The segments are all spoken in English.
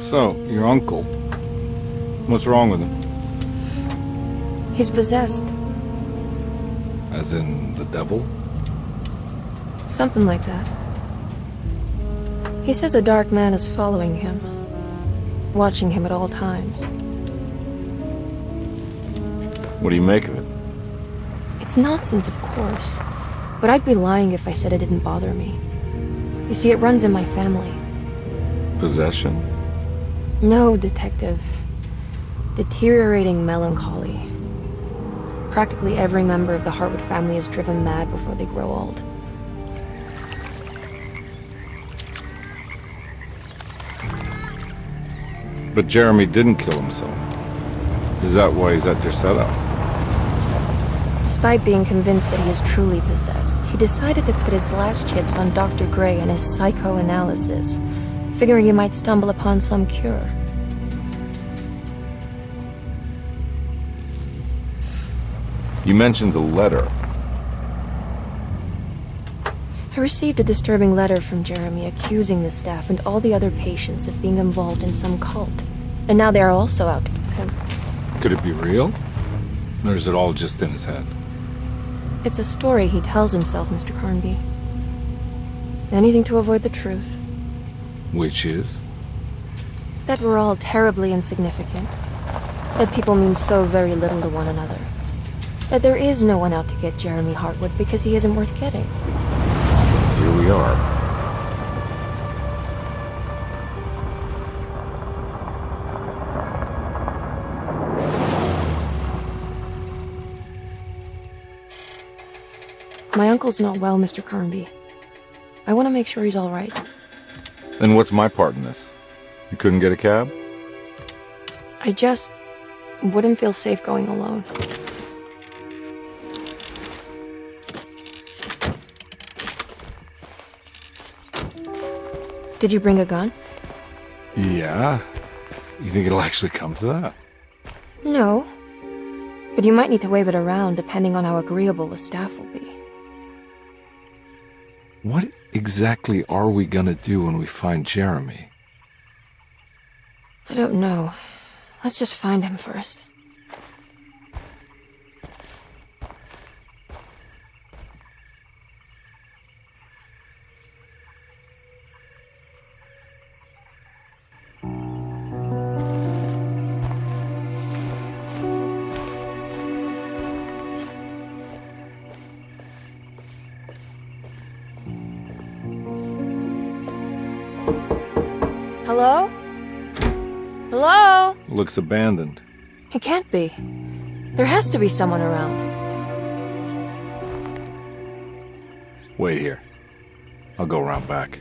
So, your uncle. What's wrong with him? He's possessed. As in the devil? Something like that. He says a dark man is following him, watching him at all times. What do you make of it? It's nonsense, of course, but I'd be lying if I said it didn't bother me. You see, it runs in my family. Possession? No, detective. Deteriorating melancholy. Practically every member of the Hartwood family is driven mad before they grow old. But Jeremy didn't kill himself. Is that why he's at Derceto? Despite being convinced that he is truly possessed, he decided to put his last chips on Dr. Gray and his psychoanalysis, figuring he might stumble upon some cure. You mentioned the letter. I received a disturbing letter from Jeremy accusing the staff and all the other patients of being involved in some cult. And now they are also out to get him. Could it be real? Or is it all just in his head? It's a story he tells himself, Mr. Carnby. Anything to avoid the truth. Which is? That we're all terribly insignificant. That people mean so very little to one another. That there is no one out to get Jeremy Hartwood because he isn't worth getting. Here we are. My uncle's not well, Mr. Carnby. I want to make sure he's all right. Then what's my part in this? You couldn't get a cab? I just wouldn't feel safe going alone. Did you bring a gun? Yeah. You think it'll actually come to that? No. But you might need to wave it around depending on how agreeable the staff will be. What exactly are we gonna do when we find Jeremy? I don't know. Let's just find him first. Hello? Hello? Looks abandoned. It can't be. There has to be someone around. Wait here. I'll go around back.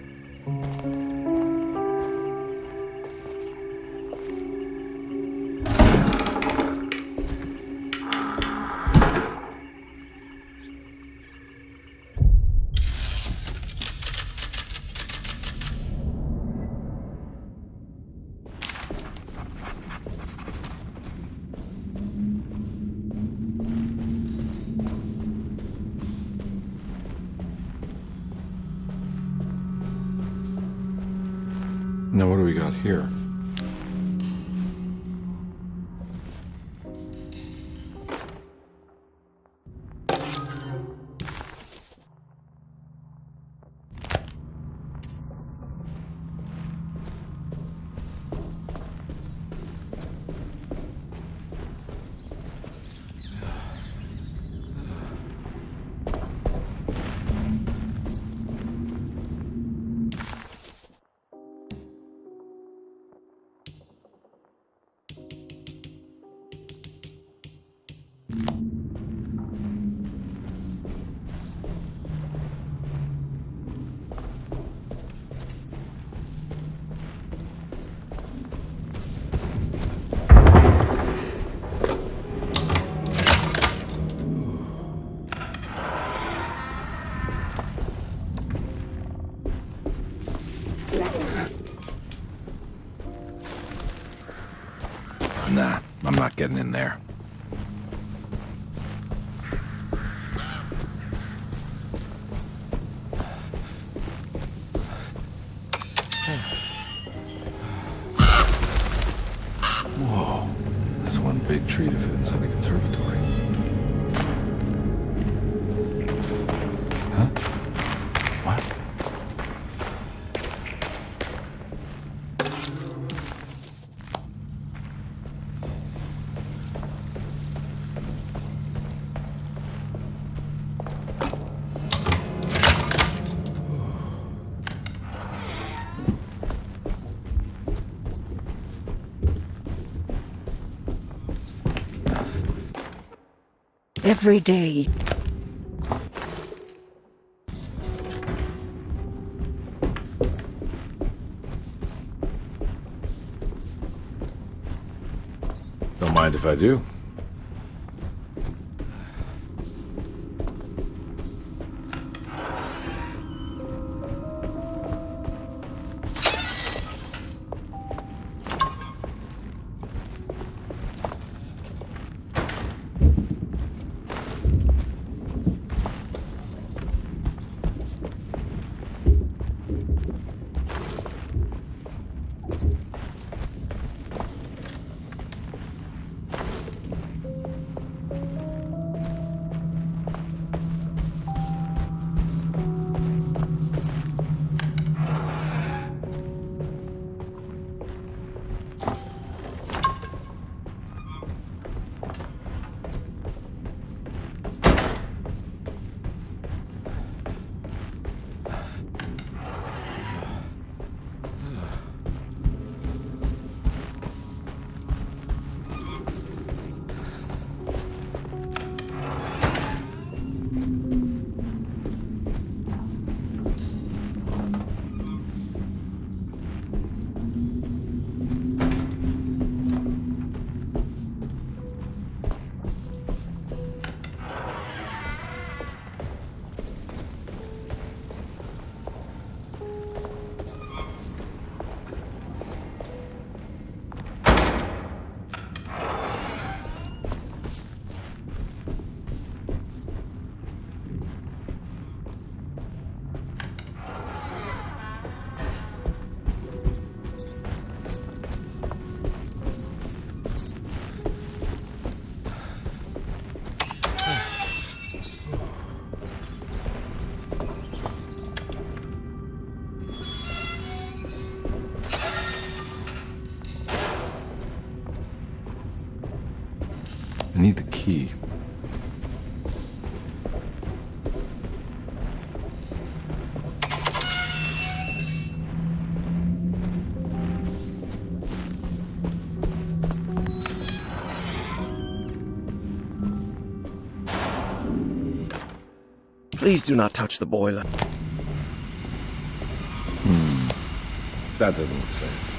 Now what do we got here? Nah, I'm not getting in there. Every day. Don't mind if I do. I need the key. Please do not touch the boiler. That doesn't look safe.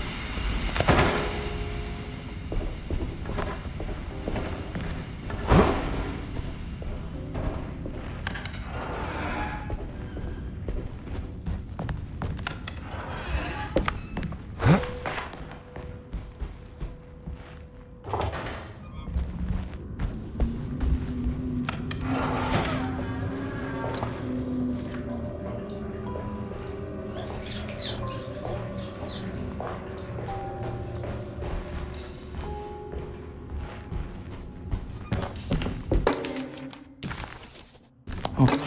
Okay.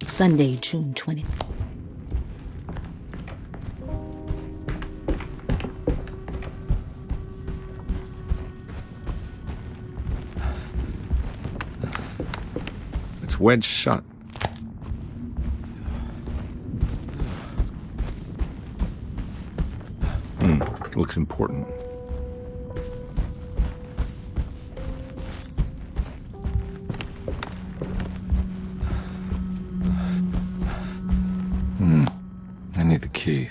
Sunday, June 20th. It's wedged shut. Looks important. I need the key.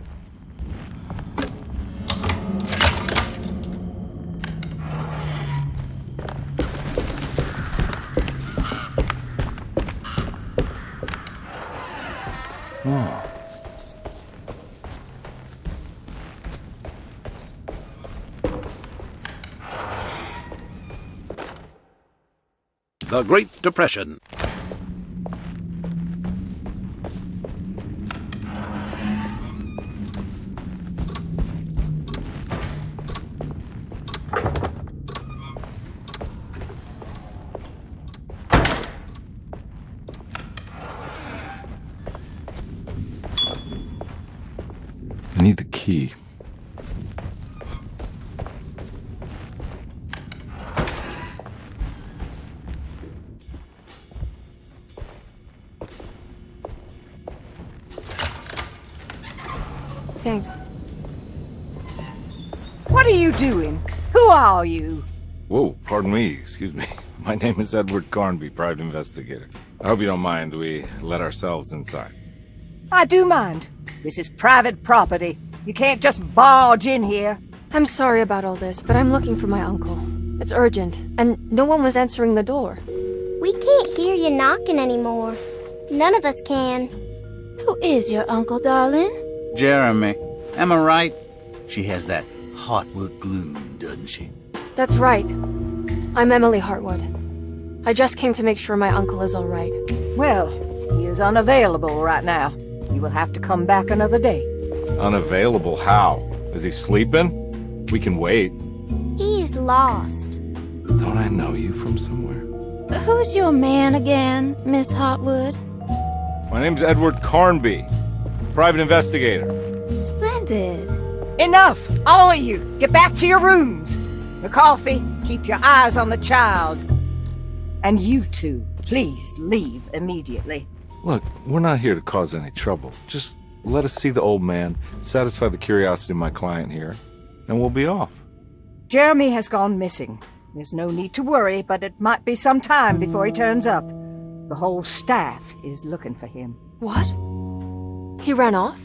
Oh. The Great Depression. I need the key. Thanks. What are you doing? Who are you? Whoa, pardon me, excuse me. My name is Edward Carnby, private investigator. I hope you don't mind we let ourselves inside. I do mind. This is private property. You can't just barge in here. I'm sorry about all this, but I'm looking for my uncle. It's urgent, and no one was answering the door. We can't hear you knocking anymore. None of us can. Who is your uncle, darling? Jeremy. Am I right? She has that Hartwood gloom, doesn't she? That's right. I'm Emily Hartwood. I just came to make sure my uncle is all right. Well, he is unavailable right now. You will have to come back another day. Unavailable how? Is he sleeping? We can wait. He's lost. Don't I know you from somewhere? Who's your man again, Miss Hartwood? My name's Edward Carnby, private investigator. Splendid. Enough! All of you! Get back to your rooms! McCarthy, keep your eyes on the child. And you two, please leave immediately. Look, we're not here to cause any trouble. Just let us see the old man, satisfy the curiosity of my client here, and we'll be off. Jeremy has gone missing. There's no need to worry, but it might be some time before he turns up. The whole staff is looking for him. What? He ran off?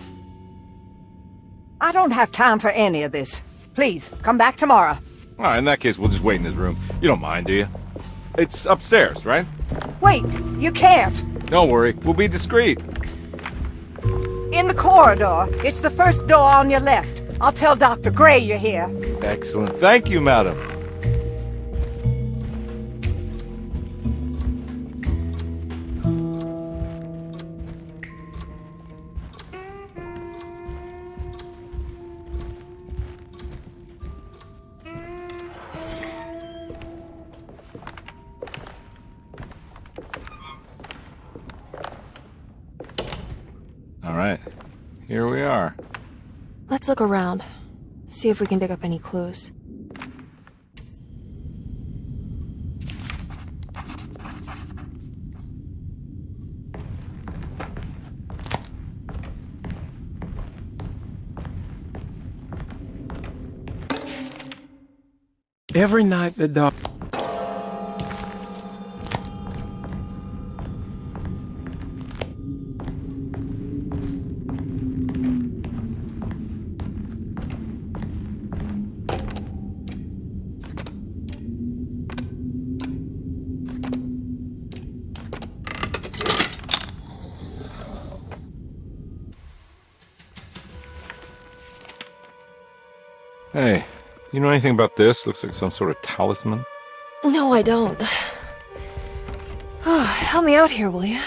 I don't have time for any of this. Please, come back tomorrow. All right, in that case, we'll just wait in his room. You don't mind, do you? It's upstairs, right? Wait, you can't. Don't worry, we'll be discreet. In the corridor. It's the first door on your left. I'll tell Dr. Gray you're here. Excellent. Thank you, madam. All right, here we are. Let's look around. See if we can dig up any clues. Every night the dog... Hey, you know anything about this? Looks like some sort of talisman. No, I don't. Oh, help me out here, will you?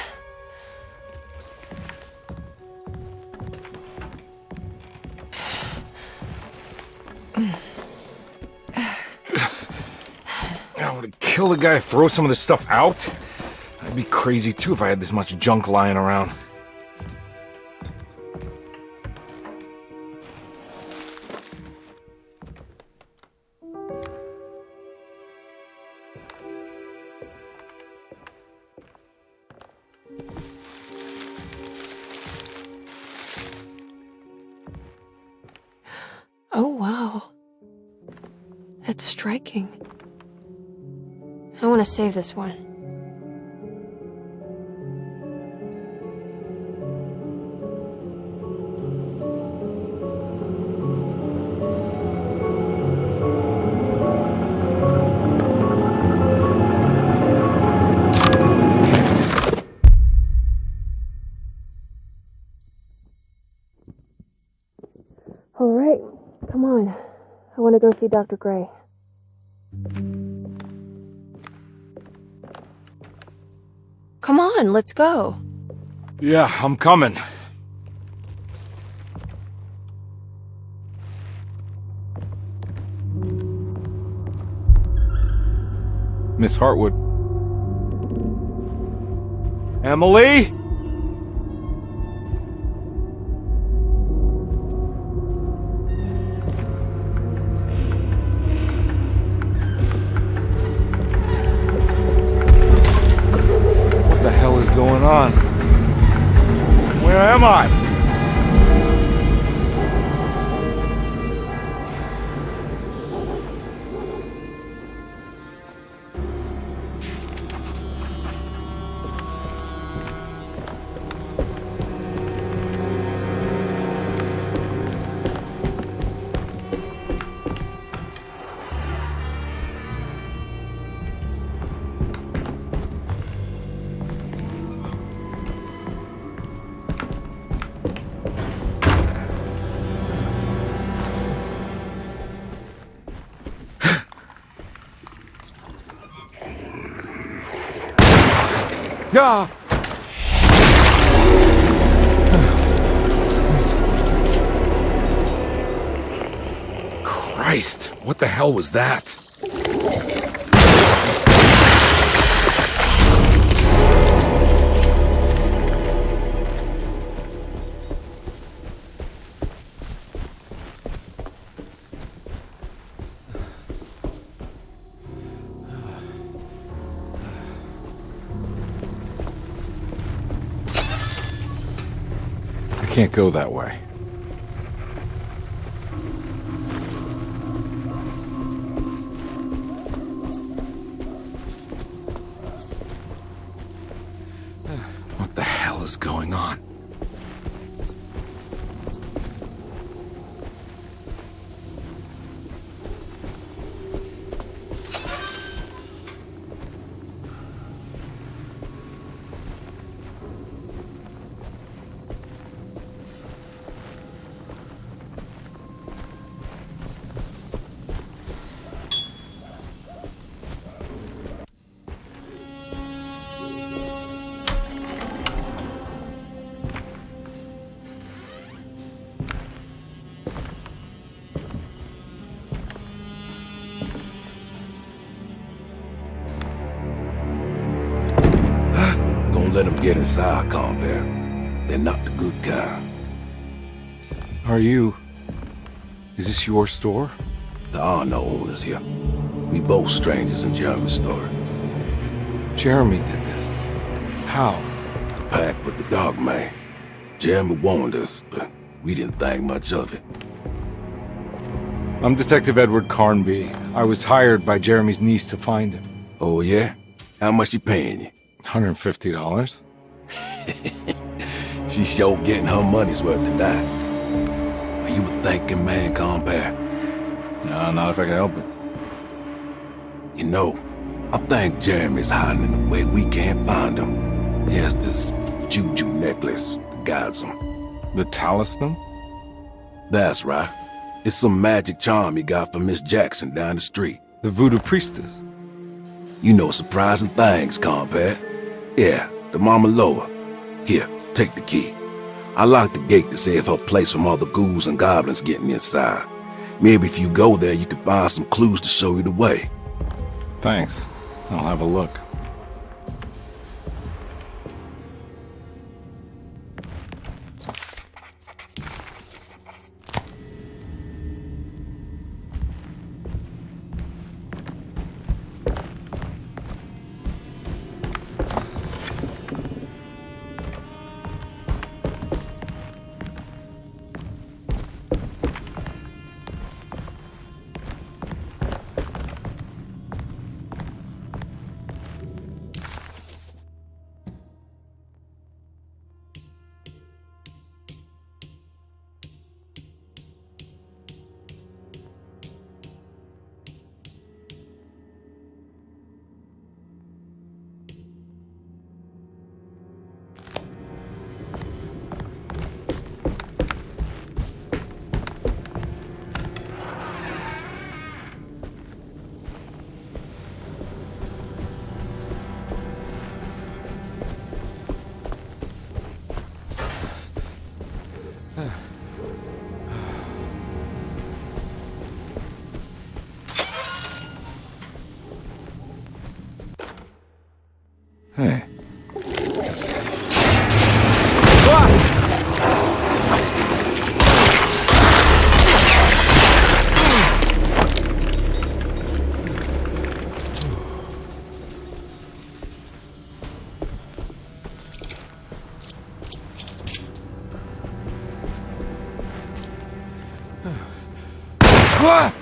I would kill the guy to throw some of this stuff out. I'd be crazy too if I had this much junk lying around. Oh, wow. That's striking. I want to save this one. All right, come on. I want to go see Dr. Gray. Come on, let's go. Yeah, I'm coming. Miss Hartwood. Emily? What the hell is going on? Where am I? Ah! Christ, what the hell was that? I can't go that way. What the hell is going on? Let them get inside, Carnby. They're not the good kind. Are you... Is this your store? There are no owners here. We both strangers in Jeremy's story. Jeremy did this. How? The pact with the dog man. Jeremy warned us, but we didn't think much of it. I'm Detective Edward Carnby. I was hired by Jeremy's niece to find him. Oh, yeah? How much she paying you? $150. She's sure getting her money's worth tonight. Are you a thinking man, Carnby? No, not if I can help it. You know, I think Jeremy's hiding in a way we can't find him. He has this juju necklace that guides him. The talisman? That's right. It's some magic charm he got from Miss Jackson down the street. The voodoo priestess? You know surprising things, Carnby. Yeah, the Mama Loa. Here, take the key. I locked the gate to save her place from all the ghouls and goblins getting inside. Maybe if you go there, you can find some clues to show you the way. Thanks. I'll have a look. Hey. What?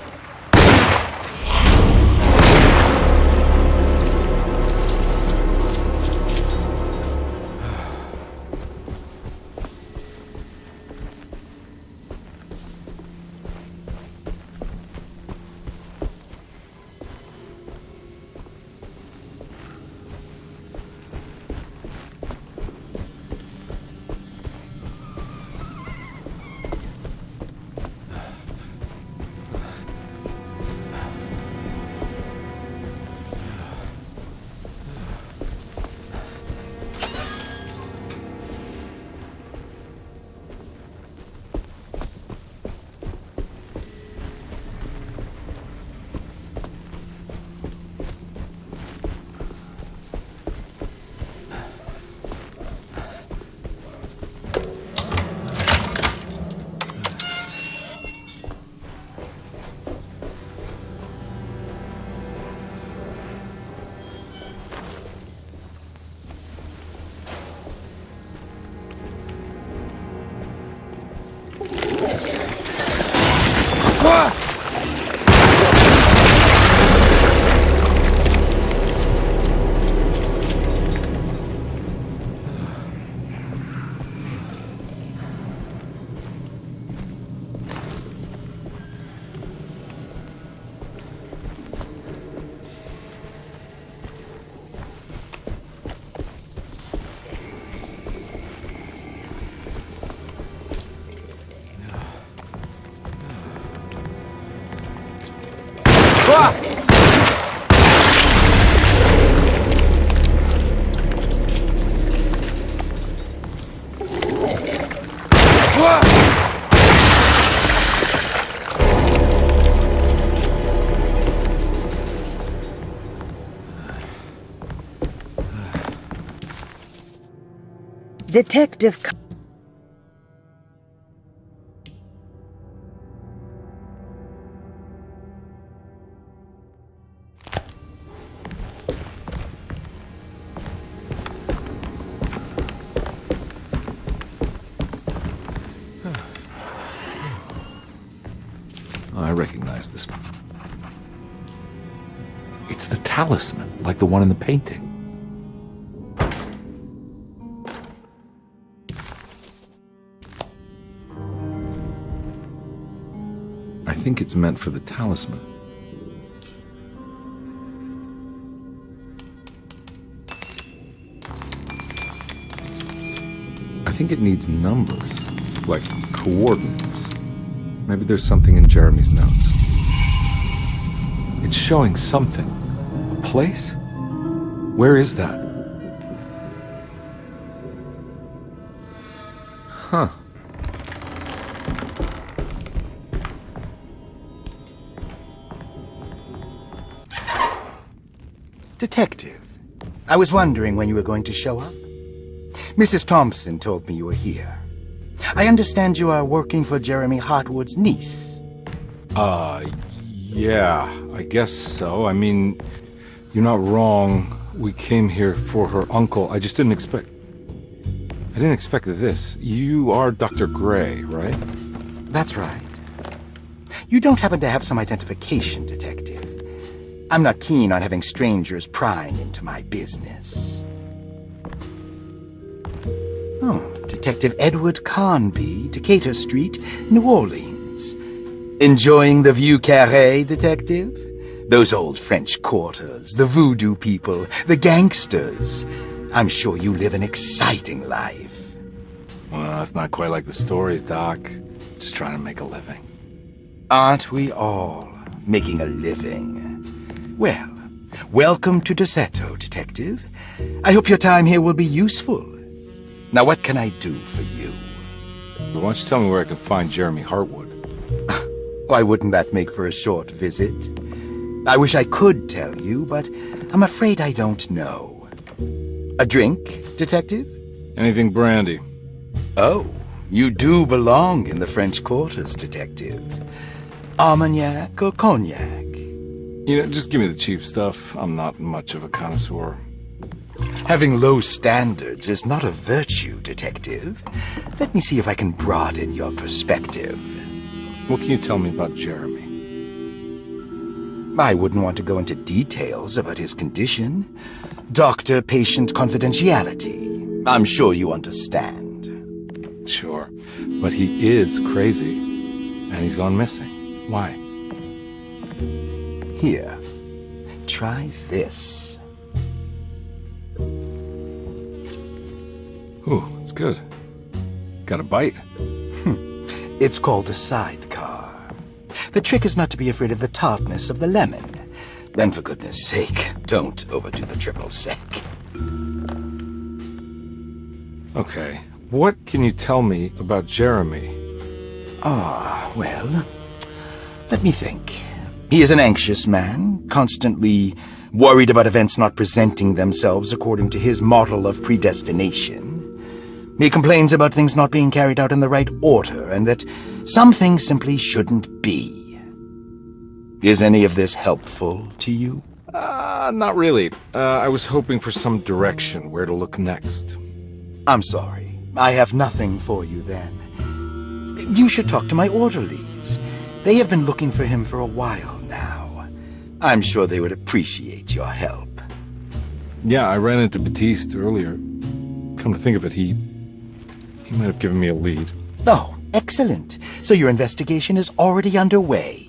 Detective... I recognize this. It's the talisman, like the one in the painting. I think it's meant for the talisman. I think it needs numbers, like coordinates. Maybe there's something in Jeremy's notes. It's showing something. A place? Where is that? Huh. Detective, I was wondering when you were going to show up. Mrs. Thompson told me you were here. I understand you are working for Jeremy Hartwood's niece. Yeah, I guess so. I mean, you're not wrong. We came here for her uncle. I just didn't expect... I didn't expect this. You are Dr. Gray, right? That's right. You don't happen to have some identification, Detective. I'm not keen on having strangers prying into my business. Oh, Detective Edward Carnby, Decatur Street, New Orleans. Enjoying the Vieux Carré, Detective? Those old French quarters, the voodoo people, the gangsters. I'm sure you live an exciting life. Well, it's not quite like the stories, Doc. Just trying to make a living. Aren't we all making a living? Well, welcome to Derceto, Detective. I hope your time here will be useful. Now, what can I do for you? Why don't you tell me where I can find Jeremy Hartwood? Why wouldn't that make for a short visit? I wish I could tell you, but I'm afraid I don't know. A drink, Detective? Anything brandy. Oh, you do belong in the French quarters, Detective. Armagnac or cognac? You know, just give me the cheap stuff. I'm not much of a connoisseur. Having low standards is not a virtue, Detective. Let me see if I can broaden your perspective. What can you tell me about Jeremy? I wouldn't want to go into details about his condition. Doctor-patient confidentiality. I'm sure you understand. Sure, but he is crazy, and he's gone missing. Why? Here, try this. Ooh, it's good. Got a bite? It's called a sidecar. The trick is not to be afraid of the tartness of the lemon. Then, for goodness sake, don't overdo the triple sec. Okay, what can you tell me about Jeremy? Well, let me think. He is an anxious man, constantly worried about events not presenting themselves according to his model of predestination. He complains about things not being carried out in the right order, and that some things simply shouldn't be. Is any of this helpful to you? Not really. I was hoping for some direction, where to look next. I'm sorry. I have nothing for you then. You should talk to my orderlies. They have been looking for him for a while now. I'm sure they would appreciate your help. Yeah, I ran into Batiste earlier. Come to think of it, he might have given me a lead. Oh, excellent. So your investigation is already underway.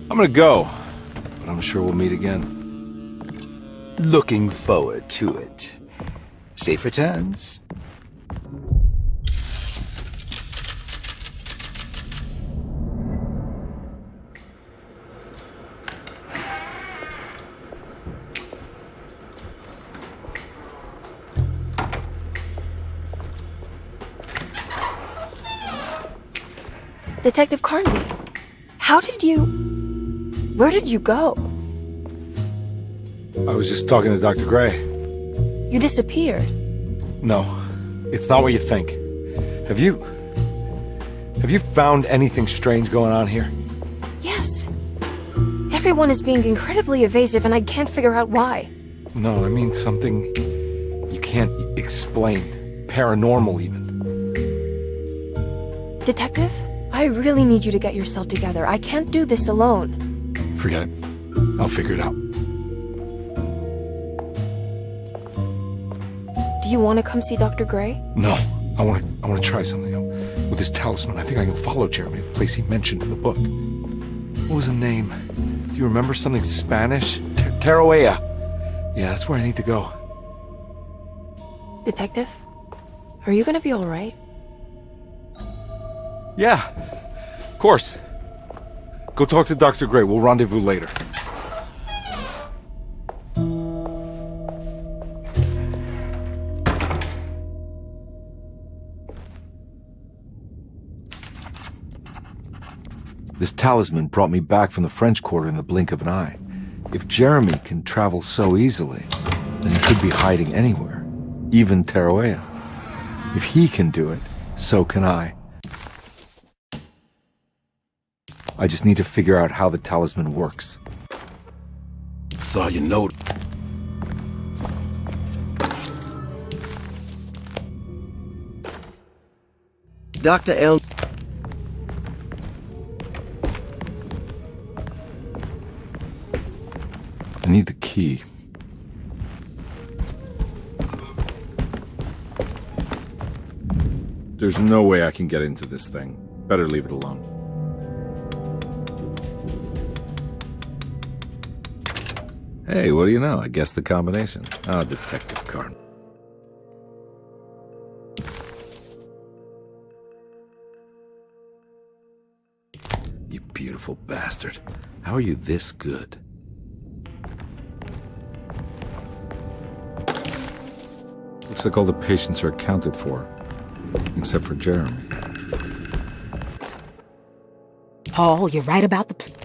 I'm gonna go, but I'm sure we'll meet again. Looking forward to it. Safe returns. Detective Carnby, where did you go? I was just talking to Dr. Gray. You disappeared. No, it's not what you think. Have you found anything strange going on here? Yes. Everyone is being incredibly evasive and I can't figure out why. No, I mean something you can't explain. Paranormal, even. Detective, I really need you to get yourself together. I can't do this alone. Forget it. I'll figure it out. Do you want to come see Dr. Gray? No, I want to try something. With this talisman, I think I can follow Jeremy to the place he mentioned in the book. What was the name? Do you remember something Spanish? Tarawea. Yeah, that's where I need to go. Detective, are you gonna be alright? Yeah, of course. Go talk to Dr. Gray. We'll rendezvous later. This talisman brought me back from the French Quarter in the blink of an eye. If Jeremy can travel so easily, then he could be hiding anywhere, even Tarawea. If he can do it, so can I. I just need to figure out how the talisman works. Saw your note. Dr. L. I need the key. There's no way I can get into this thing. Better leave it alone. Hey, what do you know? I guessed the combination. Ah, Detective Carnby. You beautiful bastard. How are you this good? Looks like all the patients are accounted for, except for Jeremy. Paul, you're right about the...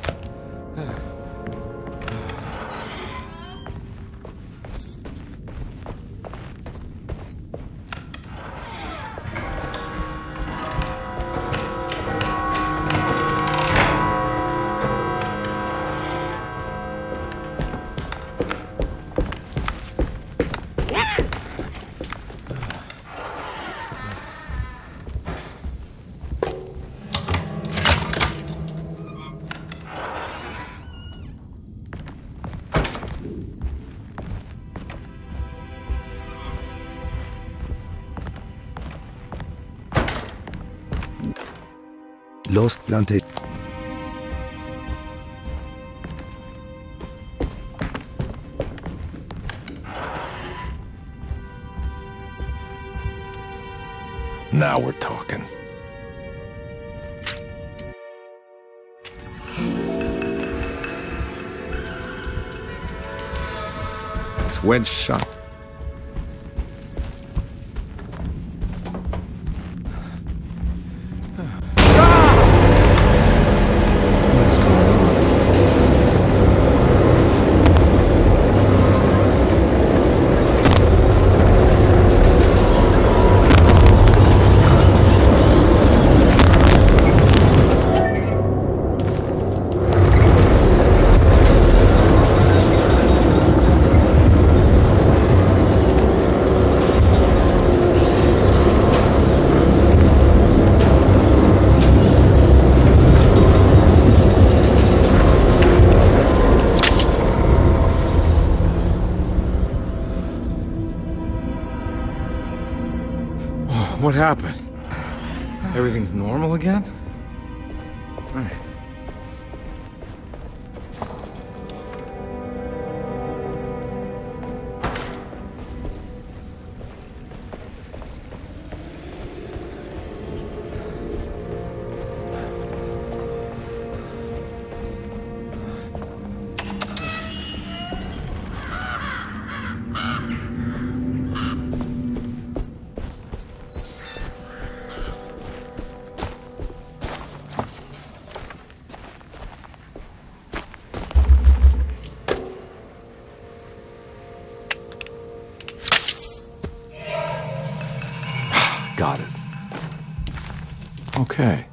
Lost planted. Now we're talking. It's wedge shot. What happened? Everything's normal again? Right. Got it. Okay.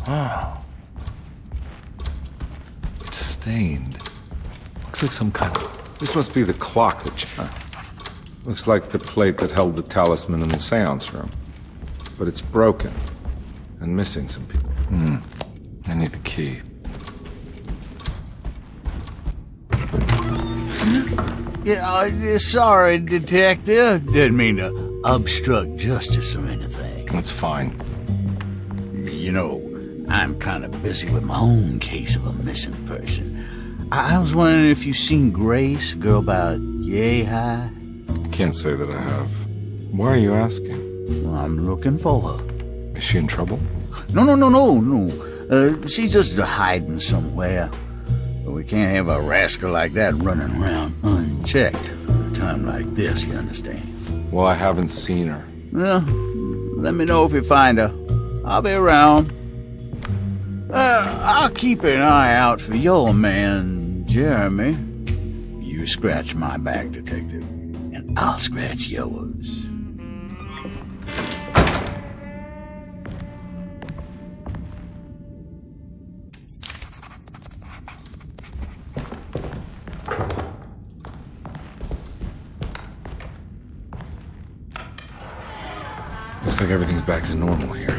Wow. It's stained. Looks like some kind of... This must be the clock that... Looks like the plate that held the talisman in the seance room. But it's broken. And missing some people. I need the key. Yeah, sorry, Detective. Didn't mean to obstruct justice or anything. That's fine. You know, I'm kind of busy with my own case of a missing person. I was wondering if you've seen Grace, a girl about yay high? Can't say that I have. Why are you asking? Well, I'm looking for her. Is she in trouble? No. She's just hiding somewhere. But we can't have a rascal like that running around unchecked at a time like this, you understand? Well, I haven't seen her. Well, let me know if you find her. I'll be around. I'll keep an eye out for your man, Jeremy. You scratch my back, Detective, and I'll scratch yours. Looks like everything's back to normal here.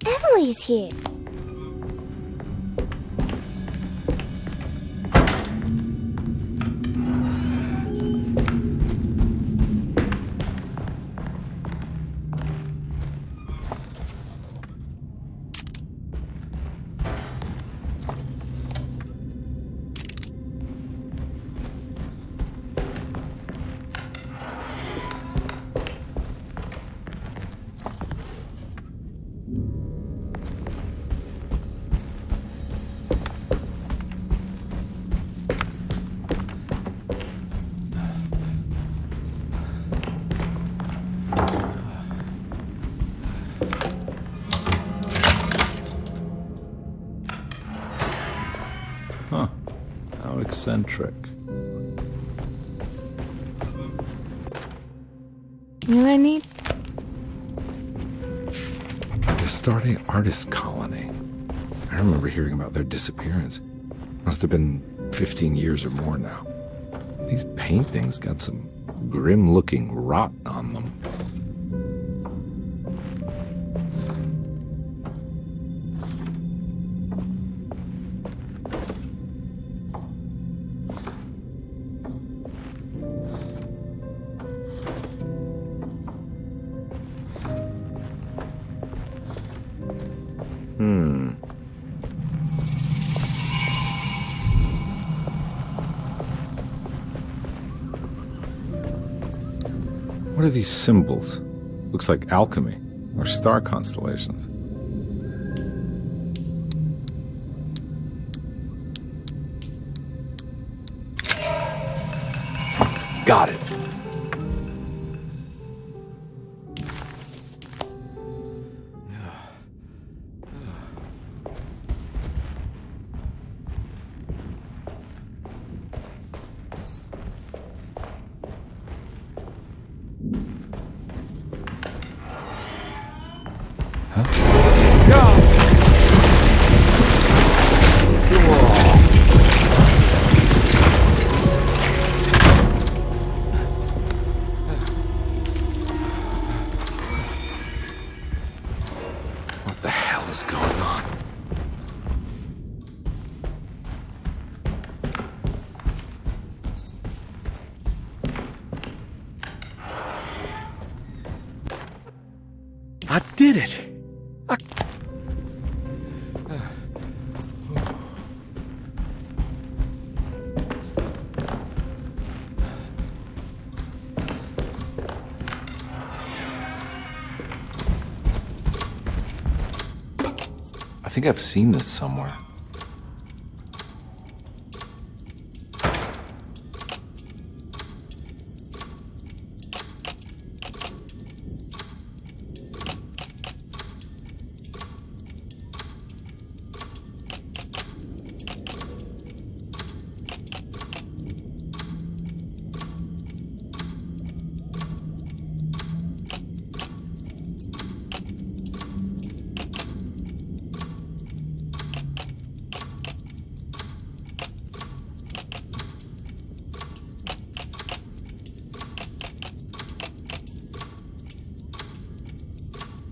Emily's here. Huh. How eccentric. You know what I need? The Starting Artist Colony. I remember hearing about their disappearance. Must have been 15 years or more now. These paintings got some grim-looking rot on them. What are these symbols? Looks like alchemy or star constellations. Got it. What the hell is going on? I did it! I think I've seen this somewhere.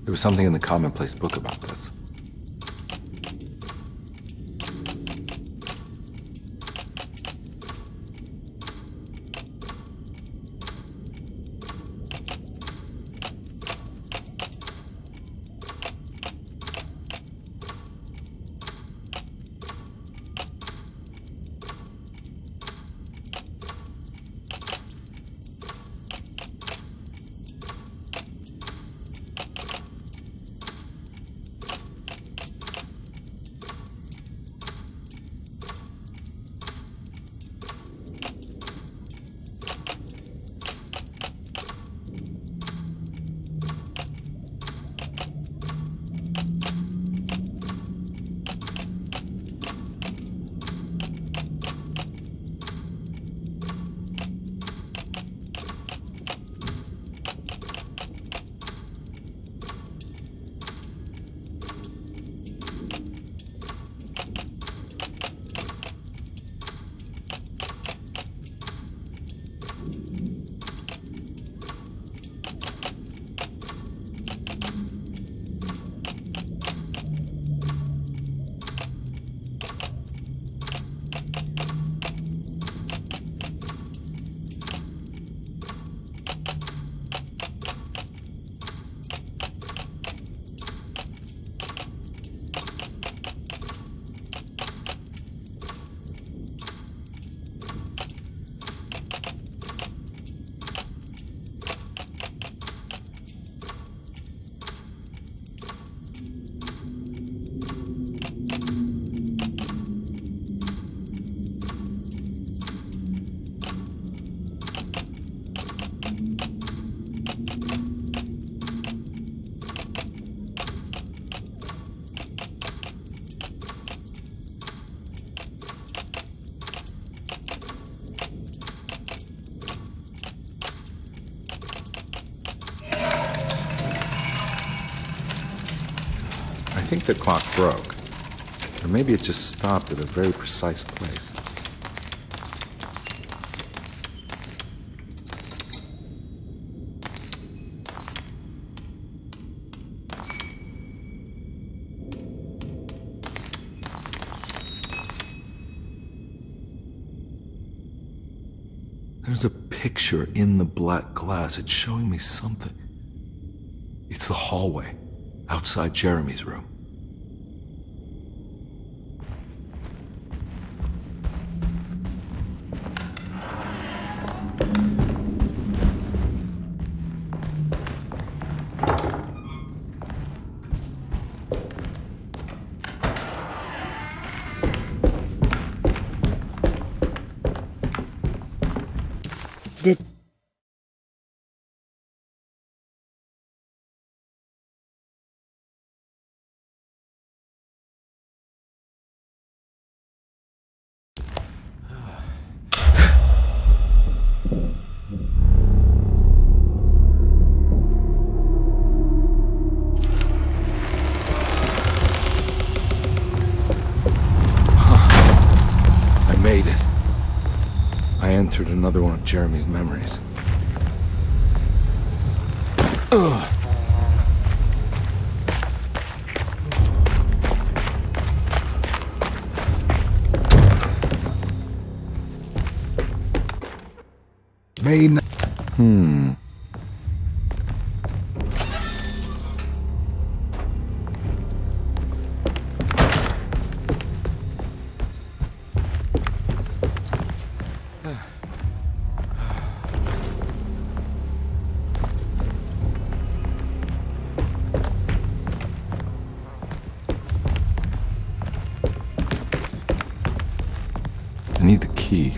There was something in the commonplace book about this. I think the clock broke. Or maybe it just stopped at a very precise place. There's a picture in the black glass. It's showing me something. It's the hallway outside Jeremy's room. Entered another one of Jeremy's memories. Ugh. I need the key.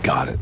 Got it.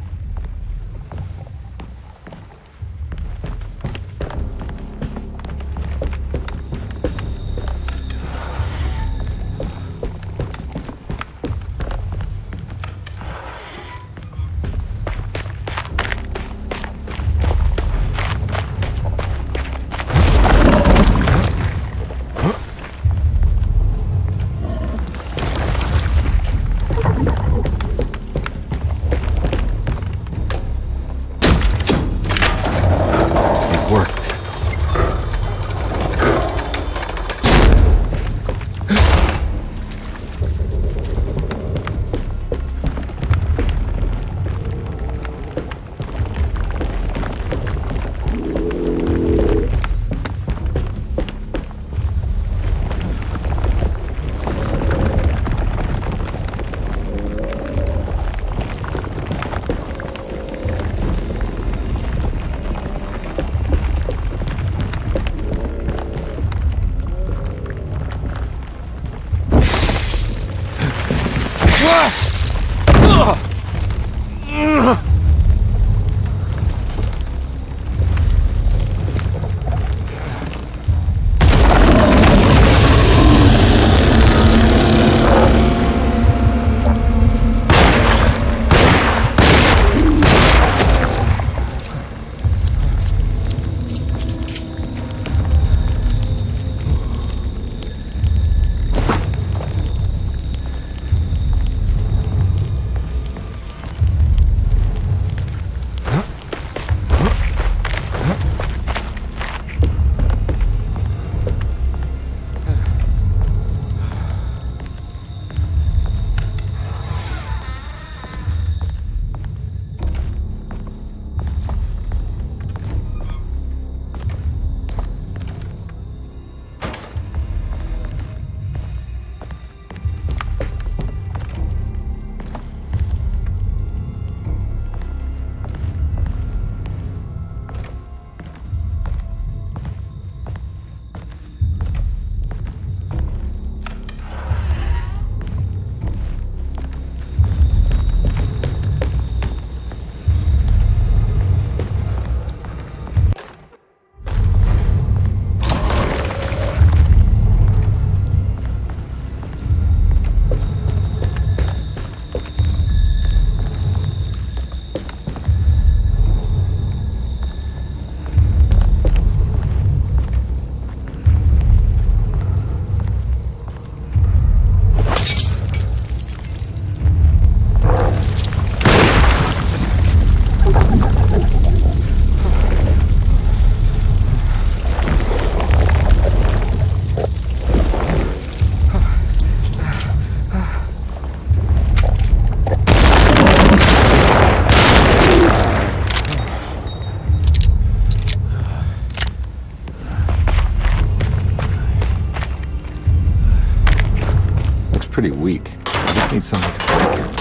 pretty weak. I just need something to break it.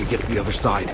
get to the other side.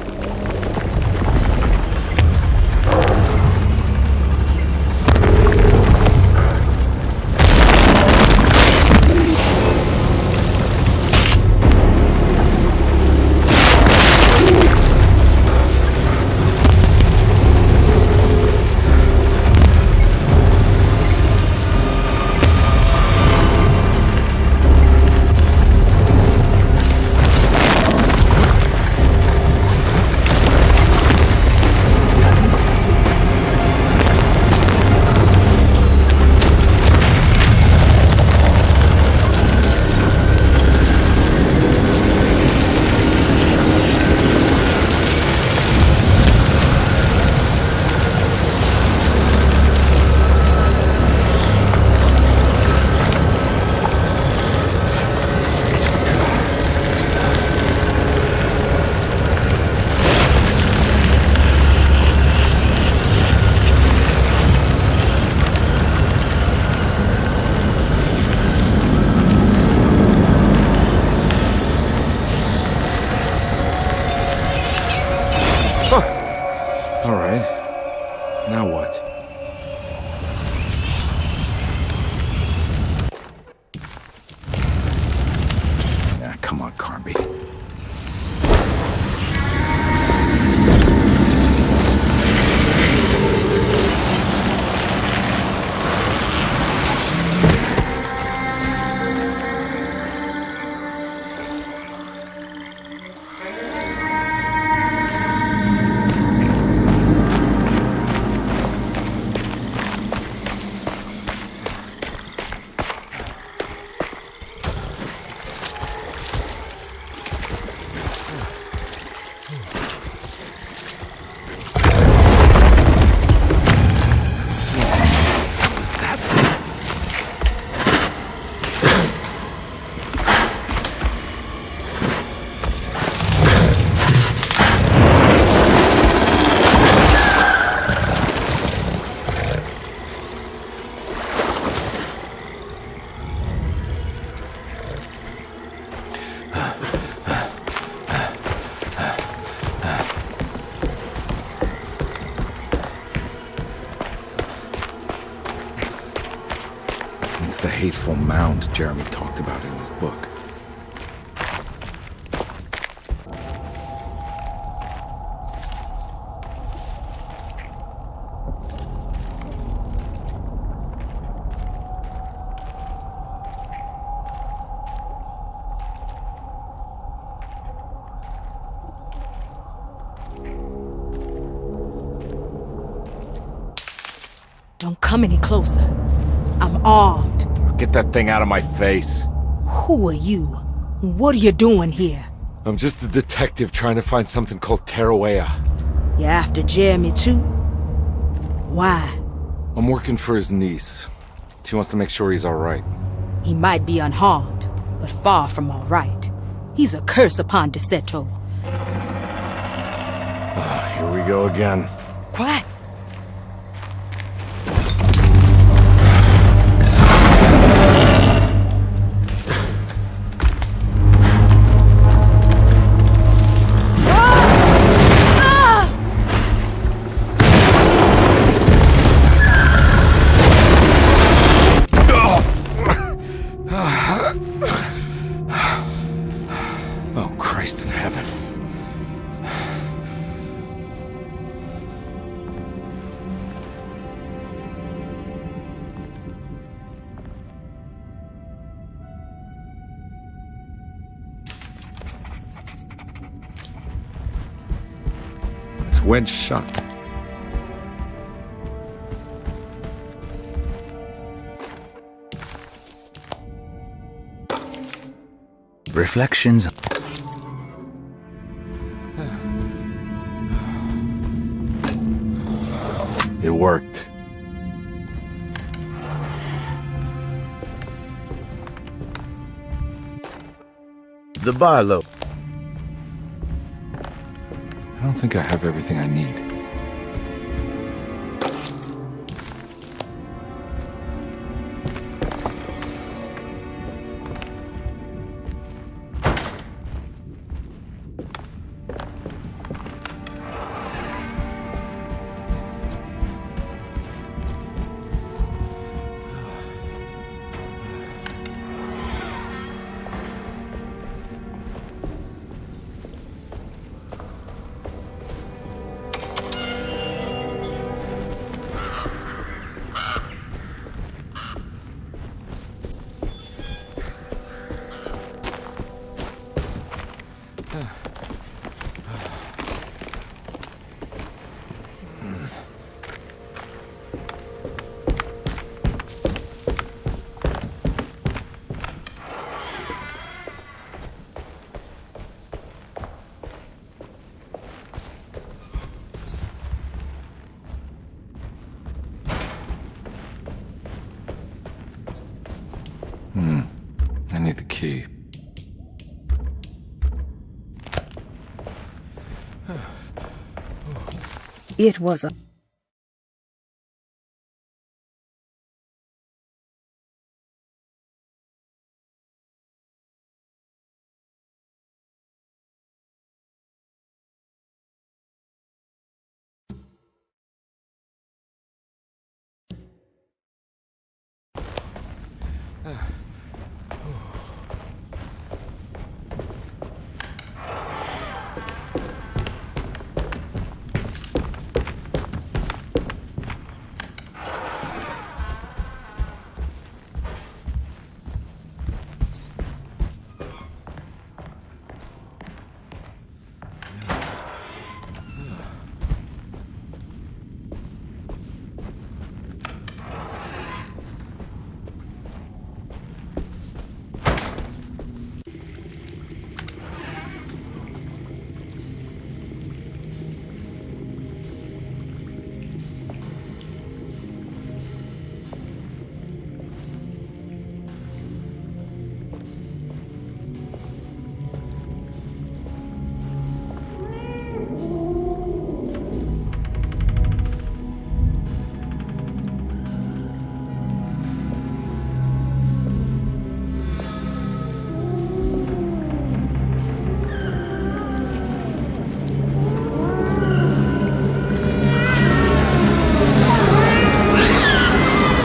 hateful mound Jeremy talked about in his book. Don't come any closer. I'm armed. Get that thing out of my face. Who are you? What are you doing here? I'm just a detective trying to find something called Teruea. You after Jeremy too? Why? I'm working for his niece. She wants to make sure he's alright. He might be unharmed, but far from alright. He's a curse upon Derceto. Here we go again. Quiet. Oh, Christ in heaven. It's wedged shut. Reflections. It worked. The Barlow. I don't think I have everything I need. I need the key. It was a...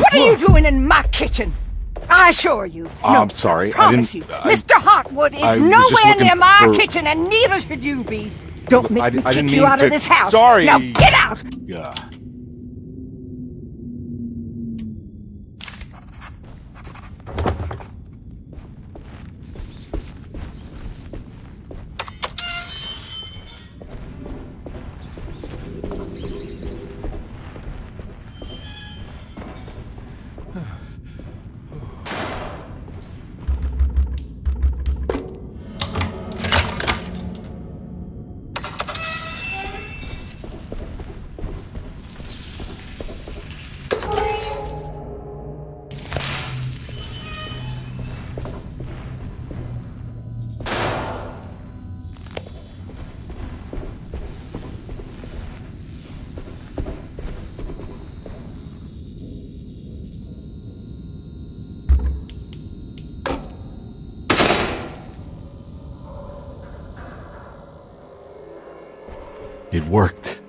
What are you doing in my kitchen? I assure you. I'm sorry. I promise you. Mr. Hotwood is nowhere near my kitchen, and neither should you be. Don't make me kick you out of this house. Sorry. Now get out! Yeah. It worked.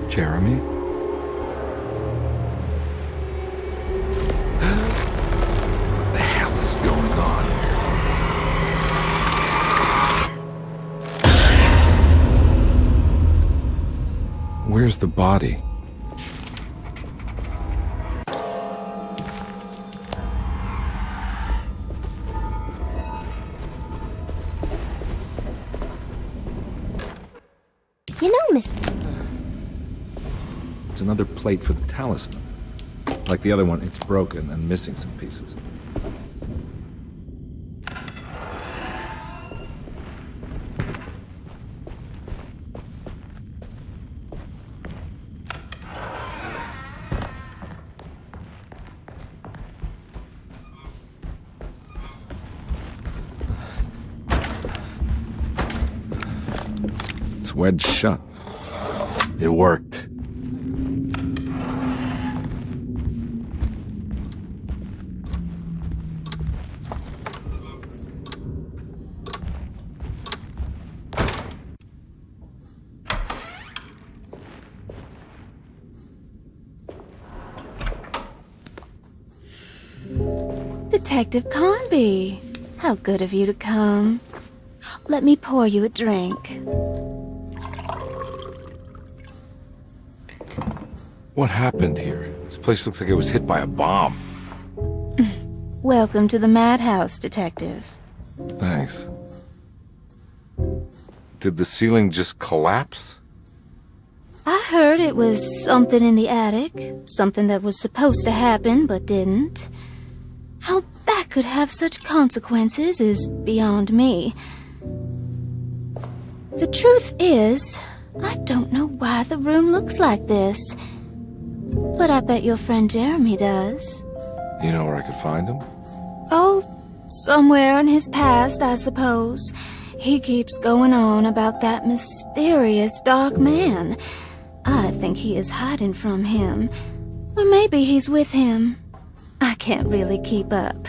Jeremy? What the hell is going on here? Where's the body? You know, Miss... It's another plate for the talisman. Like the other one, it's broken and missing some pieces. It's wedged shut. It worked. Detective Carnby, how good of you to come. Let me pour you a drink. What happened here? This place looks like it was hit by a bomb. Welcome to the madhouse, Detective. Thanks. Did the ceiling just collapse? I heard it was something in the attic, something that was supposed to happen but didn't. How that could have such consequences is beyond me. The truth is, I don't know why the room looks like this. But I bet your friend Jeremy does. You know where I could find him? Oh, somewhere in his past, I suppose. He keeps going on about that mysterious dark man. I think he is hiding from him. Or maybe he's with him. I can't really keep up.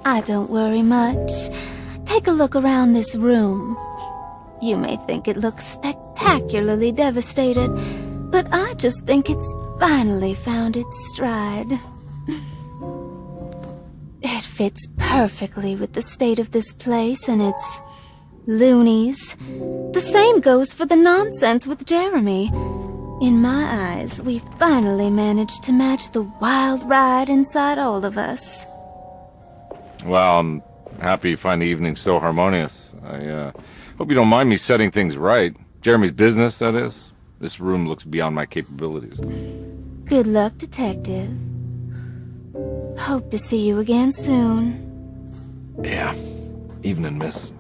I don't worry much. Take a look around this room. You may think it looks spectacularly devastated, but I just think it's finally found its stride. It fits perfectly with the state of this place and its loonies. The same goes for the nonsense with Jeremy. In my eyes, we finally managed to match the wild ride inside all of us. Well, I'm happy you find the evening so harmonious. I hope you don't mind me setting things right. Jeremy's business, that is. This room looks beyond my capabilities. Good luck, Detective. Hope to see you again soon. Yeah. Evening, miss.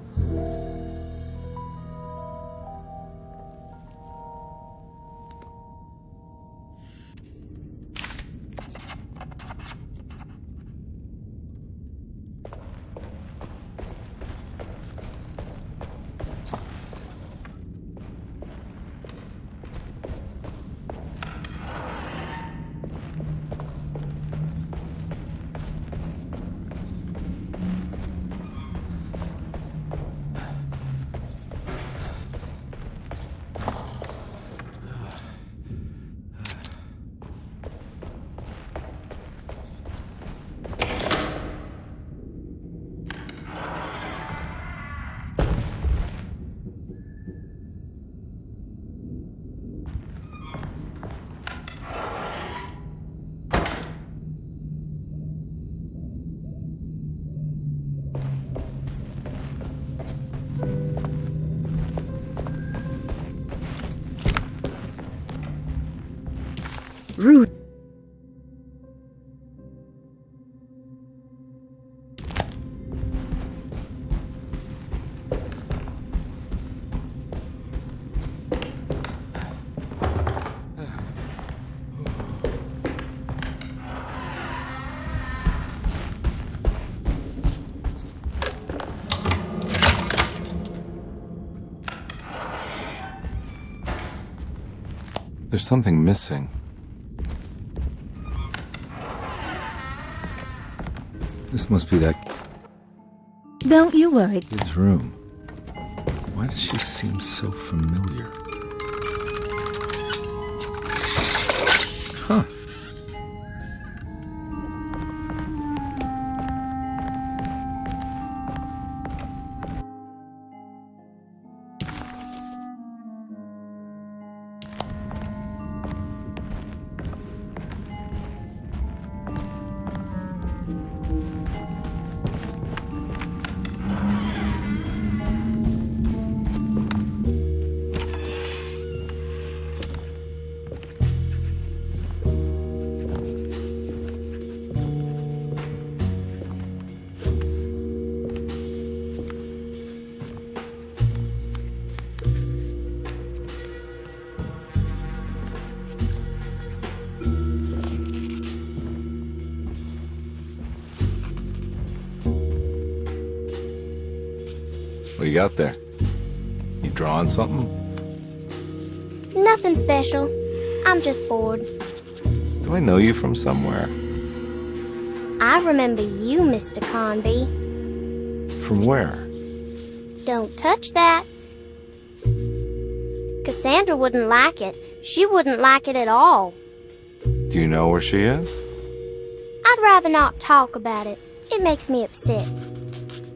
Ruth. There's something missing. This must be that Don't you worry. kid's room. Why does she seem so familiar? Huh. What you got there? You drawing something? Nothing special. I'm just bored. Do I know you from somewhere? I remember you, Mr. Carnby. From where? Don't touch that. Cassandra wouldn't like it. She wouldn't like it at all. Do you know where she is? I'd rather not talk about it. It makes me upset.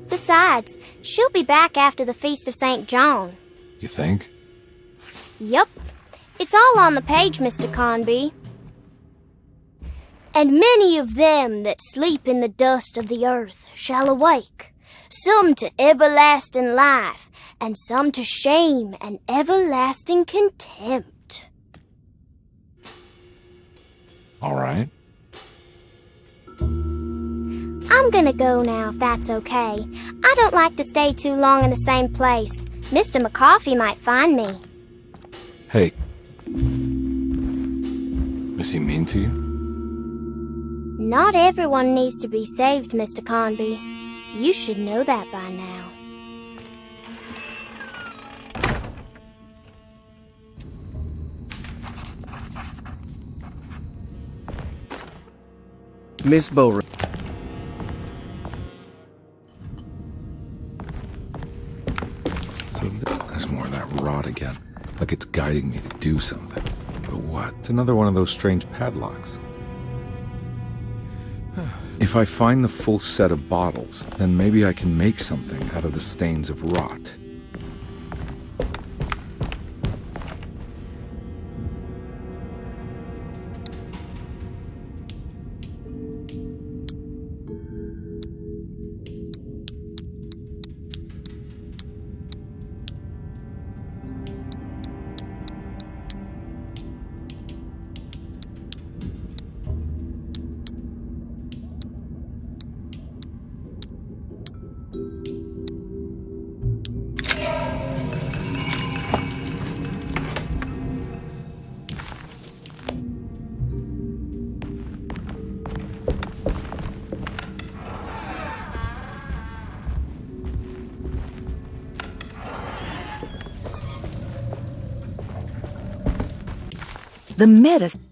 Besides, she'll be back after the Feast of St. John. You think? Yup. It's all on the page, Mr. Carnby. And many of them that sleep in the dust of the earth shall awake, some to everlasting life, and some to shame and everlasting contempt. All right. I'm gonna go now, if that's okay. I don't like to stay too long in the same place. Mr. McCoffey might find me. Hey. Is he mean to you? Not everyone needs to be saved, Mr. Carnby. You should know that by now. Miss Bowring. rot again, like it's guiding me to do something. But what? It's another one of those strange padlocks. If I find the full set of bottles, then maybe I can make something out of the stains of rot. The medicine.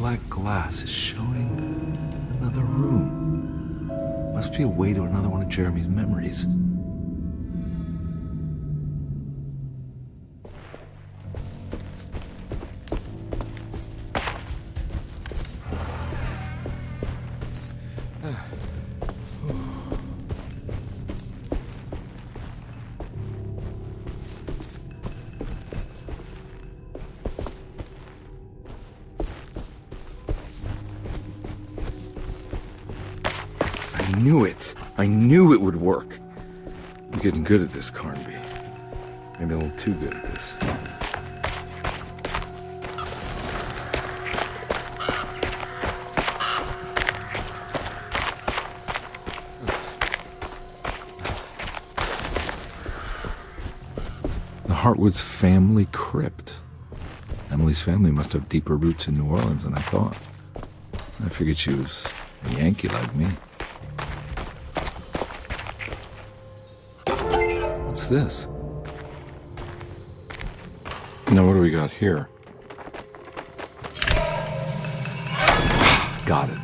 black glass is showing another room. Must be a way to another one of Jeremy's memories. I knew it would work. You're getting good at this, Carnby. Maybe a little too good at this. The Hartwood's family crypt. Emily's family must have deeper roots in New Orleans than I thought. I figured she was a Yankee like me. What's this? Now what do we got here? Got it.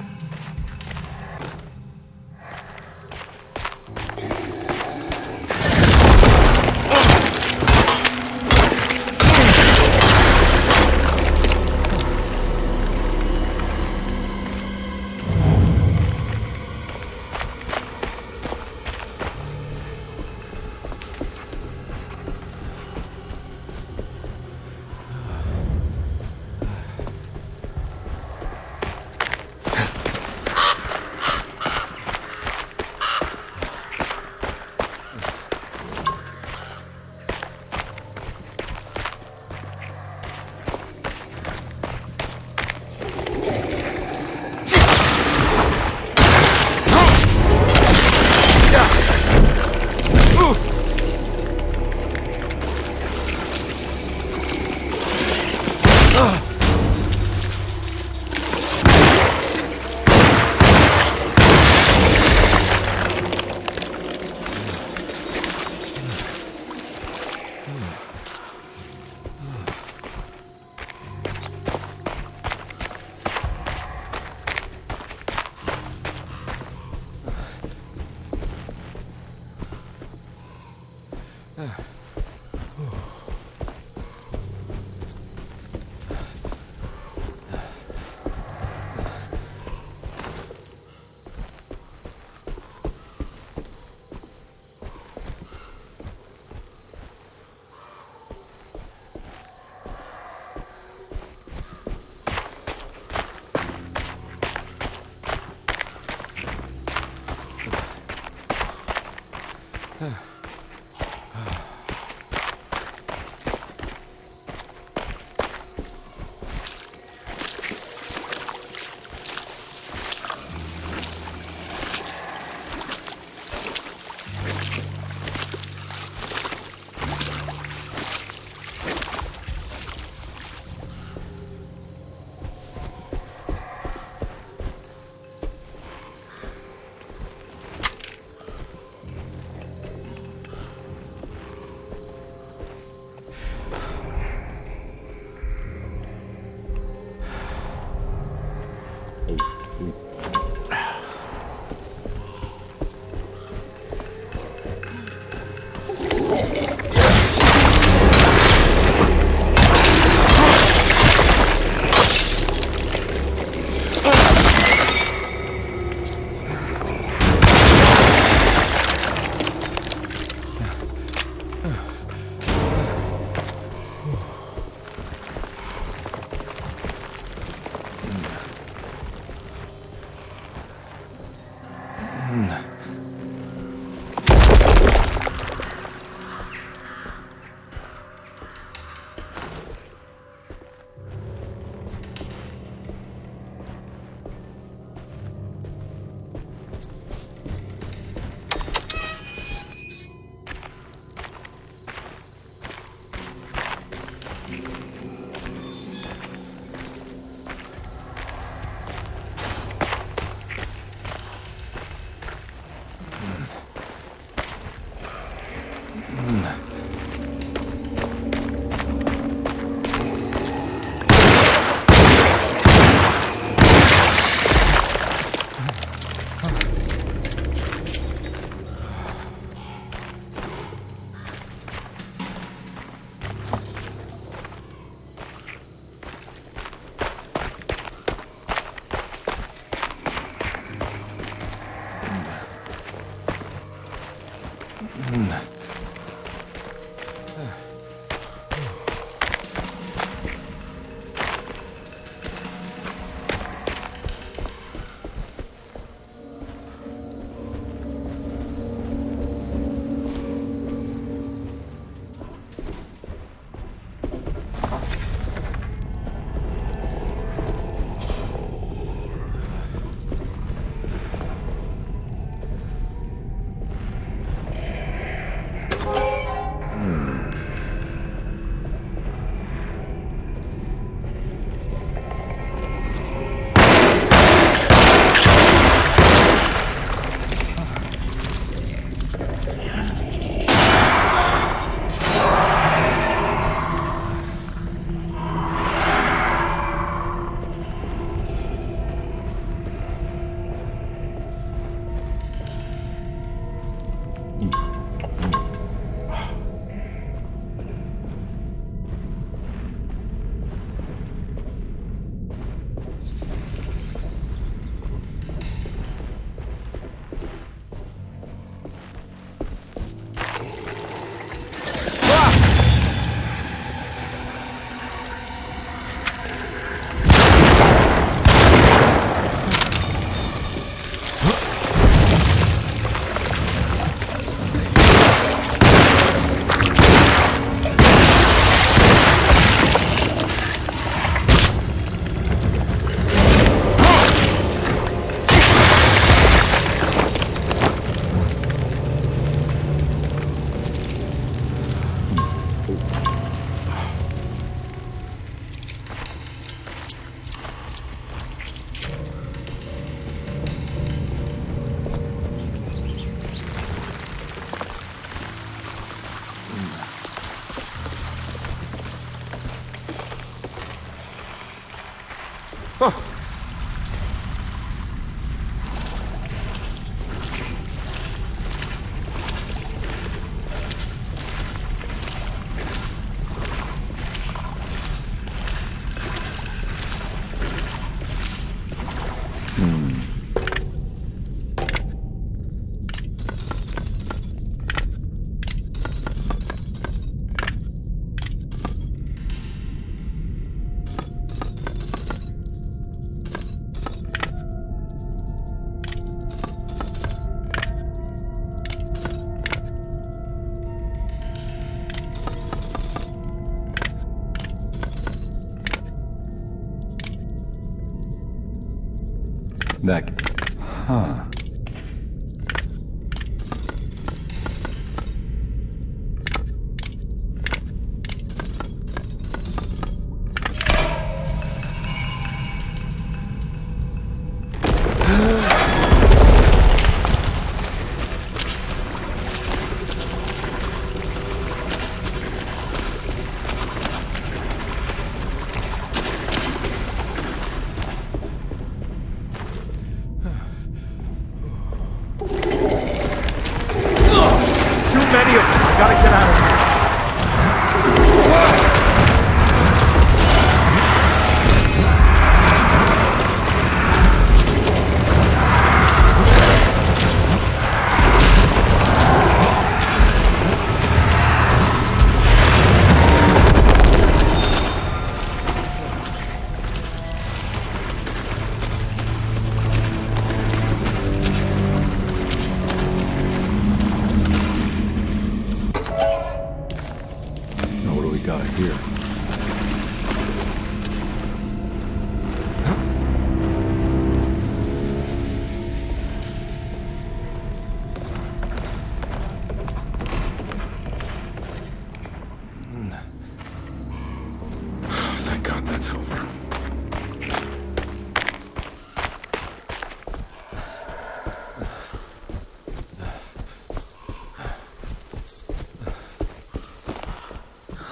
Huh.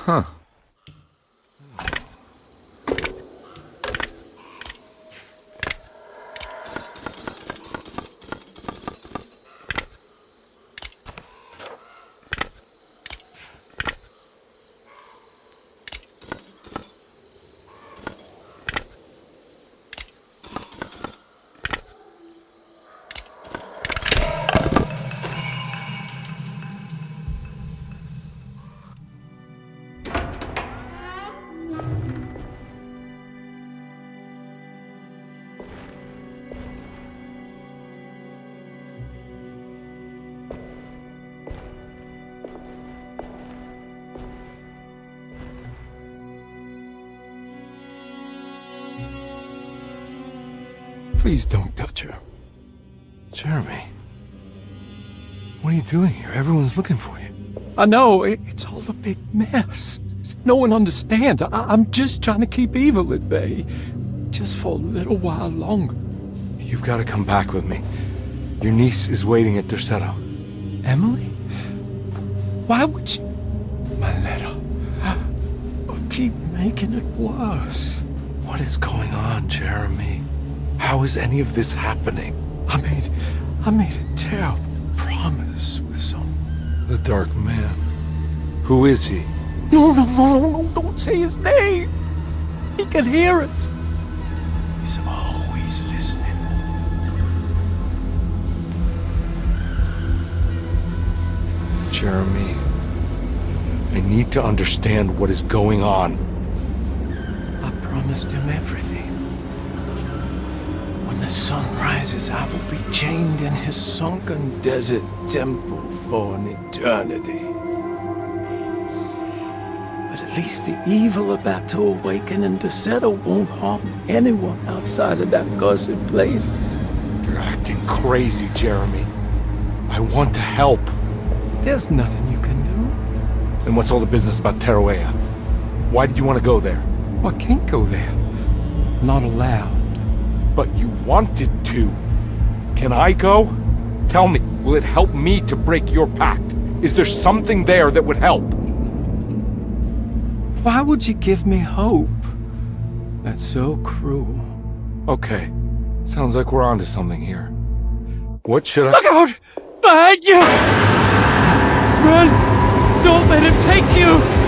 Huh. Please don't touch her. Jeremy. What are you doing here? Everyone's looking for you. I know, it's all a big mess. No one understands. I'm just trying to keep evil at bay. Just for a little while longer. You've got to come back with me. Your niece is waiting at Derceto. Emily? Why would you... My letter. I keep making it worse. What is going on, Jeremy? How is any of this happening? I made a terrible promise with someone. The Dark Man. Who is he? No, don't say his name. He can hear us. He's always listening. Jeremy, I need to understand what is going on. I promised him everything. When the sun rises, I will be chained in his sunken desert temple for an eternity. But at least the evil about to awaken in Derceto won't harm anyone outside of that cursed place. You're acting crazy, Jeremy. I want to help. There's nothing you can do. Then what's all the business about Teruea? Why did you want to go there? I can't go there. Not allowed. But you wanted to. Can I go? Tell me, will it help me to break your pact? Is there something there that would help? Why would you give me hope? That's so cruel. Okay. Sounds like we're onto something here. What should I... Look out! Behind you! Run! Don't let him take you!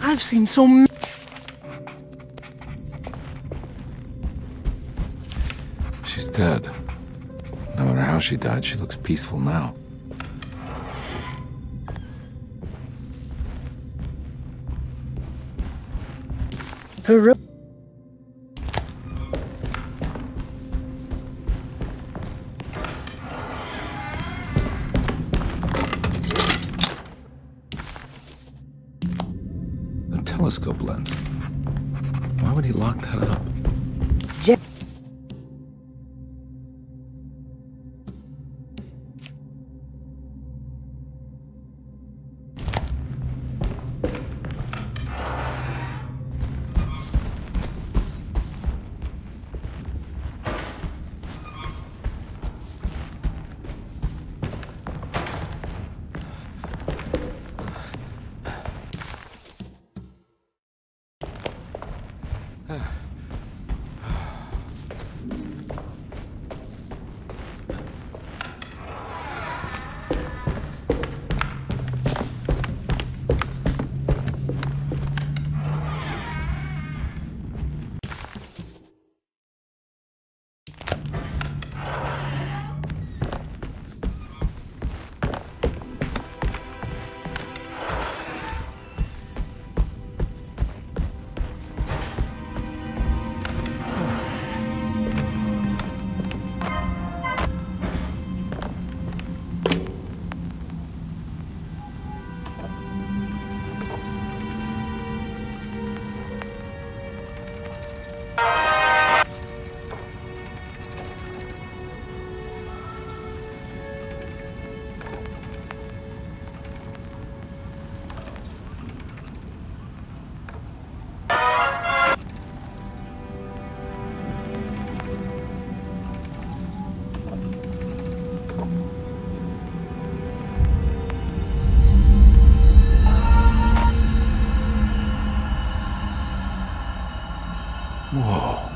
I've seen so many... She's dead. No matter how she died, she looks peaceful now. Her A telescope lens. Why would he lock that up? Whoa.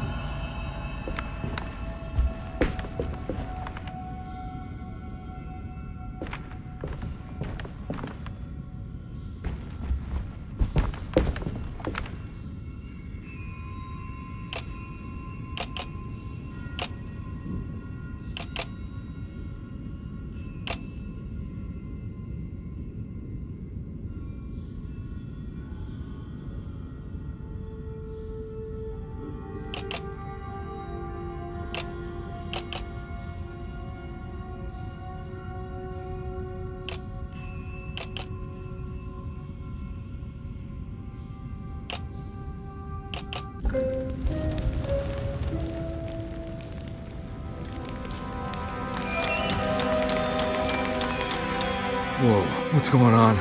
Whoa, what's going on?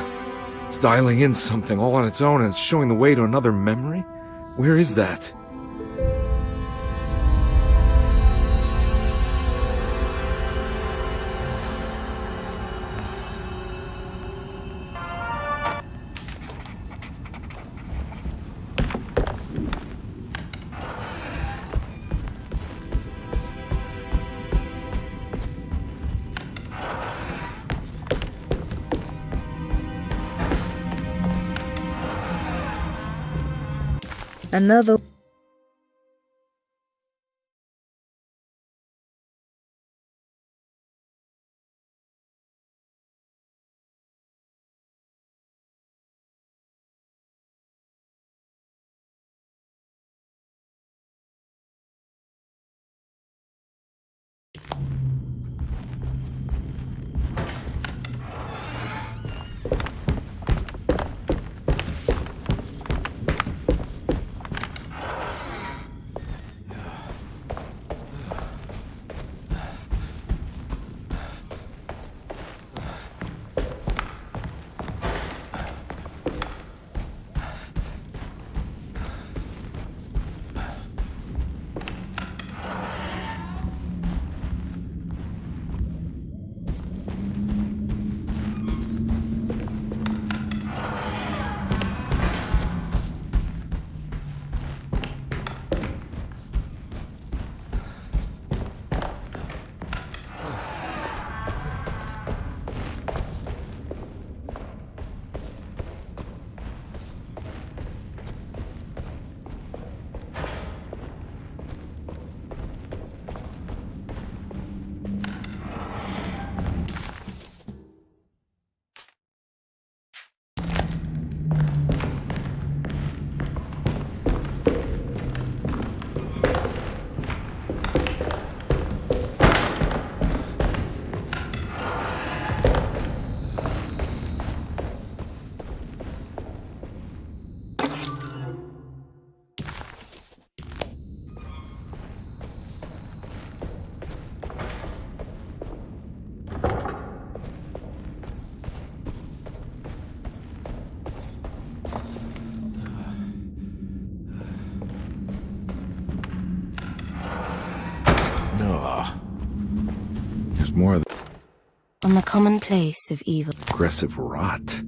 It's dialing in something all on its own and it's showing the way to another memory? Where is that? another. There's more of On the commonplace of evil. aggressive rot.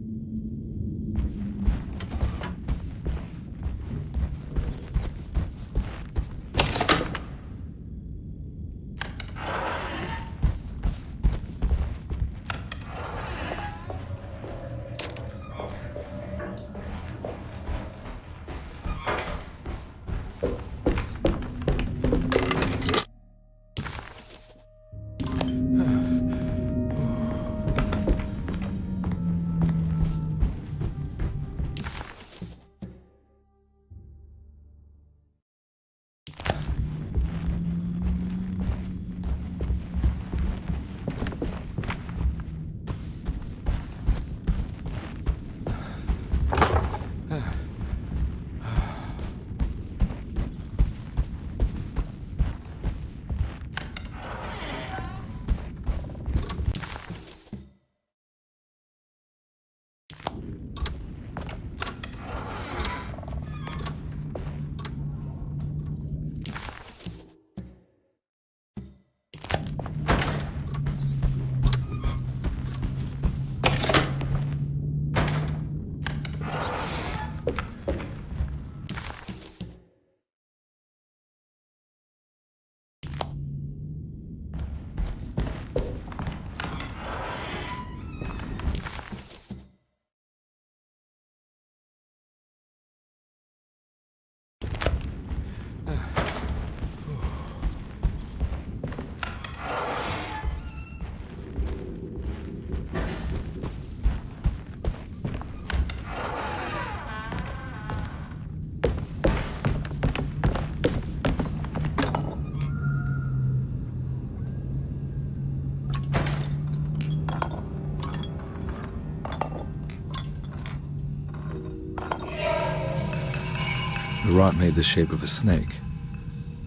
The rot made the shape of a snake.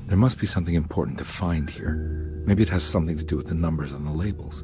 There must be something important to find here. Maybe it has something to do with the numbers on the labels.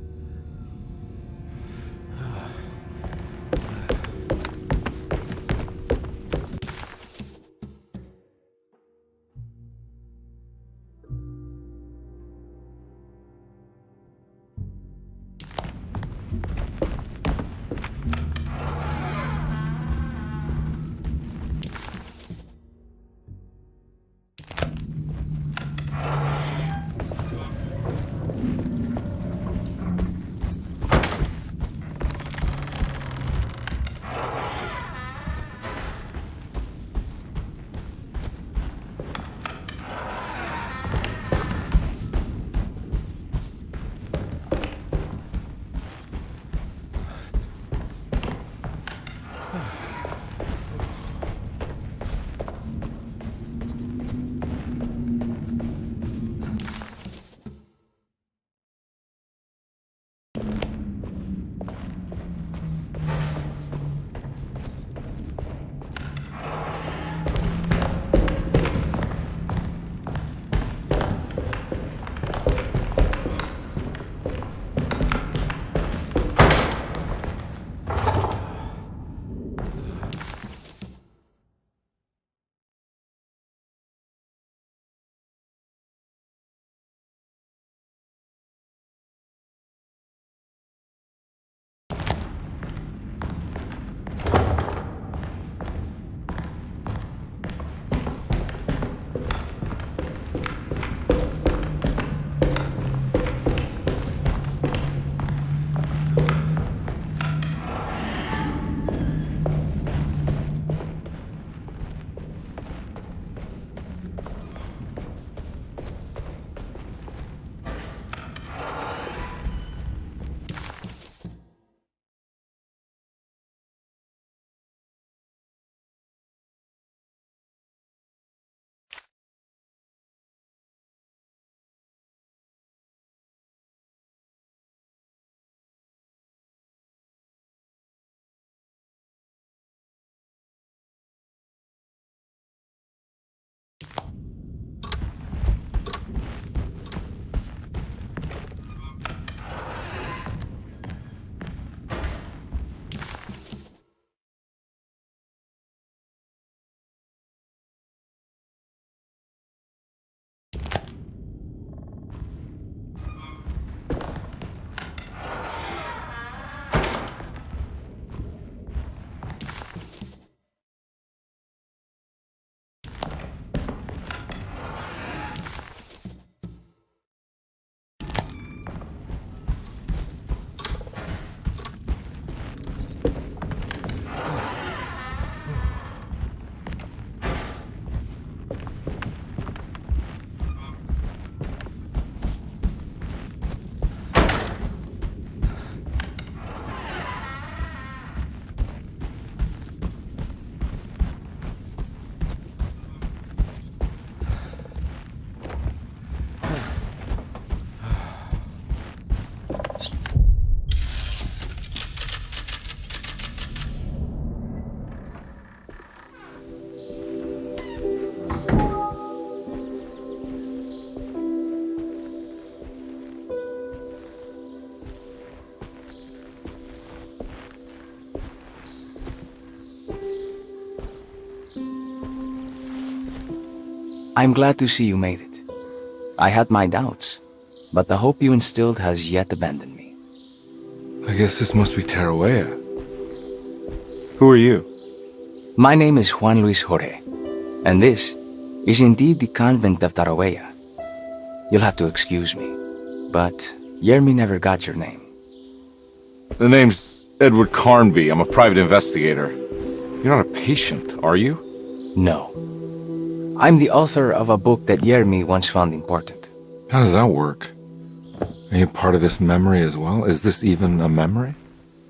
I'm glad to see you made it. I had my doubts, but the hope you instilled has yet abandoned me. I guess this must be Tarawea. Who are you? My name is Juan Luis Jorge, and this is indeed the convent of Tarawea. You'll have to excuse me, but Yermi never got your name. The name's Edward Carnby. I'm a private investigator. You're not a patient, are you? No. I'm the author of a book that Yermi once found important. How does that work? Are you part of this memory as well? Is this even a memory?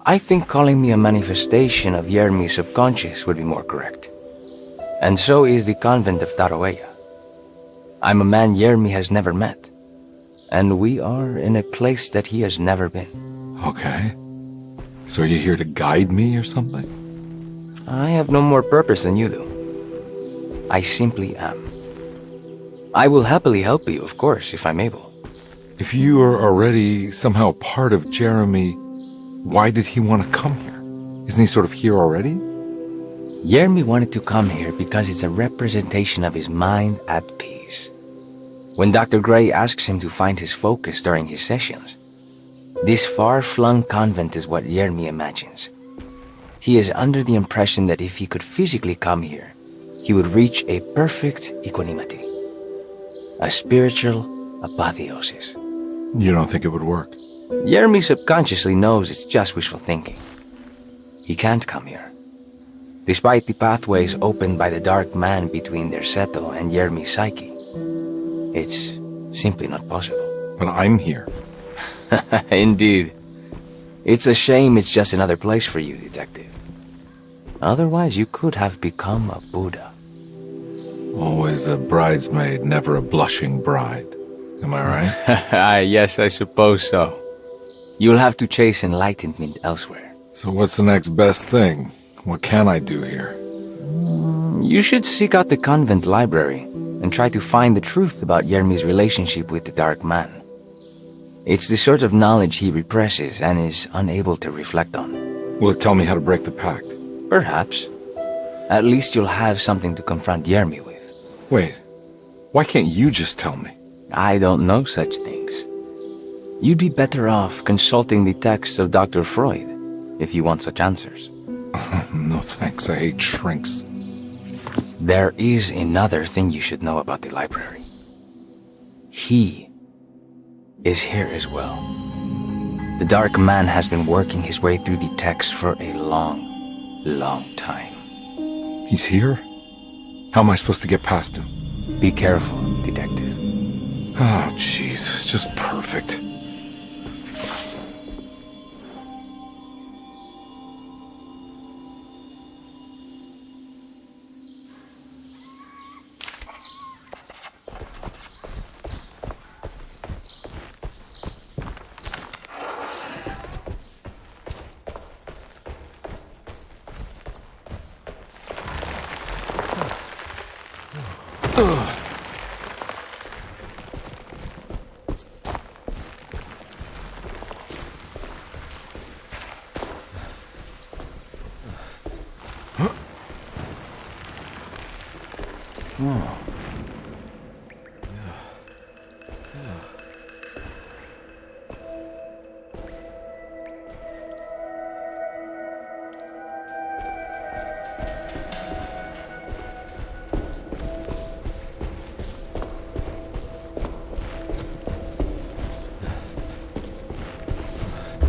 I think calling me a manifestation of Yermi's subconscious would be more correct. And so is the convent of Tarawea. I'm a man Yermi has never met, and we are in a place that he has never been. Okay. So are you here to guide me or something? I have no more purpose than you do. I simply am. I will happily help you, of course, if I'm able. If you are already somehow part of Jeremy, why did he want to come here? Isn't he sort of here already? Yermi wanted to come here because it's a representation of his mind at peace. When Dr. Gray asks him to find his focus during his sessions, this far-flung convent is what Yermi imagines. He is under the impression that if he could physically come here, he would reach a perfect equanimity. A spiritual apotheosis. You don't think it would work? Yermi subconsciously knows it's just wishful thinking. He can't come here. Despite the pathways opened by the dark man between Derceto and Yermi's psyche, it's simply not possible. But I'm here. Indeed. It's a shame it's just another place for you, Detective. Otherwise, you could have become a Buddha. Always a bridesmaid, never a blushing bride. Am I right? Yes, I suppose so. You'll have to chase enlightenment elsewhere. So what's the next best thing? What can I do here? You should seek out the convent library and try to find the truth about Yermi's relationship with the Dark Man. It's the sort of knowledge he represses and is unable to reflect on. Will it tell me how to break the pact? Perhaps. At least you'll have something to confront Yermi with. Wait, why can't you just tell me? I don't know such things. You'd be better off consulting the texts of Dr. Freud if you want such answers. No thanks, I hate shrinks. There is another thing you should know about the library. He is here as well. The Dark Man has been working his way through the text for a long time. He's here? How am I supposed to get past him? Be careful, Detective. Oh, jeez, just perfect.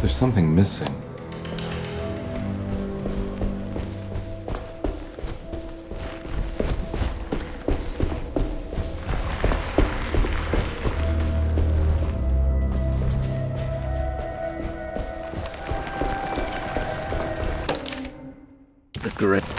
There's something missing. The correct.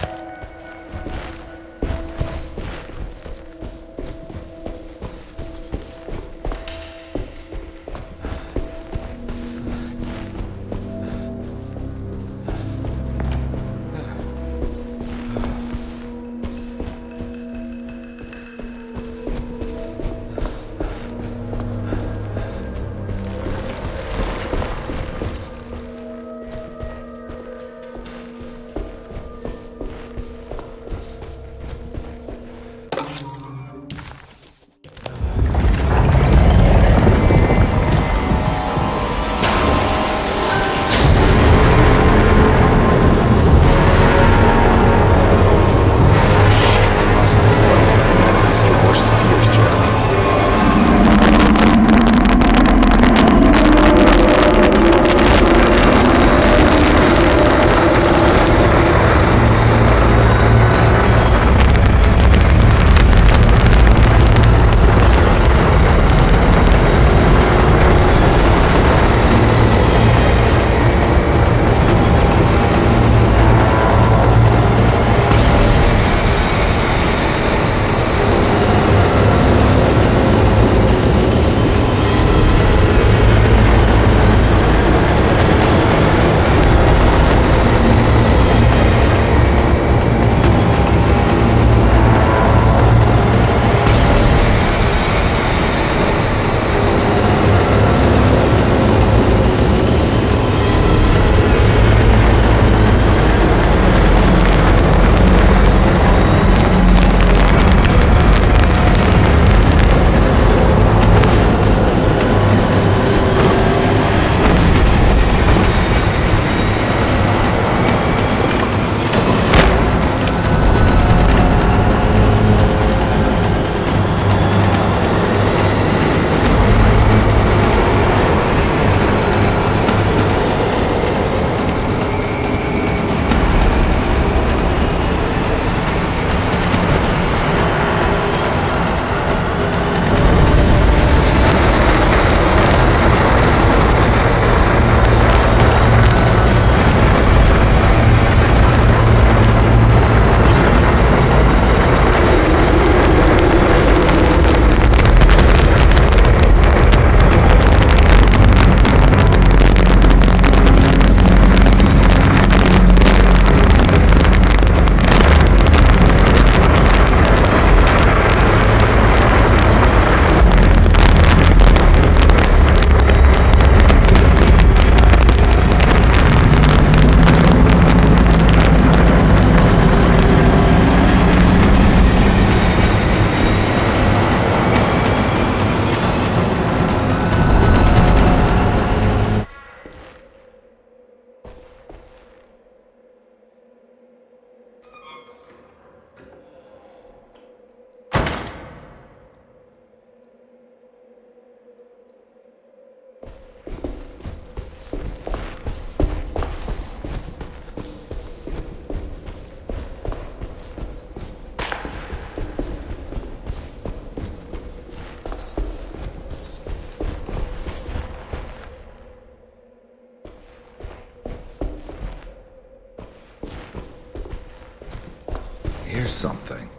something.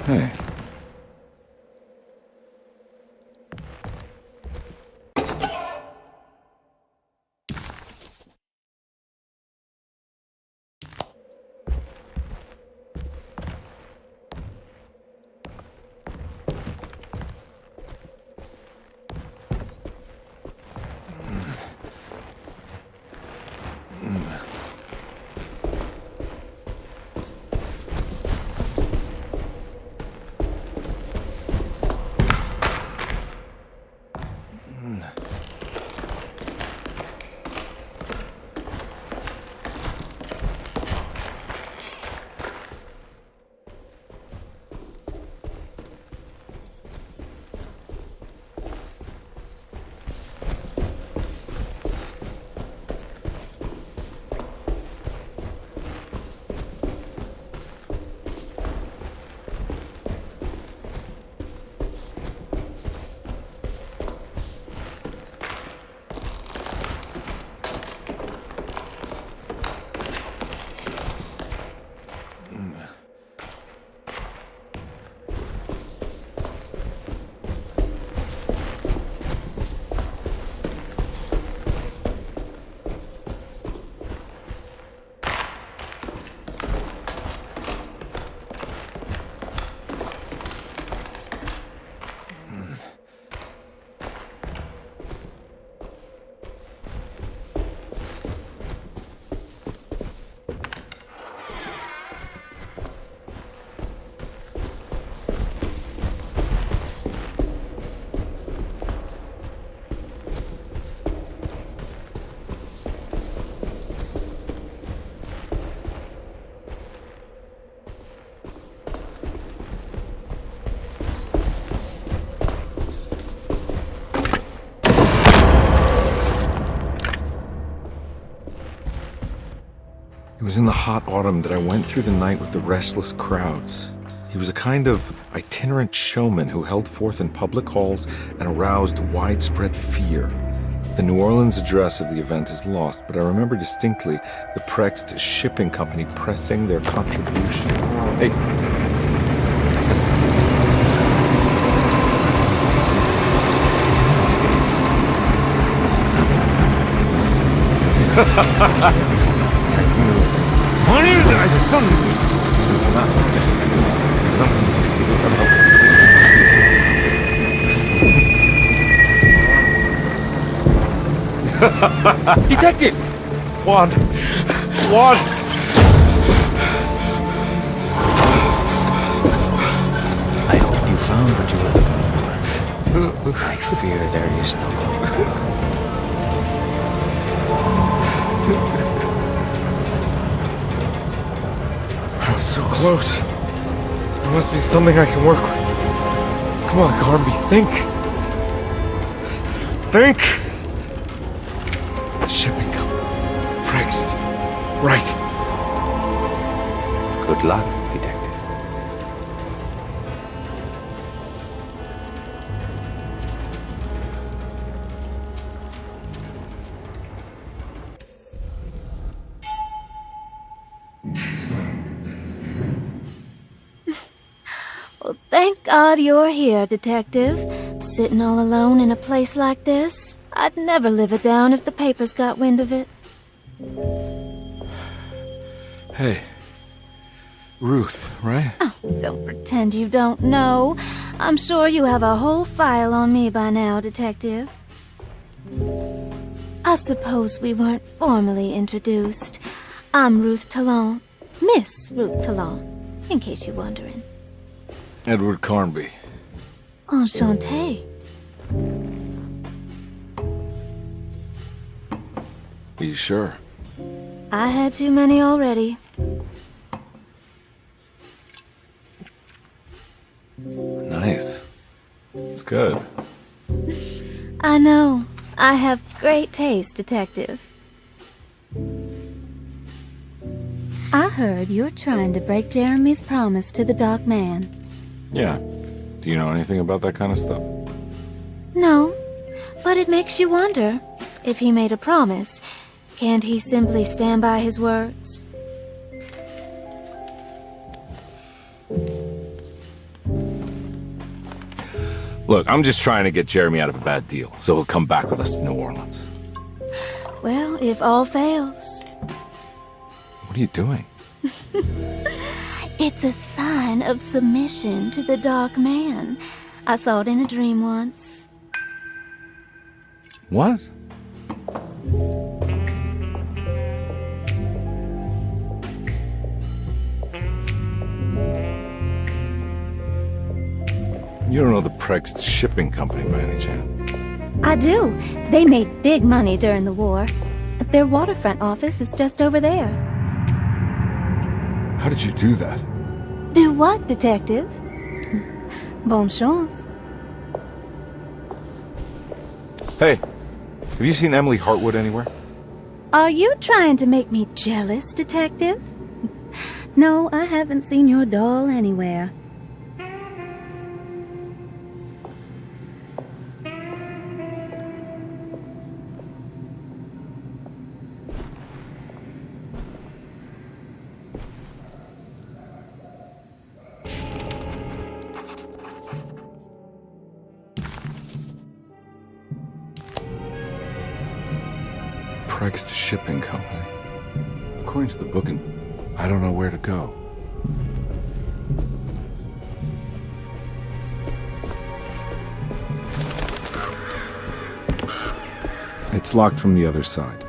Hey. It was in the hot autumn that I went through the night with the restless crowds. He was a kind of itinerant showman who held forth in public halls and aroused widespread fear. The New Orleans address of the event is lost, but I remember distinctly the Prext shipping company pressing their contribution. Hey. Detective! Juan! I hope you found what you were looking for. I fear there is no going back. I was so close. There must be something I can work with. Come on, Carnby, think! Think! The shipping company. Prext. Right. Good luck, detective. Well, thank God you're here, detective. Sitting all alone in a place like this? I'd never live it down if the papers got wind of it. Hey. Ruth, right? Oh, don't pretend you don't know. I'm sure you have a whole file on me by now, detective. I suppose we weren't formally introduced. I'm Ruth Talon. Miss Ruth Talon, in case you're wondering. Edward Carnby. Enchanté. Are you sure? I had too many already. Nice. It's good. I know. I have great taste, detective. I heard you're trying to break Jeremy's promise to the Dark Man. Yeah. Do you know anything about that kind of stuff? No, but it makes you wonder. If he made a promise, can't he simply stand by his words? Look, I'm just trying to get Jeremy out of a bad deal, so he'll come back with us to New Orleans. Well, if all fails. What are you doing? It's a sign of submission to the Dark Man. I saw it in a dream once. What? You don't know the Prext shipping company by any chance? I do. They made big money during the war. Their waterfront office is just over there. How did you do that? Do what, detective? Bonne chance. Hey, have you seen Emily Hartwood anywhere? Are you trying to make me jealous, detective? No, I haven't seen your doll anywhere. Prext Shipping Company. According to the book, I don't know where to go. It's locked from the other side.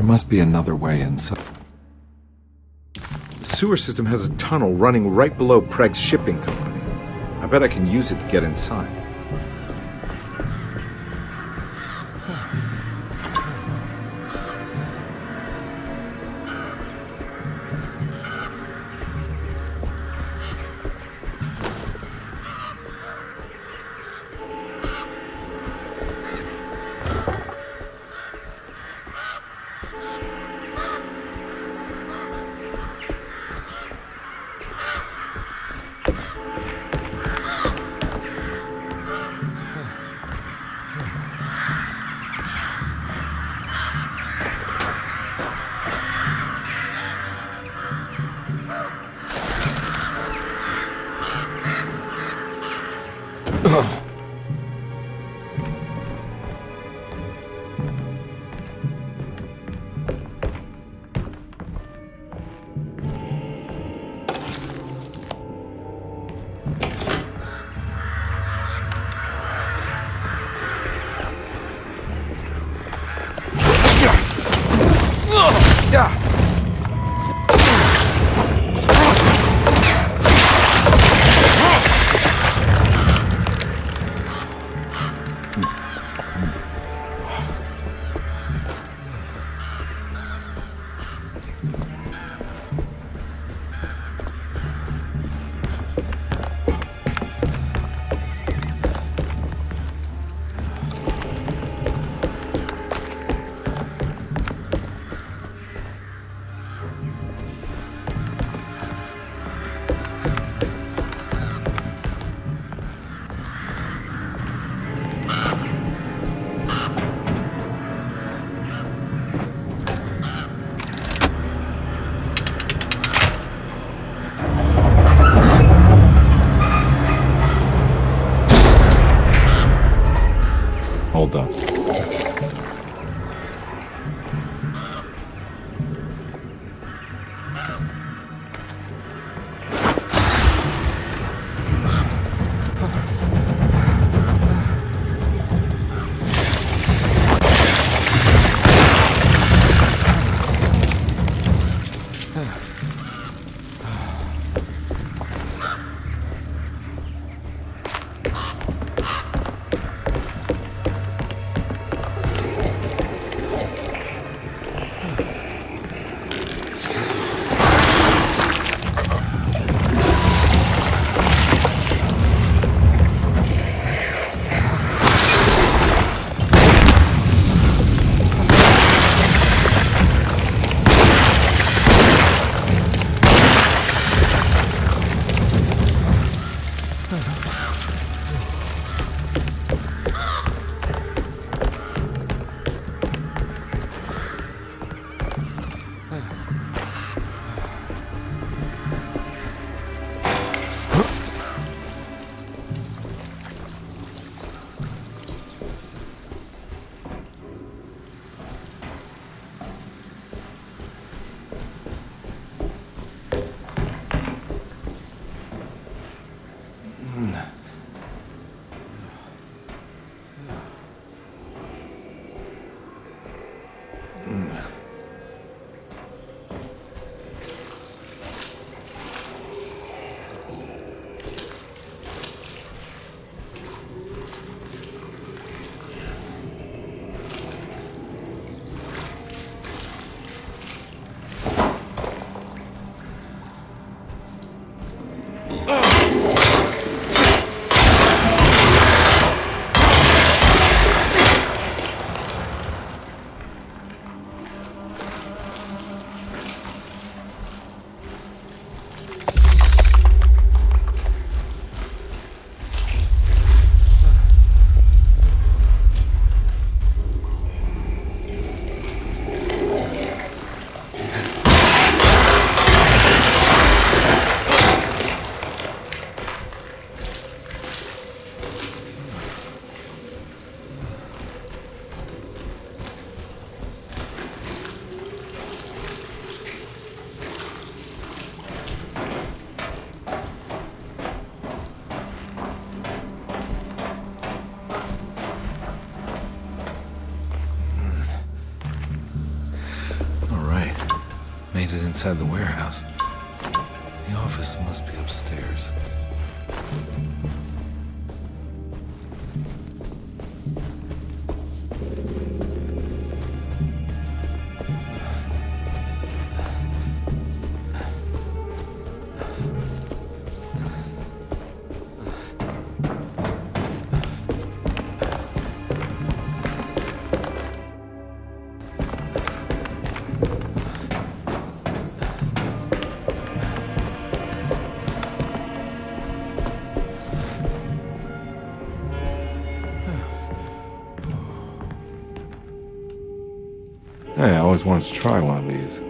There must be another way inside. The sewer system has a tunnel running right below Preg's shipping company. I bet I can use it to get inside. Hold on. made it inside the warehouse. The office must be upstairs. Hey, I always wanted to try one of these.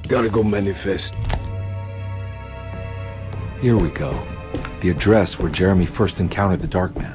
Gotta go manifest. Here we go. The address where Jeremy first encountered the Dark Man.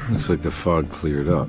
Looks like the fog cleared up.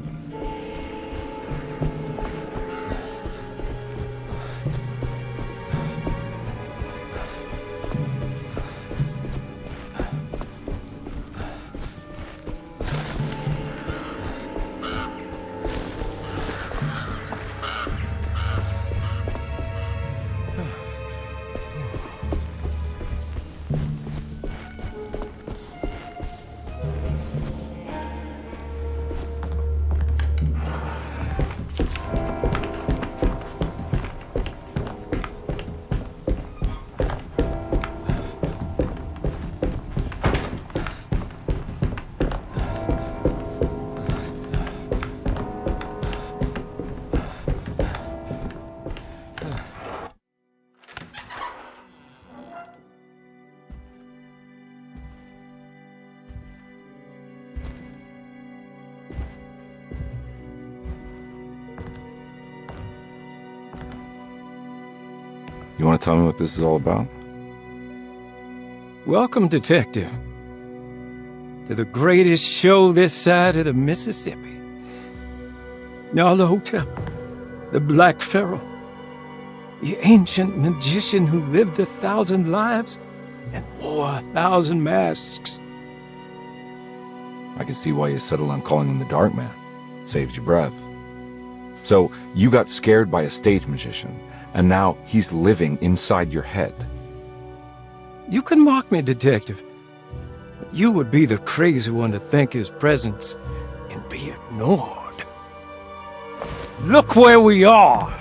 You want to tell me what this is all about? Welcome, Detective, to the greatest show this side of the Mississippi. Nyarlathotep, the Black Pharaoh, the ancient magician who lived 1,000 lives and wore 1,000 masks. I can see why you settled on calling him the Dark Man. Saves your breath. So, you got scared by a stage magician, and now he's living inside your head. You can mock me, Detective, but you would be the crazy one to think his presence can be ignored. Look where we are!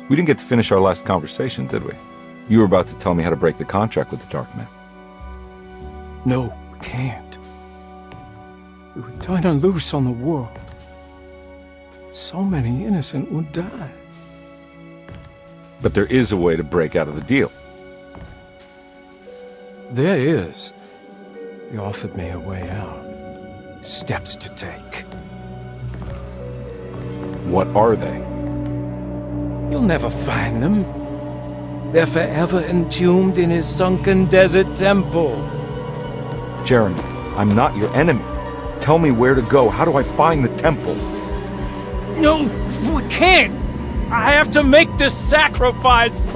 We didn't get to finish our last conversation, did we? You were about to tell me how to break the contract with the Dark Man. No, we can't. We would turn her loose on the world. So many innocent would die. But there is a way to break out of the deal. There is. He offered me a way out. Steps to take. What are they? You'll never find them. They're forever entombed in his sunken desert temple. Jeremy, I'm not your enemy. Tell me where to go. How do I find the temple? No, we can't. I have to make this sacrifice.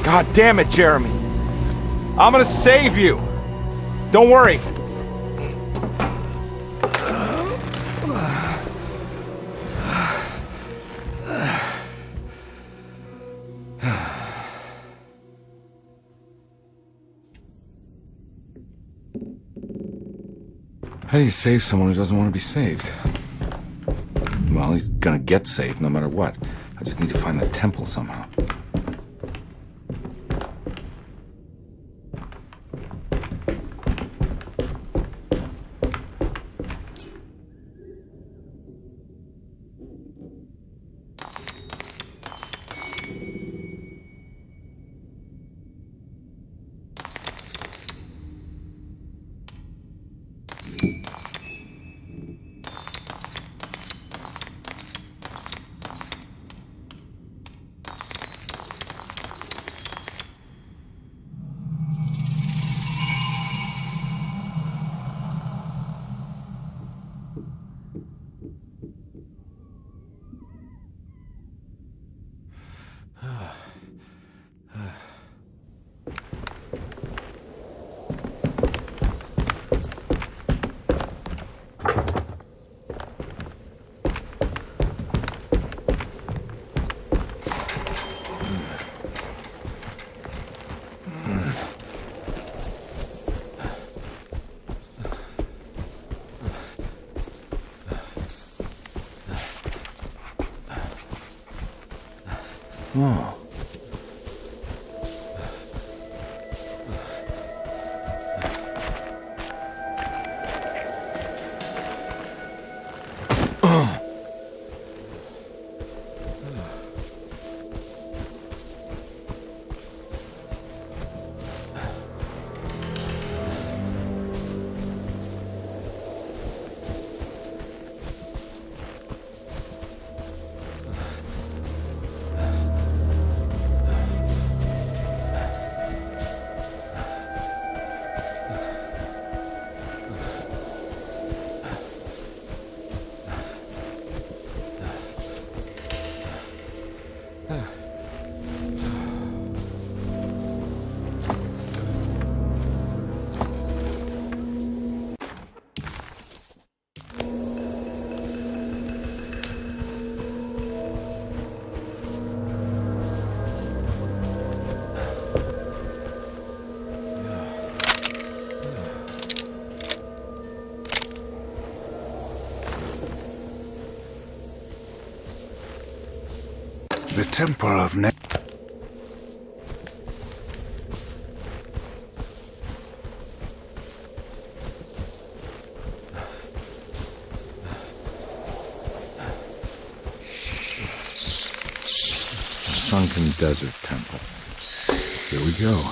God damn it, Jeremy. I'm gonna save you. Don't worry. How do you save someone who doesn't want to be saved? Well, he's gonna get saved no matter what. I just need to find the temple somehow. Oh. The Temple of Ne... Sunken Desert Temple. Here we go.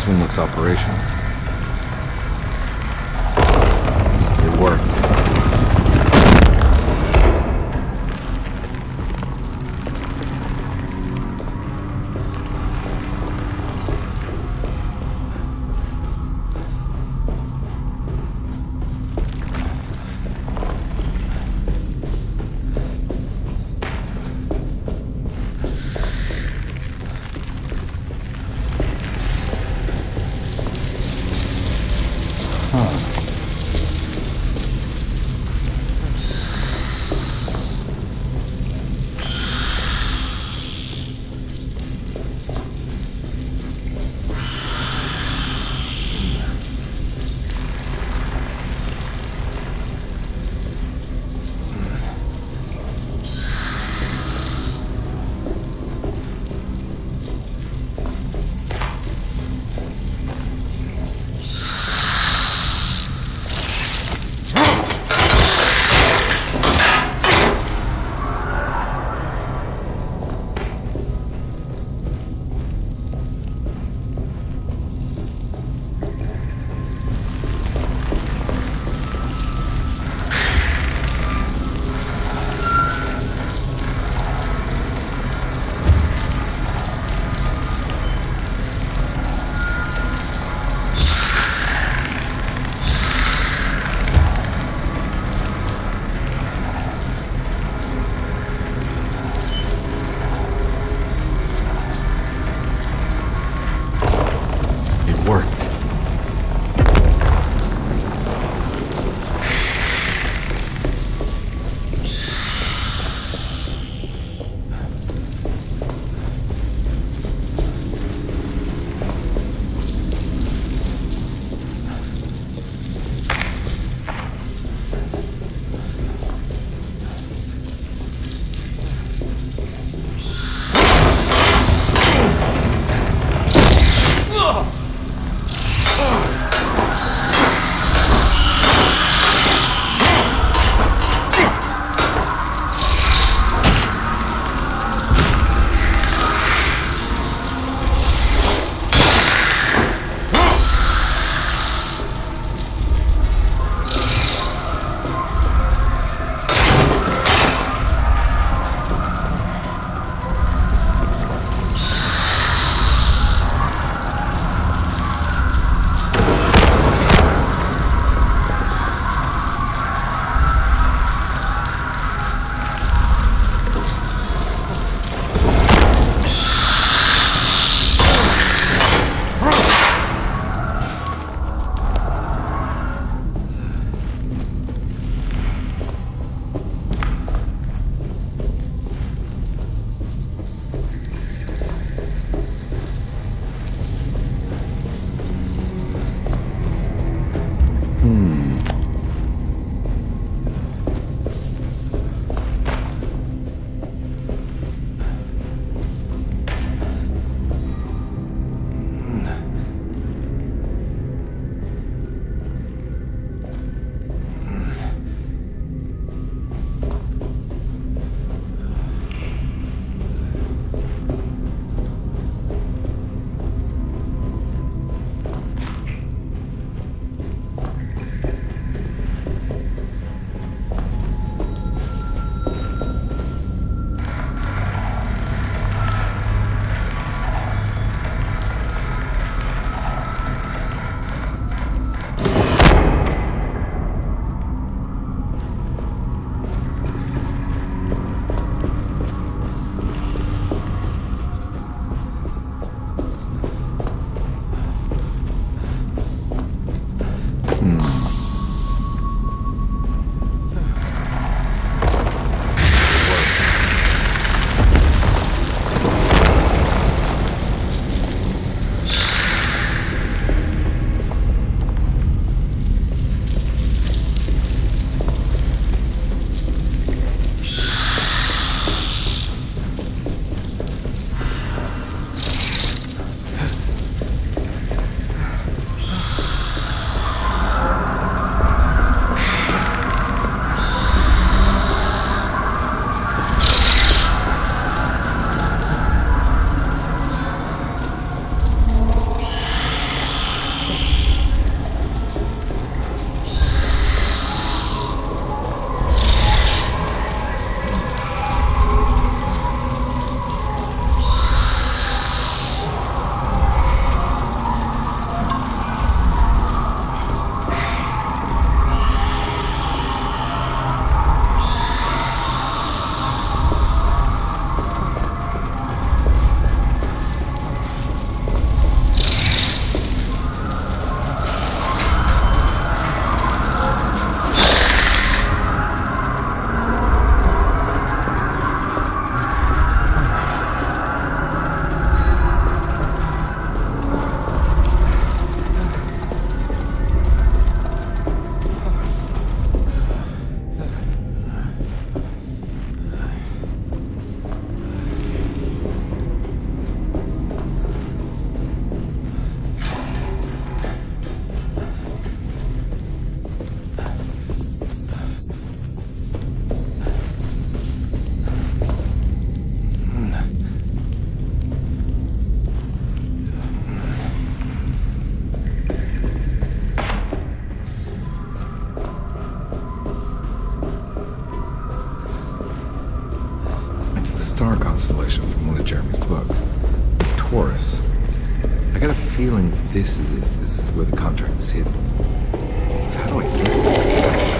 This one looks operational. It worked. chorus. I got a feeling this is it. This is where the contract is hidden. How do I get it?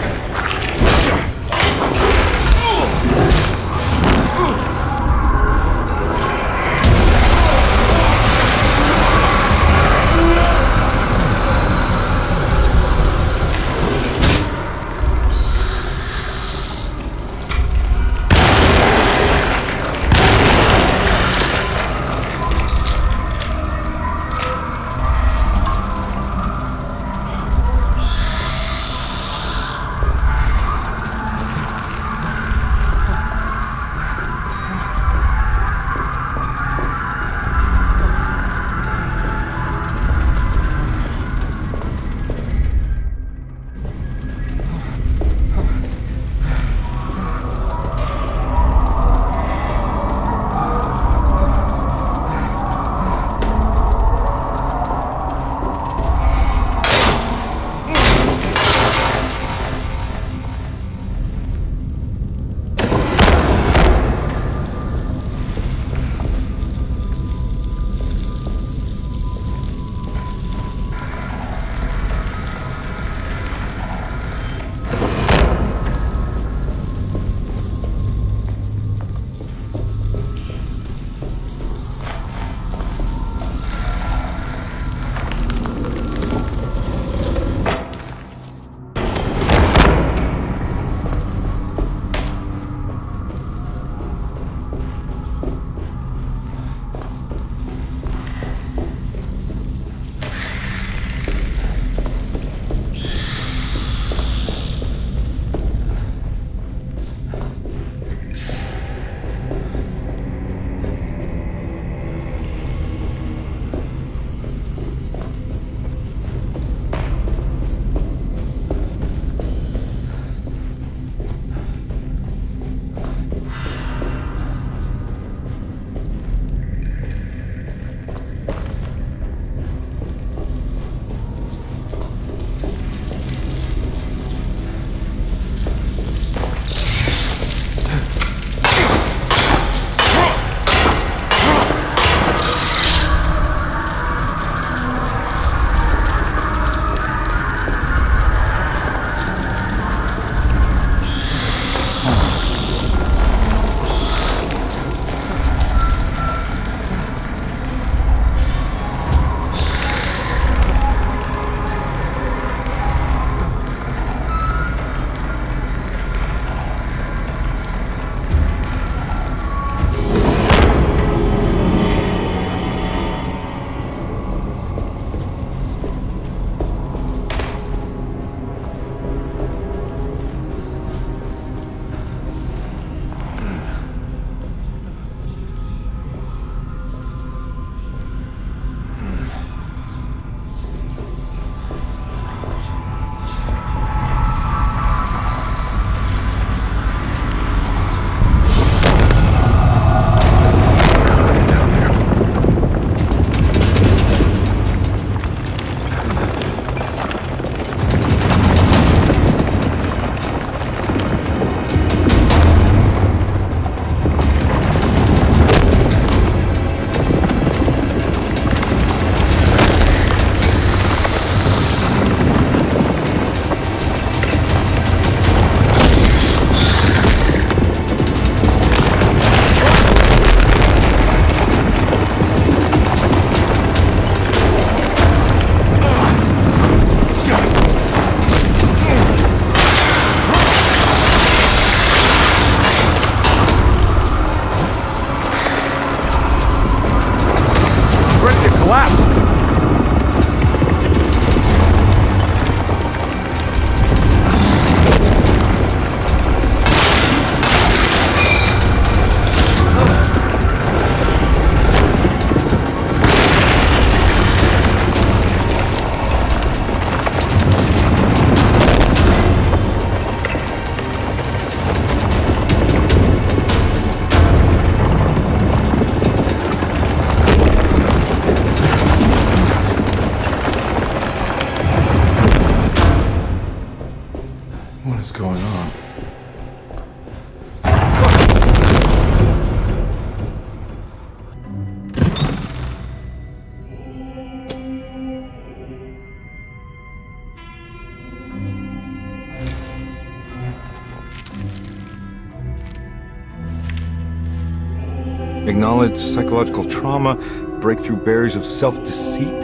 Acknowledge psychological trauma, break through barriers of self-deceit,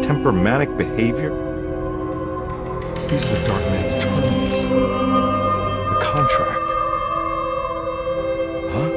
temper manic behavior. These are the Dark Man's terms. The contract. Huh?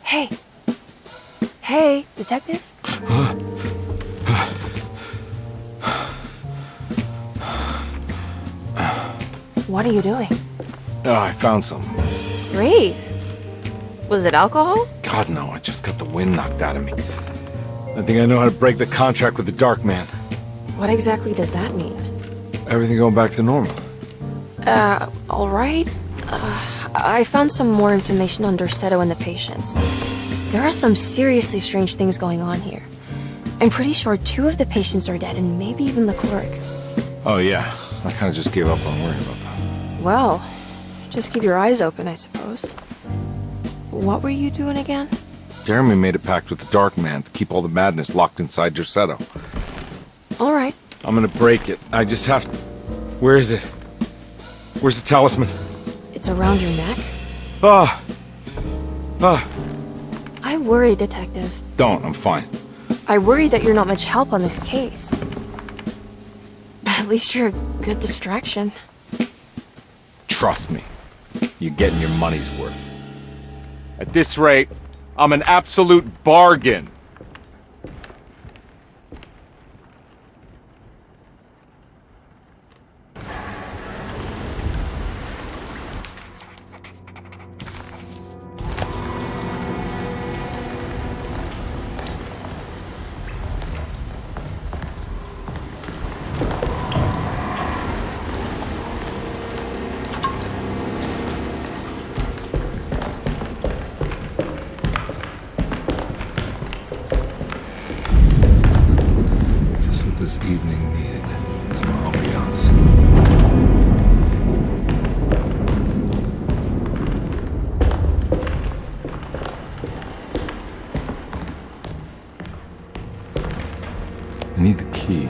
Hey. Hey, detective? What are you doing? Oh, I found some. Great. Was it alcohol? God, no, I just got the wind knocked out of me. I think I know how to break the contract with the Dark Man. What exactly does that mean? Everything going back to normal. All right. I found some more information on Derceto and the patients. There are some seriously strange things going on here. I'm pretty sure 2 of the patients are dead, and maybe even the clerk. Oh, yeah. I kind of just gave up on worrying about that. Well, just keep your eyes open, I suppose. What were you doing again? Jeremy made a pact with the Dark Man to keep all the madness locked inside Derceto. All right. I'm gonna break it. I just have to... Where is it? Where's the talisman? It's around your neck? I worry, Detective. Don't, I'm fine. I worry that you're not much help on this case. At least you're a good distraction. Trust me. You're getting your money's worth. At this rate, I'm an absolute bargain. This evening needed some ambiance. I need the key.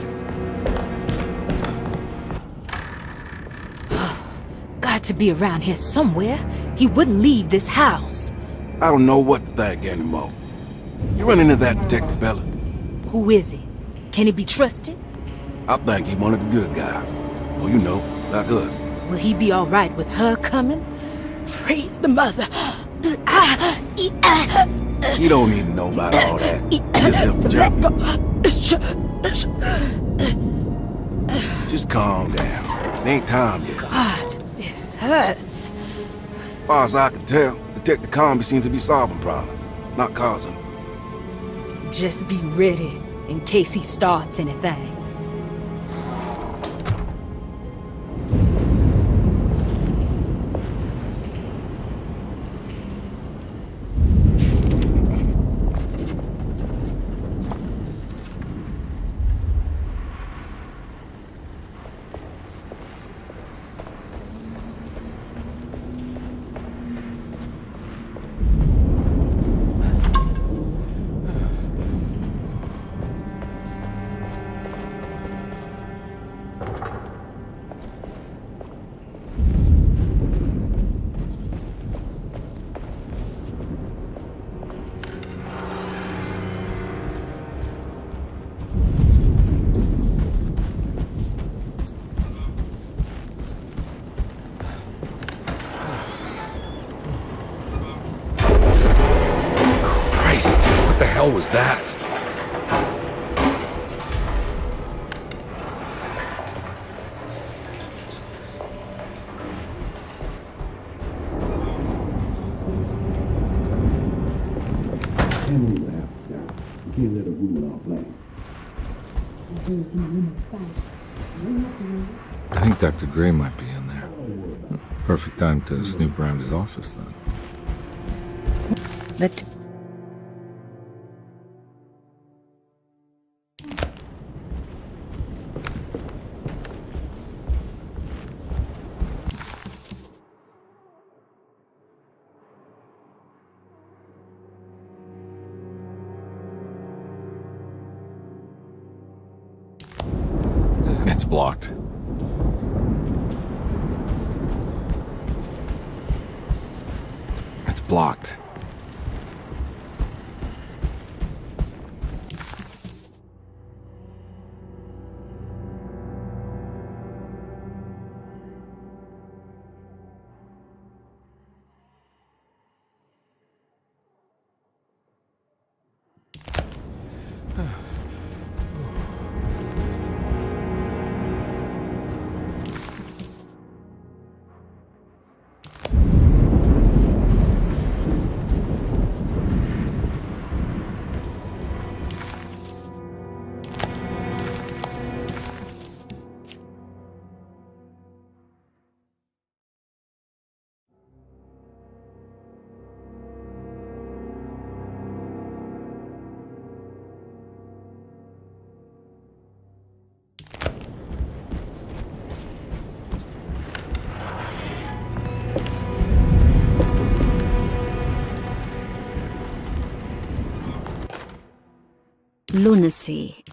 Got to be around here somewhere. He wouldn't leave this house. I don't know what to think anymore. You run into that detective fella? Who is he? Can he be trusted? I think he one of the good guys. Well, you know, like us. Will he be all right with her coming? Praise the mother. You don't need to know about all that. Just help the job. Just calm down. It ain't time yet. God, it hurts. As far as I can tell, Detective Carnby seems to be solving problems, not causing them. Just be ready in case he starts anything. What the hell was that? You can't let a woman off land. I think Dr. Gray might be in there. Perfect time to snoop around his office, then. It's blocked. It's blocked. Lunacy.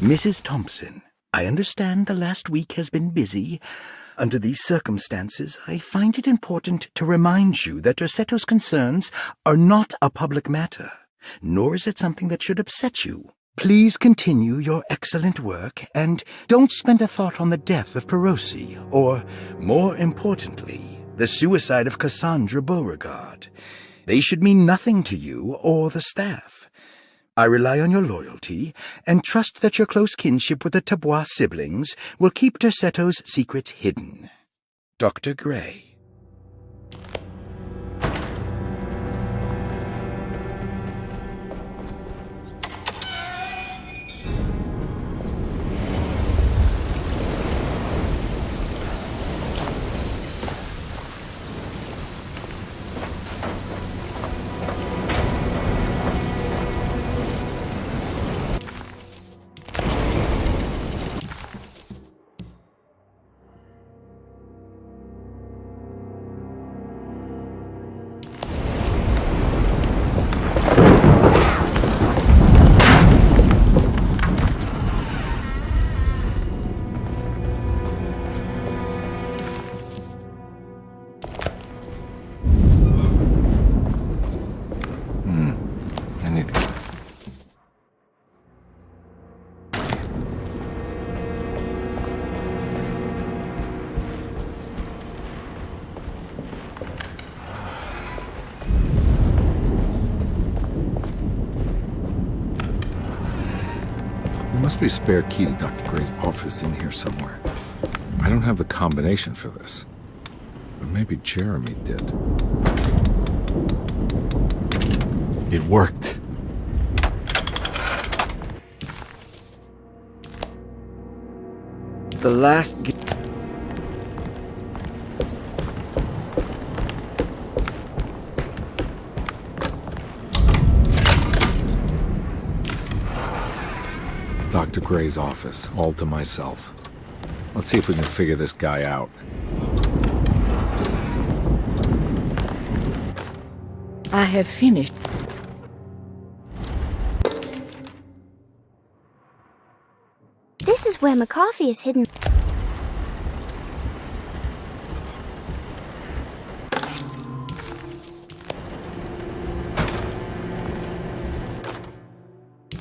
Mrs. Thompson, I understand the last week has been busy. Under these circumstances, I find it important to remind you that Derceto's concerns are not a public matter, nor is it something that should upset you. Please continue your excellent work, and don't spend a thought on the death of Perosi, or, more importantly, the suicide of Cassandra Beauregard. They should mean nothing to you or the staff. I rely on your loyalty, and trust that your close kinship with the Tabois siblings will keep Derceto's secrets hidden. Dr. Gray. must be a spare key to Dr. Gray's office in here somewhere. I don't have the combination for this. But maybe Jeremy did. It worked. The last... Dr. Gray's office, all to myself. Let's see if we can figure this guy out. I have finished. This is where my coffee is hidden.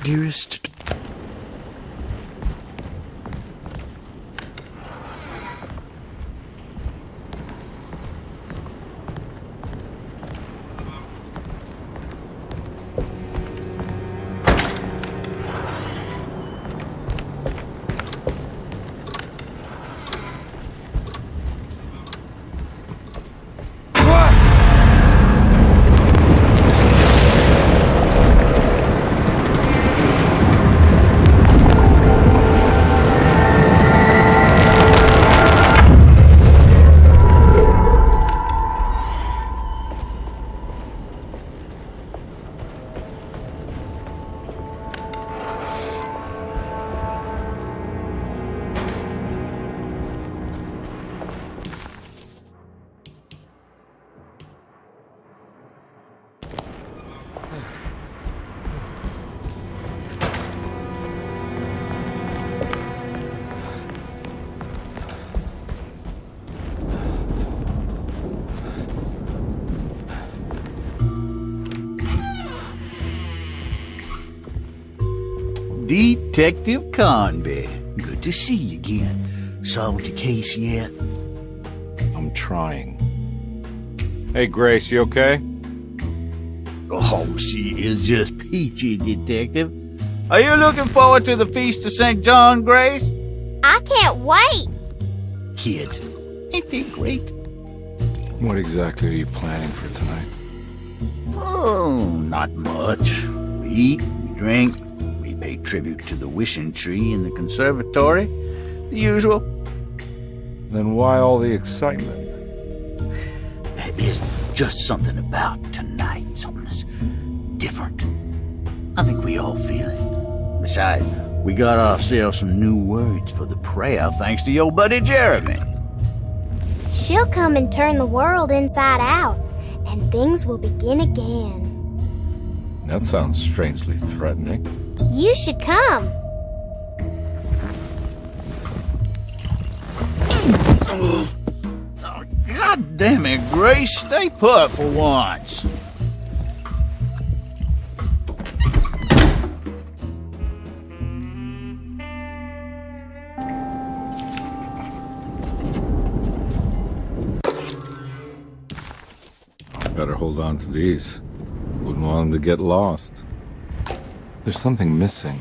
Dearest... Detective Carnby. Good to see you again. Solved your case yet? I'm trying. Hey, Grace, you okay? Oh, she is just peachy, Detective. Are you looking forward to the Feast of St. John, Grace? I can't wait. Kids, ain't they great? What exactly are you planning for tonight? Oh, not much. We eat, we drink, we pay tribute to the wishing tree in the conservatory. The usual. Then why all the excitement? There is just something about tonight, something that's different. I think we all feel it. Besides, we got ourselves some new words for the prayer thanks to your buddy Jeremy. She'll come and turn the world inside out, and things will begin again. That sounds strangely threatening. You should come. Oh, God damn it, Grace. Stay put for once. Better hold on to these. Wouldn't want them to get lost. There's something missing.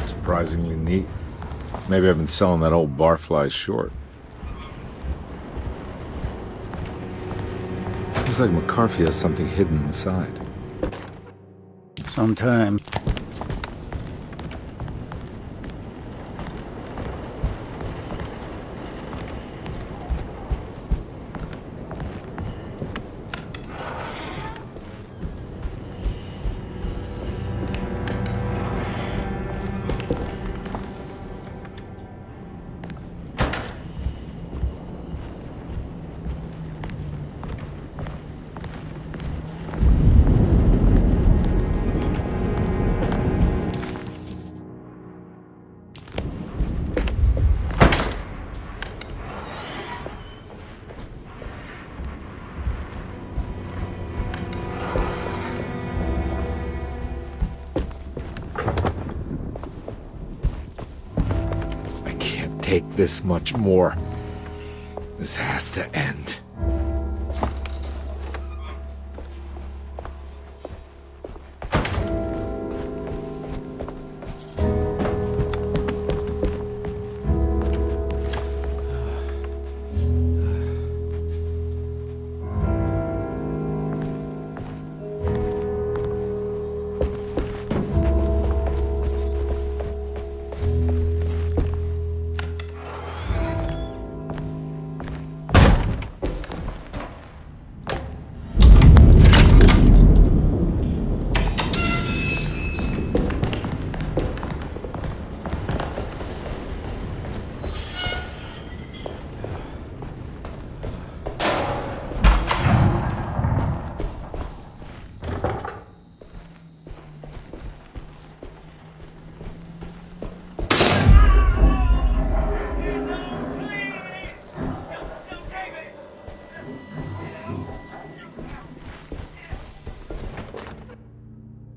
Surprisingly neat. Maybe I've been selling that old barfly short. Looks like McCarthy has something hidden inside. sometime. Take this much more. This has to end.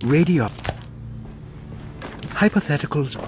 Radio. Hypotheticals.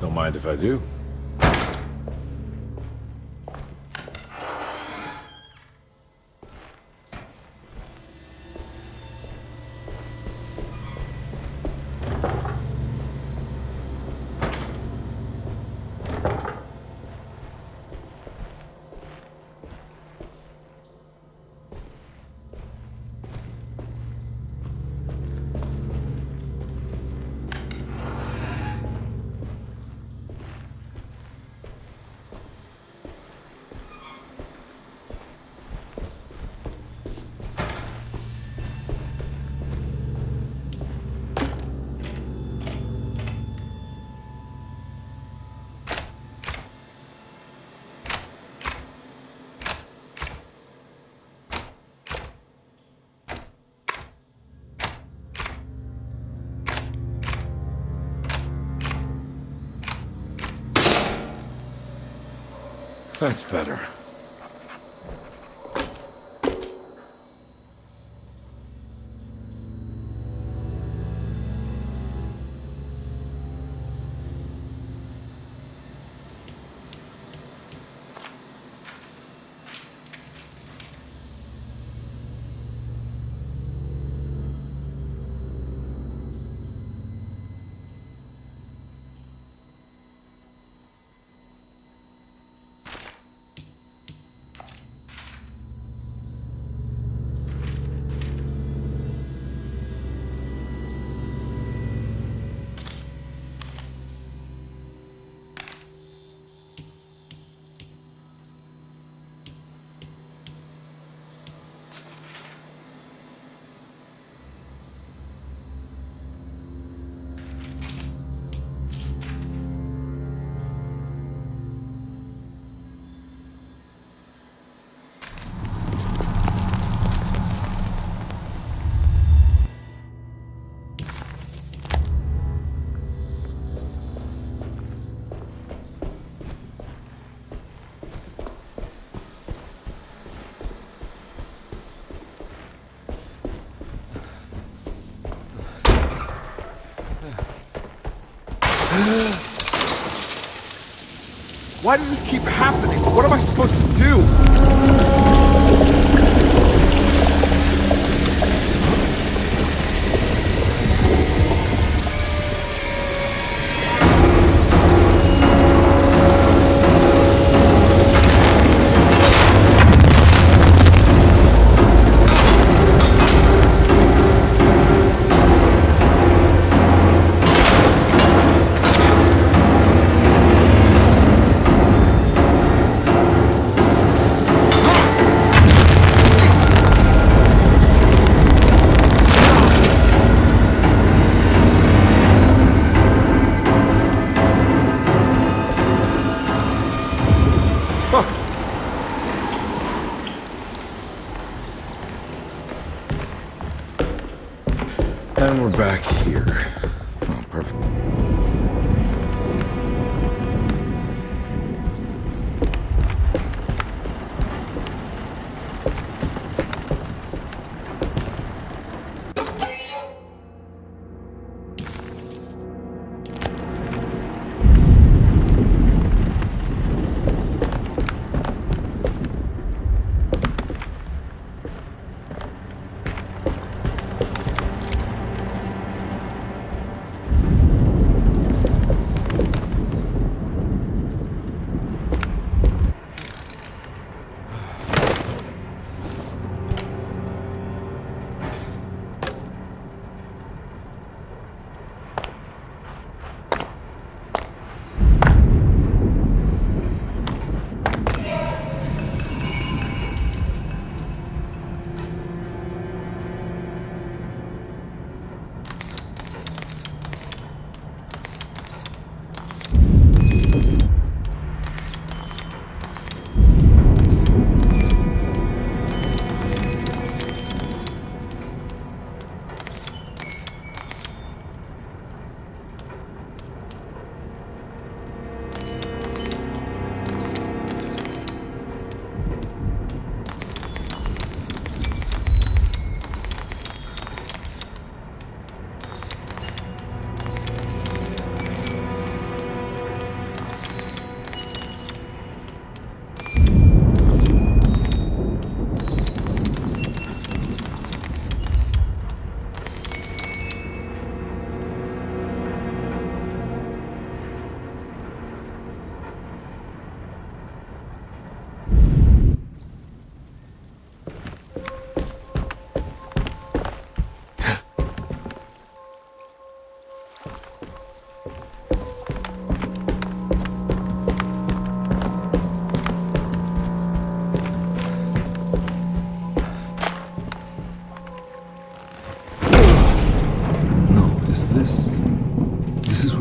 Don't mind if I do. That's better. Why does this keep happening? What am I supposed to do? And we're back here. Oh, perfect.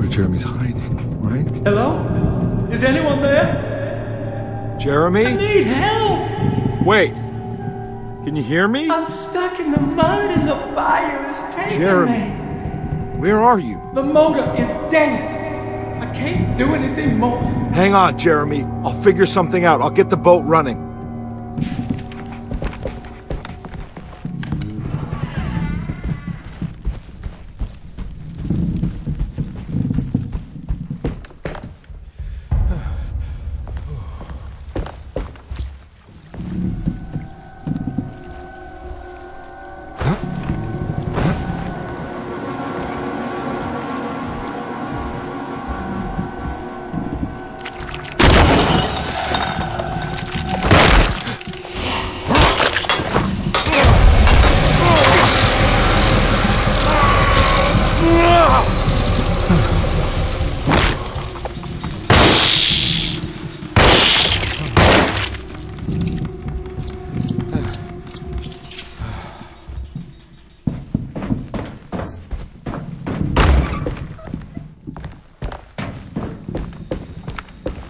Jeremy's hiding, right? Hello? Is anyone there? Jeremy? I need help! Wait! Can you hear me? I'm stuck in the mud and the fire is taking Jeremy, me. Where are you? The motor is dead. I can't do anything more. Hang on, Jeremy. I'll figure something out. I'll get the boat running.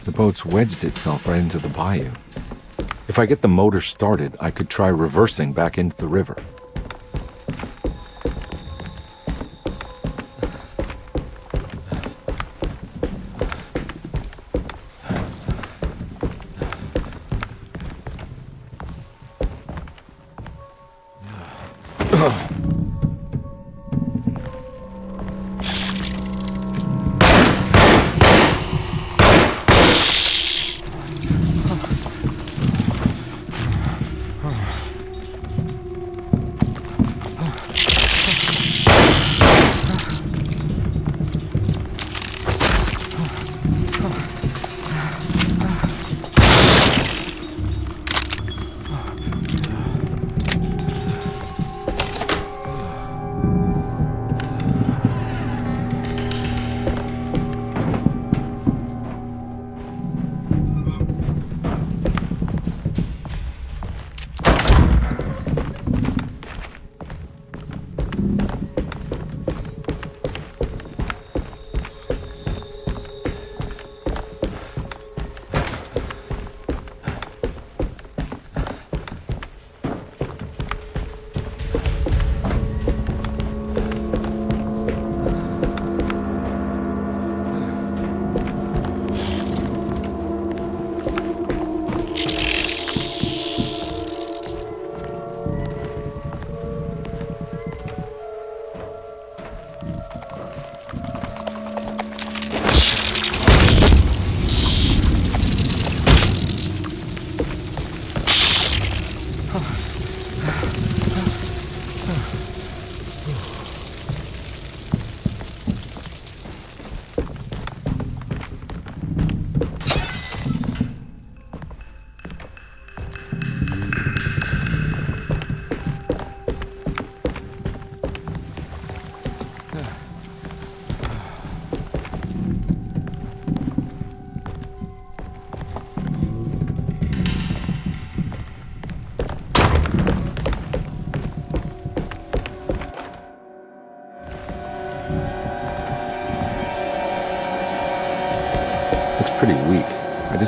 The boat's wedged itself right into the bayou. If I get the motor started, I could try reversing back into the river.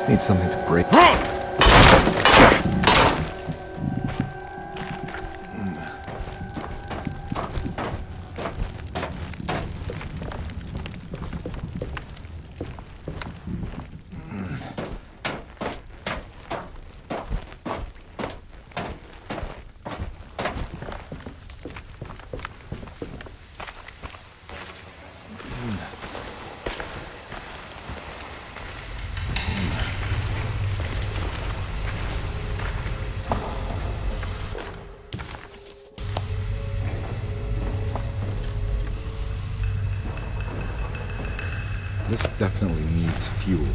just need something to break. This definitely needs fuel.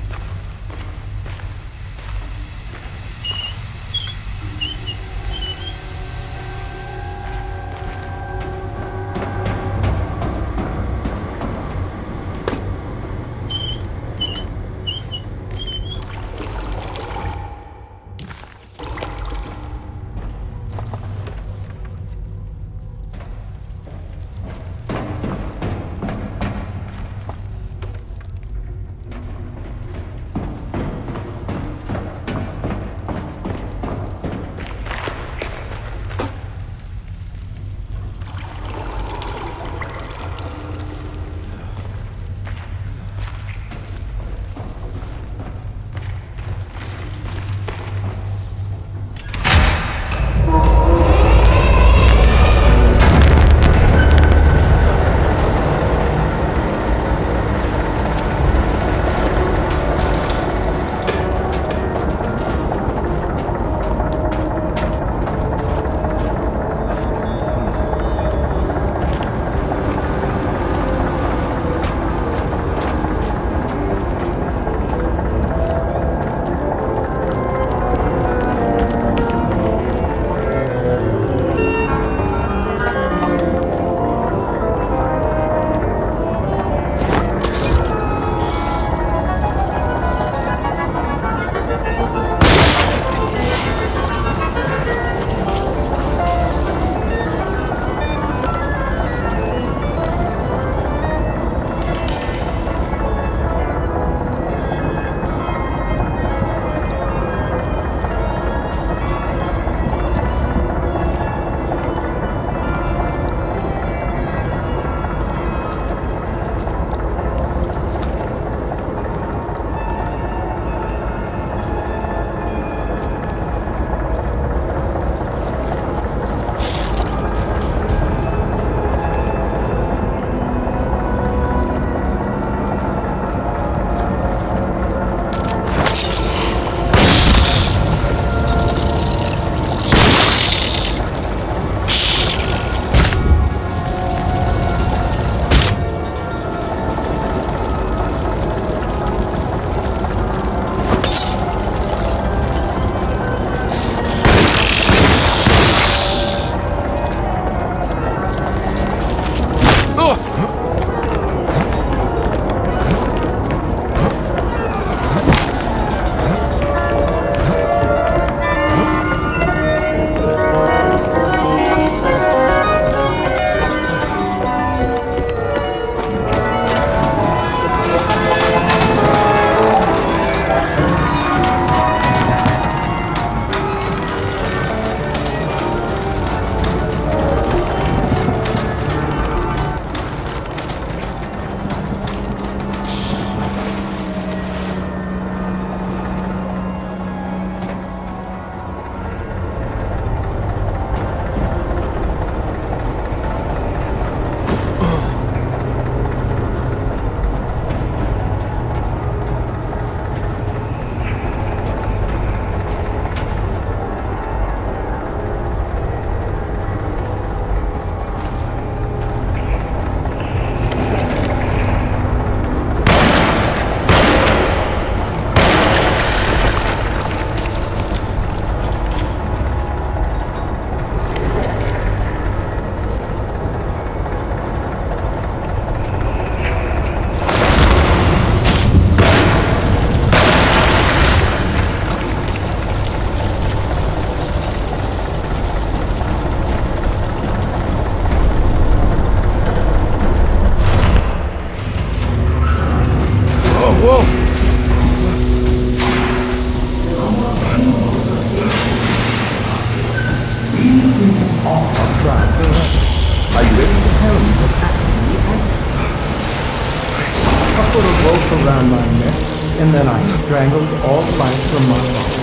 around my neck, and then I strangled all life from my body.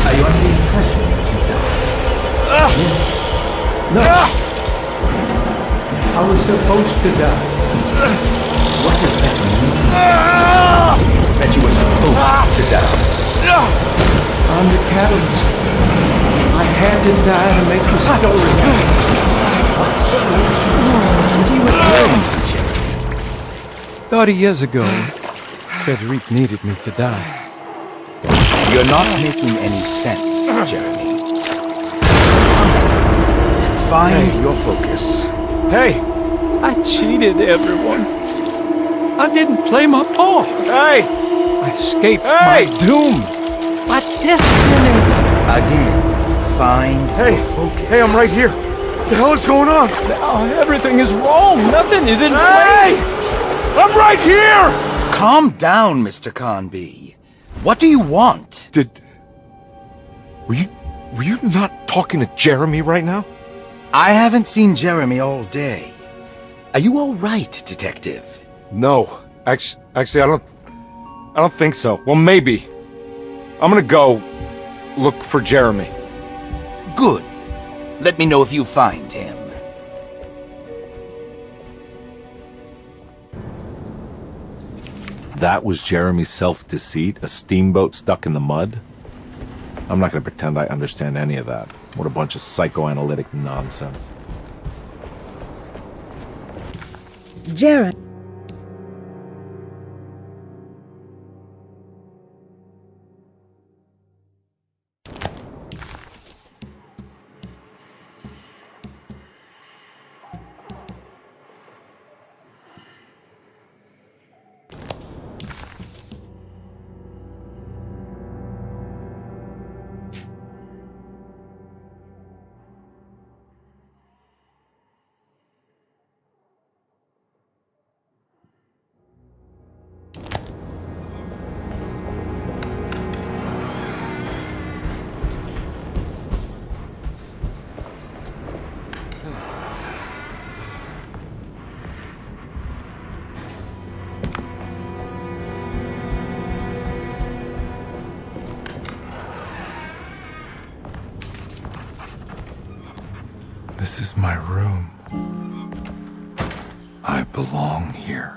Are you under the impression that you died? Yes. No. I was supposed to die. What does that mean? That you were supposed to die? I'm the catalyst. I had to die to make the story happen. What are you referring to, Jeremy? 30 years ago, Frederic needed me to die. You're not making any sense, Jeremy. Find your focus. Hey! I cheated everyone. I didn't play my part. Hey! I escaped my doom. My destiny. Again, find your focus. Hey, I'm right here. What the hell is going on? Now everything is wrong. Nothing is in Hey! I'm right here! Calm down, Mr. Carnby. What do you want? Were you not talking to Jeremy right now? I haven't seen Jeremy all day. Are you all right, Detective? No. Actually, I don't think so. Well, maybe. I'm gonna go look for Jeremy. Good. Let me know if you find him. That was Jeremy's self-deceit? A steamboat stuck in the mud? I'm not going to pretend I understand any of that. What a bunch of psychoanalytic nonsense. Jeremy. This is my room. I belong here.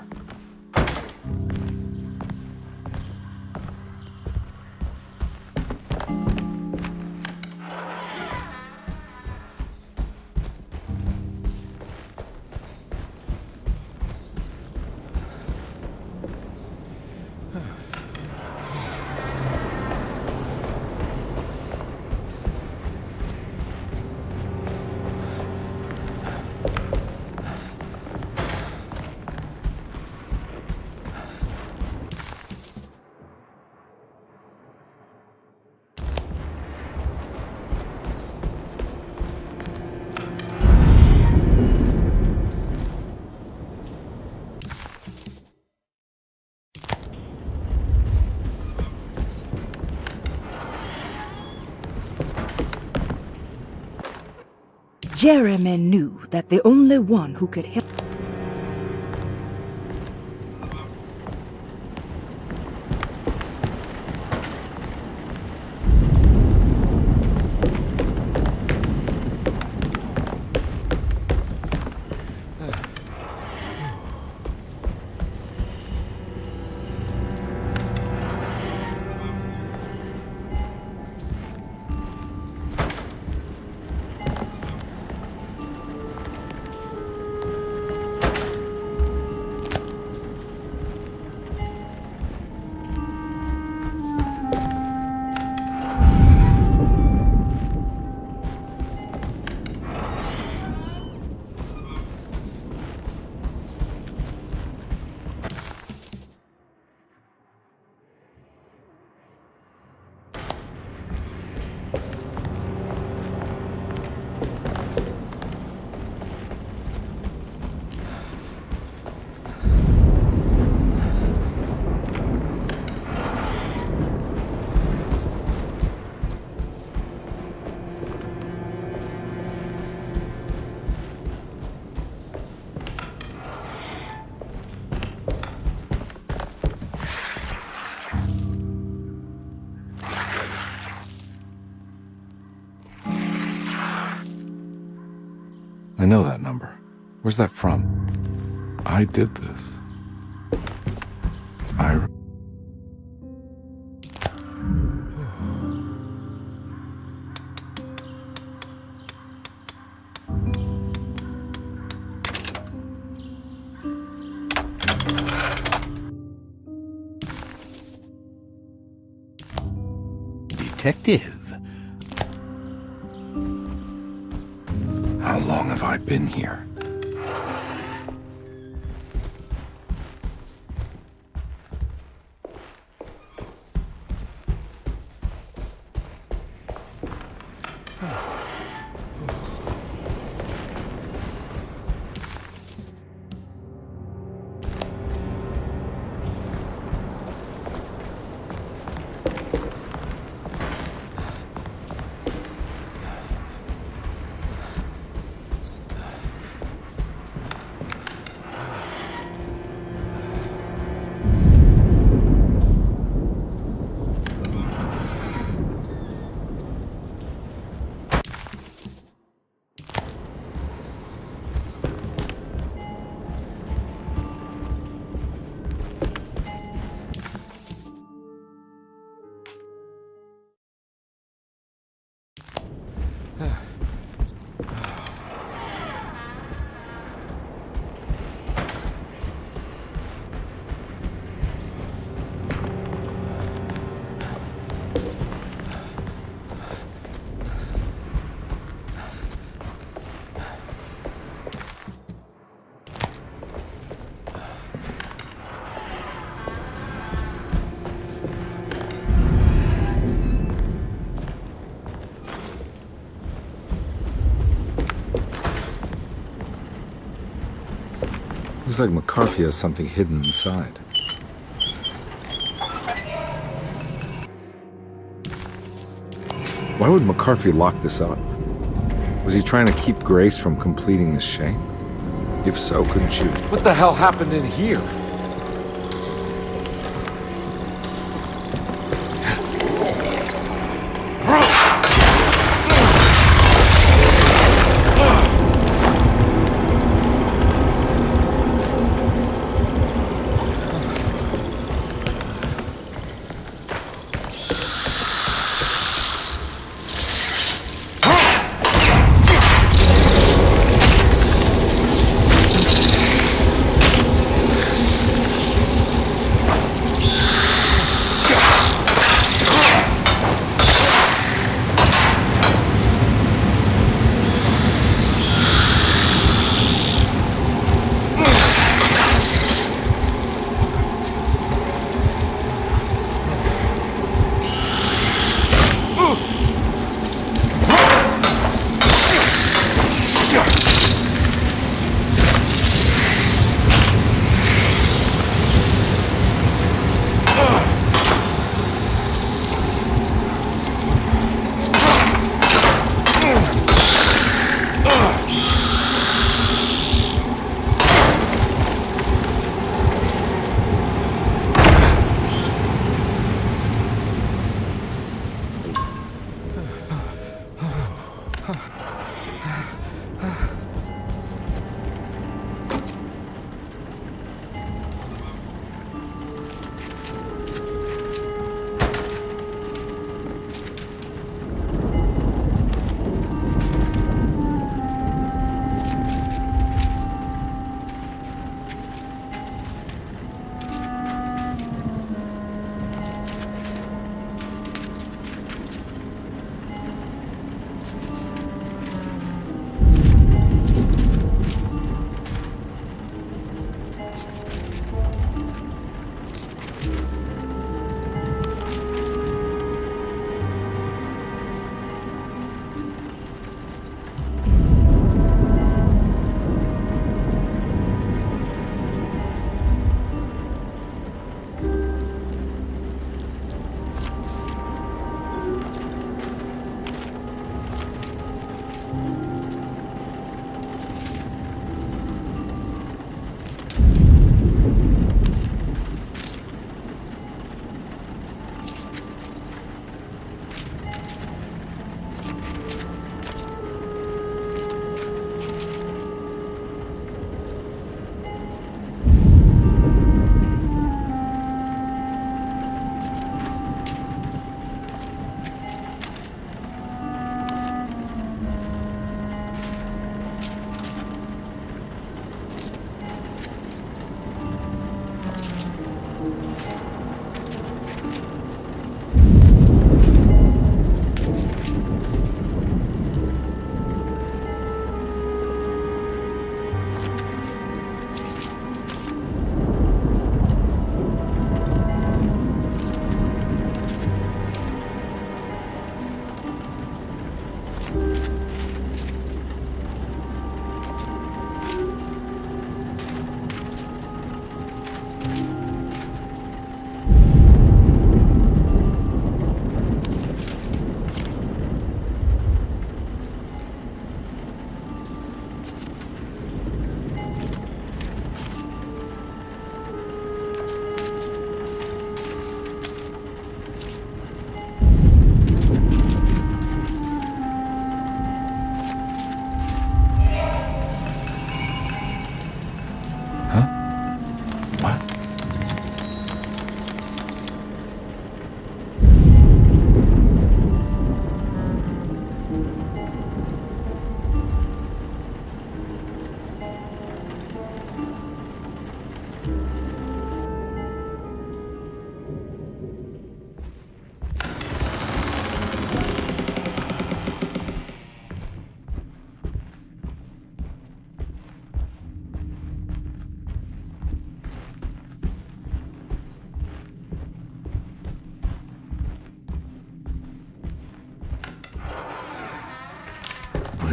Jeremy knew that the only one who could help I know that number. Where's that from? I did this. Detective. How long have I been here? Looks like McCarthy has something hidden inside. Why would McCarthy lock this up? Was he trying to keep Grace from completing the shame? If so, couldn't she? What the hell happened in here?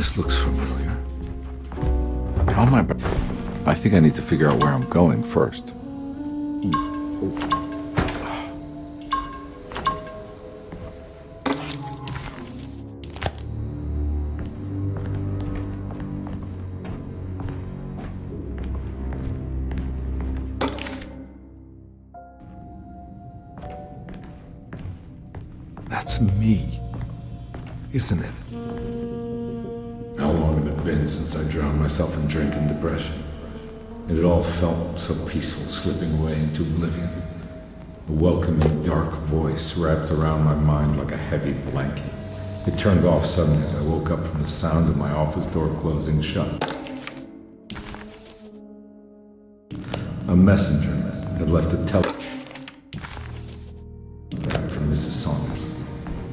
This looks familiar. How am I... I think I need to figure out where I'm going first. That's me, isn't it? How long had it been since I drowned myself in drink and depression? It had all felt so peaceful, slipping away into oblivion. A welcoming, dark voice wrapped around my mind like a heavy blanket. It turned off suddenly as I woke up from the sound of my office door closing shut. A messenger had left a telegram from Mrs. Saunders.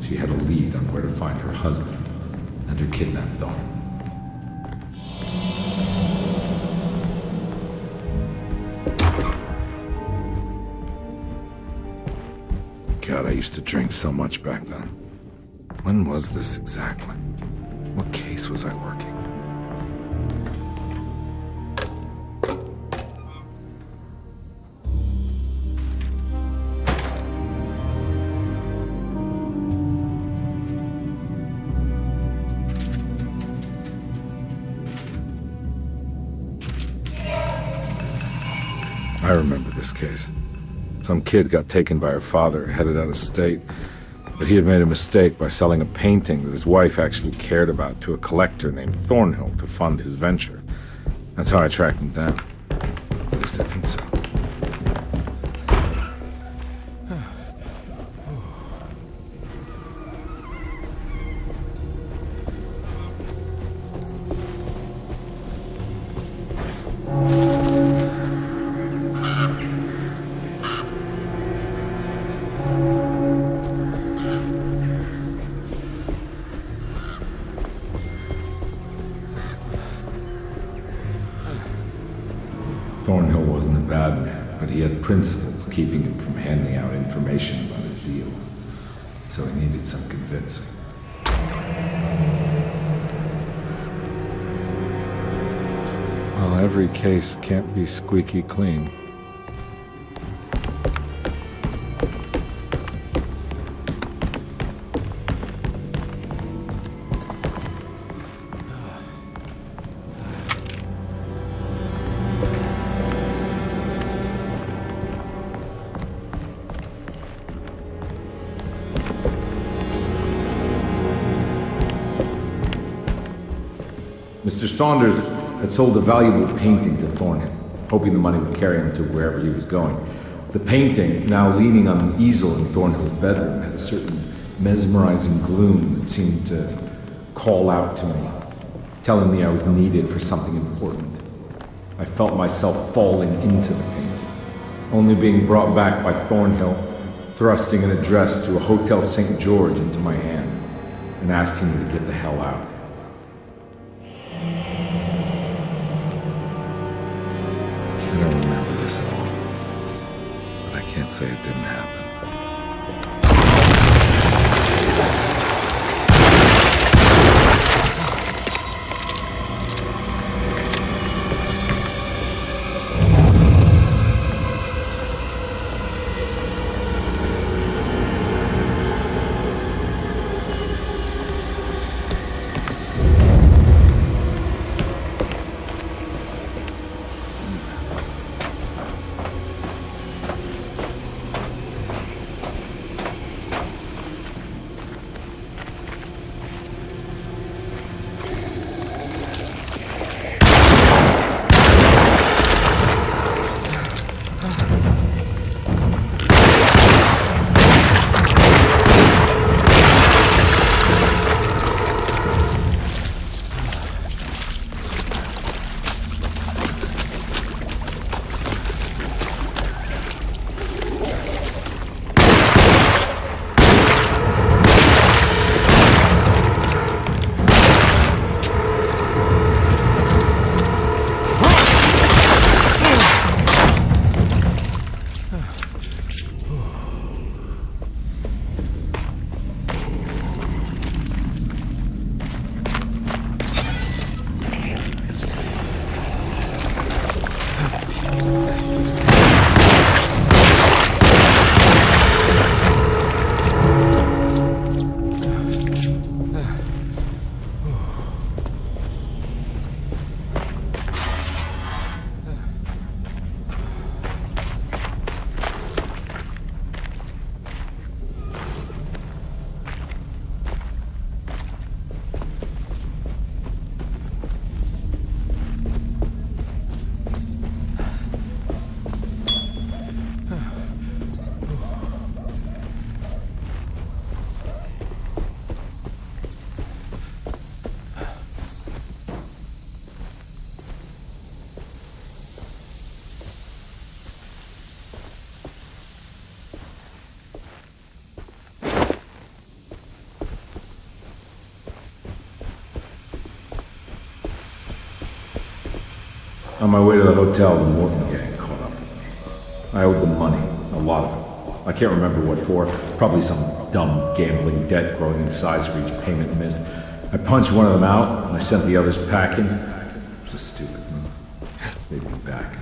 She had a lead on where to find her husband and her kidnapped daughter. God, I used to drink so much back then. When was this exactly? What case was I working? I remember this case. Some kid got taken by her father, headed out of state, but he had made a mistake by selling a painting that his wife actually cared about to a collector named Thornhill to fund his venture. That's how I tracked him down. At least I think so. Thornhill wasn't a bad man, but he had principles keeping him from handing out information about his deals. So he needed some convincing. Well, every case can't be squeaky clean. Mr. Saunders had sold a valuable painting to Thornhill, hoping the money would carry him to wherever he was going. The painting, now leaning on an easel in Thornhill's bedroom, had a certain mesmerizing gloom that seemed to call out to me, telling me I was needed for something important. I felt myself falling into the painting, only being brought back by Thornhill, thrusting an address to a Hotel St. George into my hand and asking me to get the hell out. I don't remember this at all, but I can't say it didn't happen. On my way to the hotel, the Morton gang caught up with me. I owed them money, a lot of it. I can't remember what for, probably some dumb gambling debt growing in size for each payment missed. I punched one of them out, and I sent the others packing. It was a stupid move. They'd be back.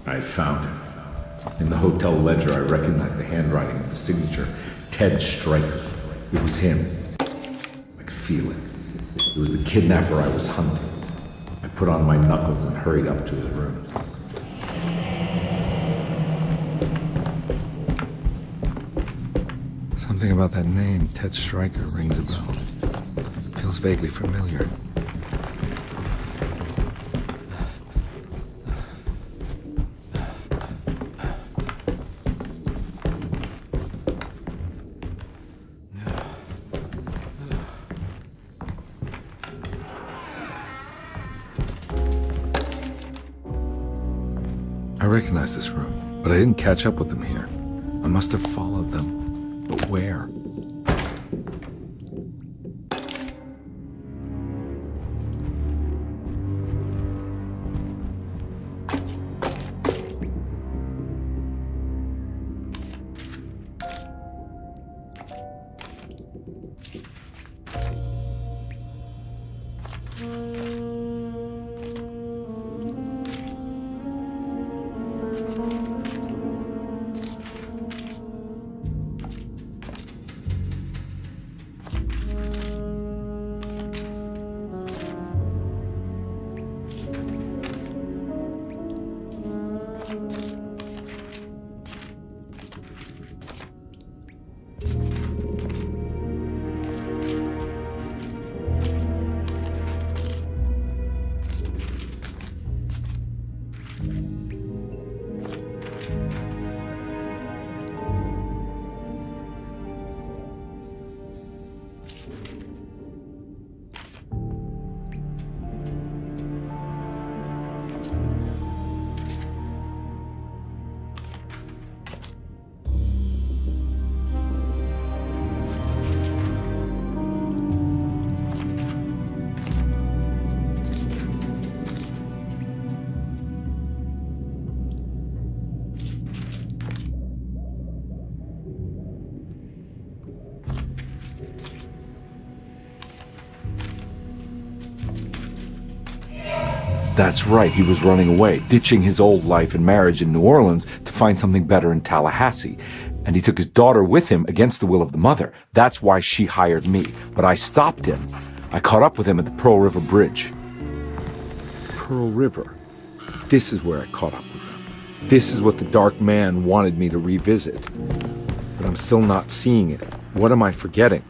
I found him. In the hotel ledger, I recognized the handwriting of the signature, Ted Stryker. It was him. I could feel it. It was the kidnapper I was hunting. I put on my knuckles and hurried up to his room. Something about that name, Ted Stryker, rings a bell. Feels vaguely familiar. I recognize this room, but I didn't catch up with them here. I must have followed them. But where? That's right, he was running away, ditching his old life and marriage in New Orleans to find something better in Tallahassee. And he took his daughter with him against the will of the mother. That's why she hired me. But I stopped him. I caught up with him at the Pearl River Bridge. Pearl River. This is where I caught up with him. This is what the Dark Man wanted me to revisit. But I'm still not seeing it. What am I forgetting?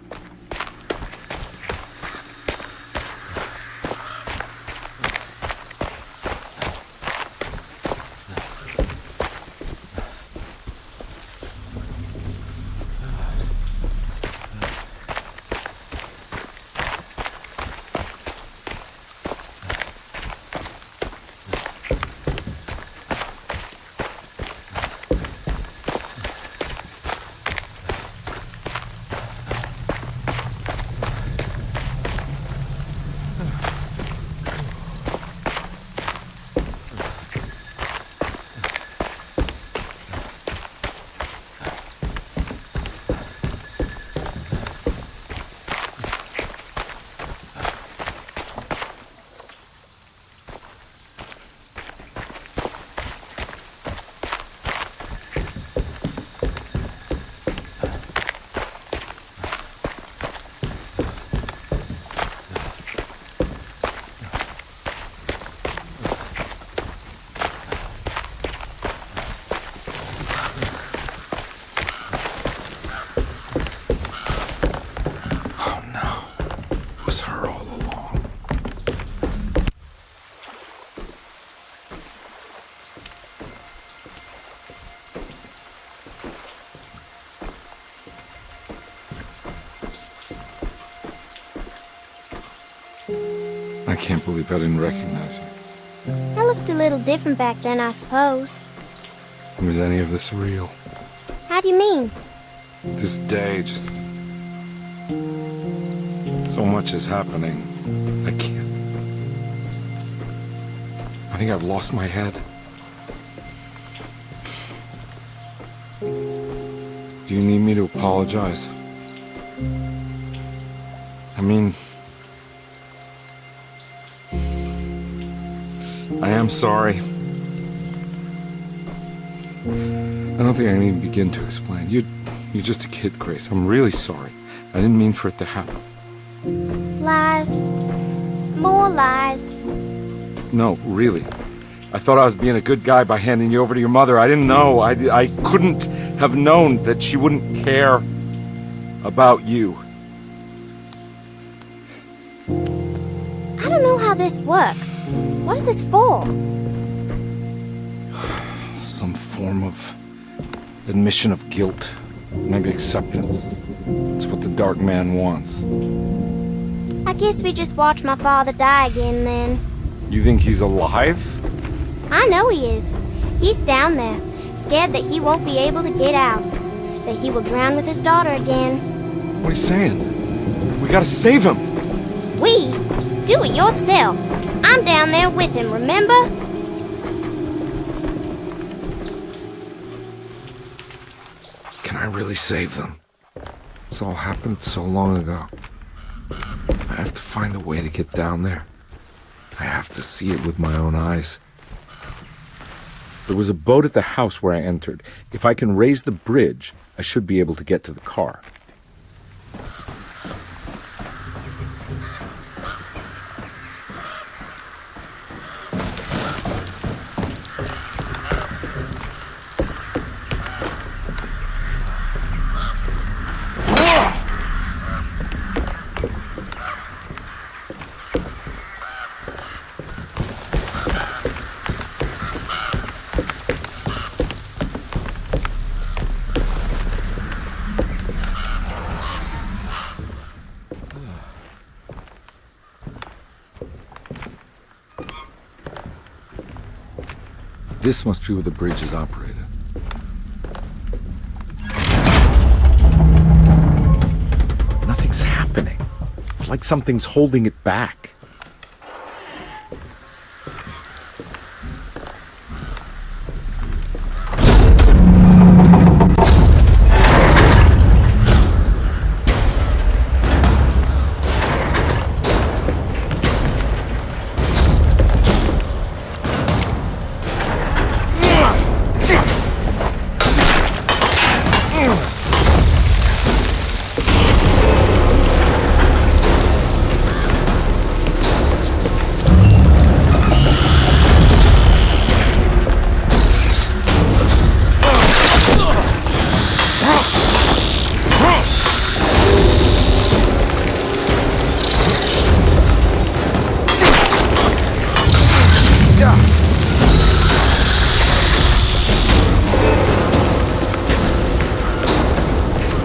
I can't believe I didn't recognize you. I looked a little different back then, I suppose. Was any of this real? How do you mean? This day, just... so much is happening. I can't... I think I've lost my head. Do you need me to apologize? I mean... I am sorry. I don't think I can even begin to explain. You're just a kid, Grace. I'm really sorry. I didn't mean for it to happen. Lies. More lies. No, really. I thought I was being a good guy by handing you over to your mother. I didn't know. I couldn't have known that she wouldn't care about you. I don't know how this works. What is this for? Some form of admission of guilt. Maybe acceptance. It's what the Dark Man wants. I guess we just watch my father die again then. You think he's alive? I know he is. He's down there, scared that he won't be able to get out. That he will drown with his daughter again. What are you saying? We gotta save him! We? Do it yourself. I'm down there with him, remember? Can I really save them? This all happened so long ago. I have to find a way to get down there. I have to see it with my own eyes. There was a boat at the house where I entered. If I can raise the bridge, I should be able to get to the car. This must be where the bridge is operated. Nothing's happening. It's like something's holding it back.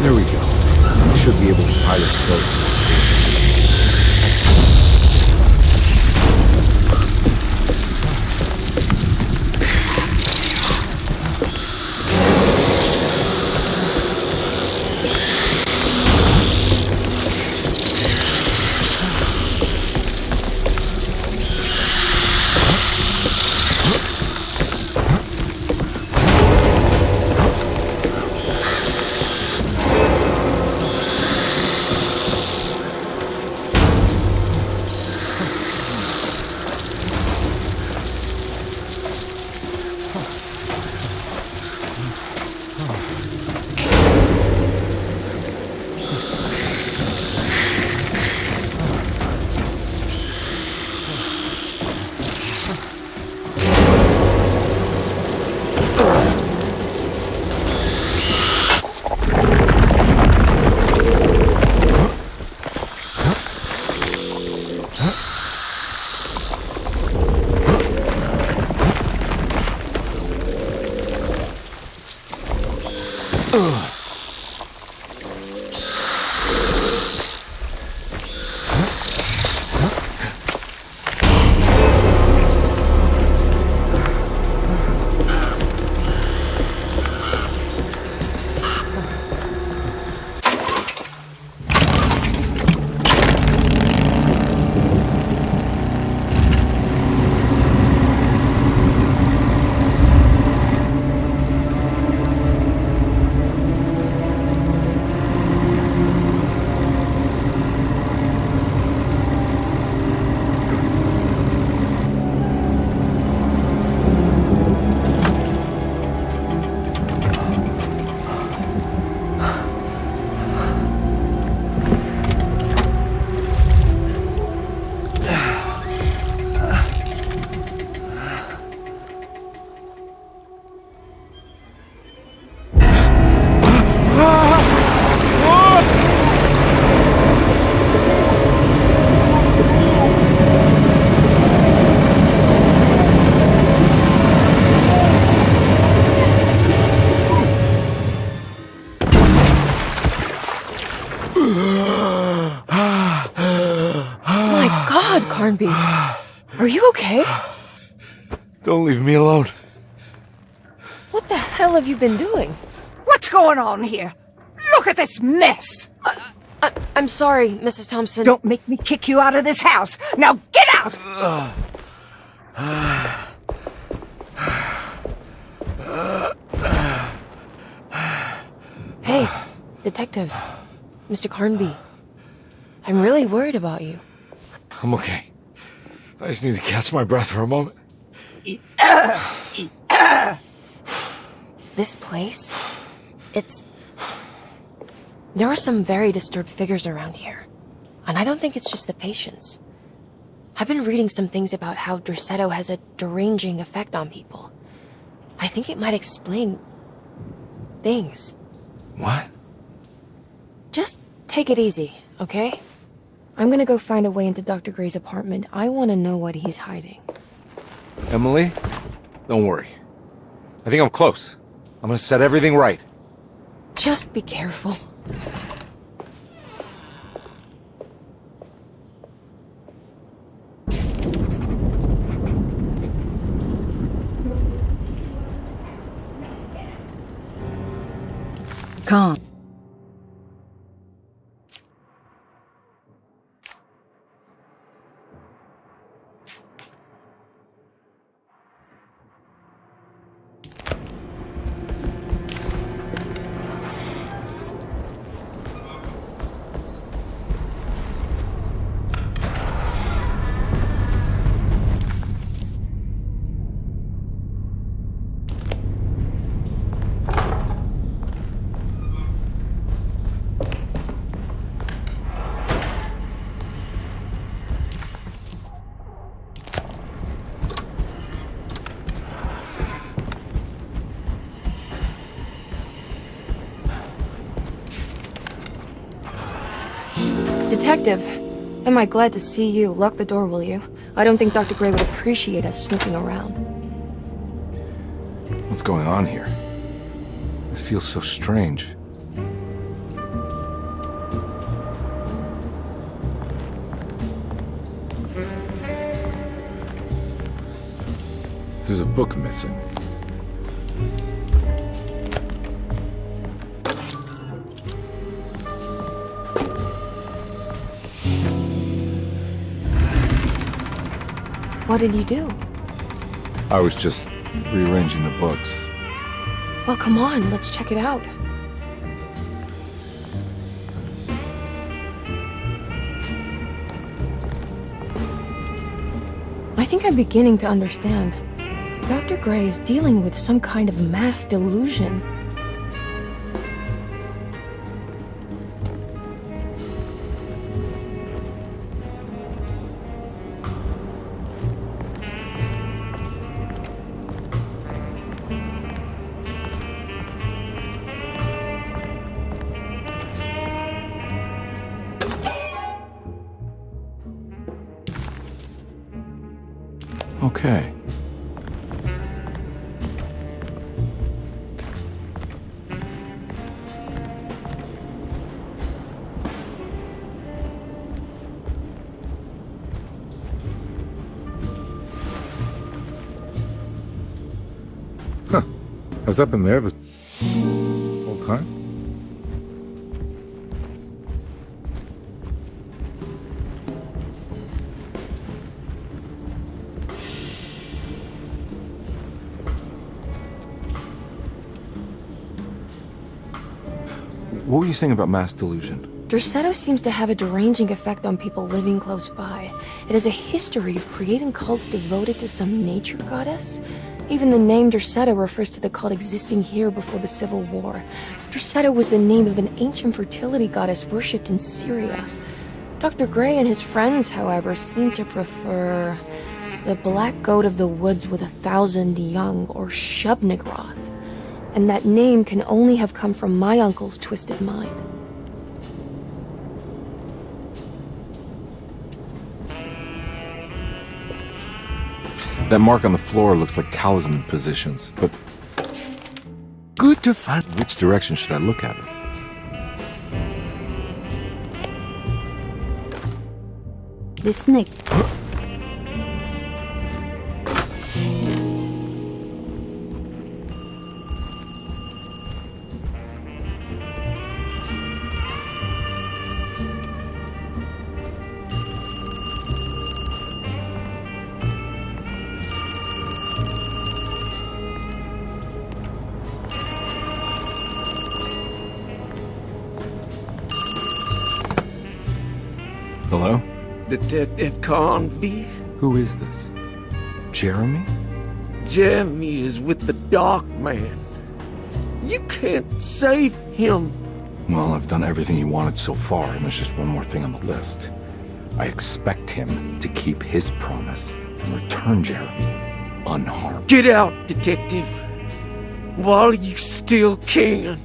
There we go. I should be able to pilot the boat. My God, Carnby. Are you okay? Don't leave me alone. What the hell have you been doing? What's going on here? Look at this mess! I'm sorry, Mrs. Thompson. Don't make me kick you out of this house. Now get out! Hey, Detective. Mr. Carnby. I'm really worried about you. I'm okay. I just need to catch my breath for a moment. This place? There are some very disturbed figures around here. And I don't think it's just the patients. I've been reading some things about how Derceto has a deranging effect on people. I think it might explain things. What? Just take it easy, okay? I'm gonna go find a way into Dr. Gray's apartment. I want to know what he's hiding. Emily, don't worry. I think I'm close. I'm gonna set everything right. Just be careful. Calm. Detective, am I glad to see you. Lock the door, will you? I don't think Dr. Gray would appreciate us snooping around. What's going on here? This feels so strange. There's a book missing. What did you do? I was just rearranging the books. Well, come on, let's check it out. I think I'm beginning to understand. Dr. Gray is dealing with some kind of mass delusion. Okay. Huh. Has that been there this whole time? What were you saying about mass delusion? Derceto seems to have a deranging effect on people living close by. It has a history of creating cults devoted to some nature goddess. Even the name Derceto refers to the cult existing here before the Civil War. Derceto was the name of an ancient fertility goddess worshipped in Syria. Dr. Gray and his friends, however, seem to prefer the black goat of the woods with 1,000 young, or Shub-Nigroth. And that name can only have come from my uncle's twisted mind. That mark on the floor looks like talisman positions, but... Good to find... Which direction should I look at it? the snake. Hello? Detective Carnby? Who is this? Jeremy? Jeremy is with the Dark Man. You can't save him. Well, I've done everything you wanted so far, and there's just one more thing on the list. I expect him to keep his promise and return Jeremy unharmed. Get out, Detective. While you still can.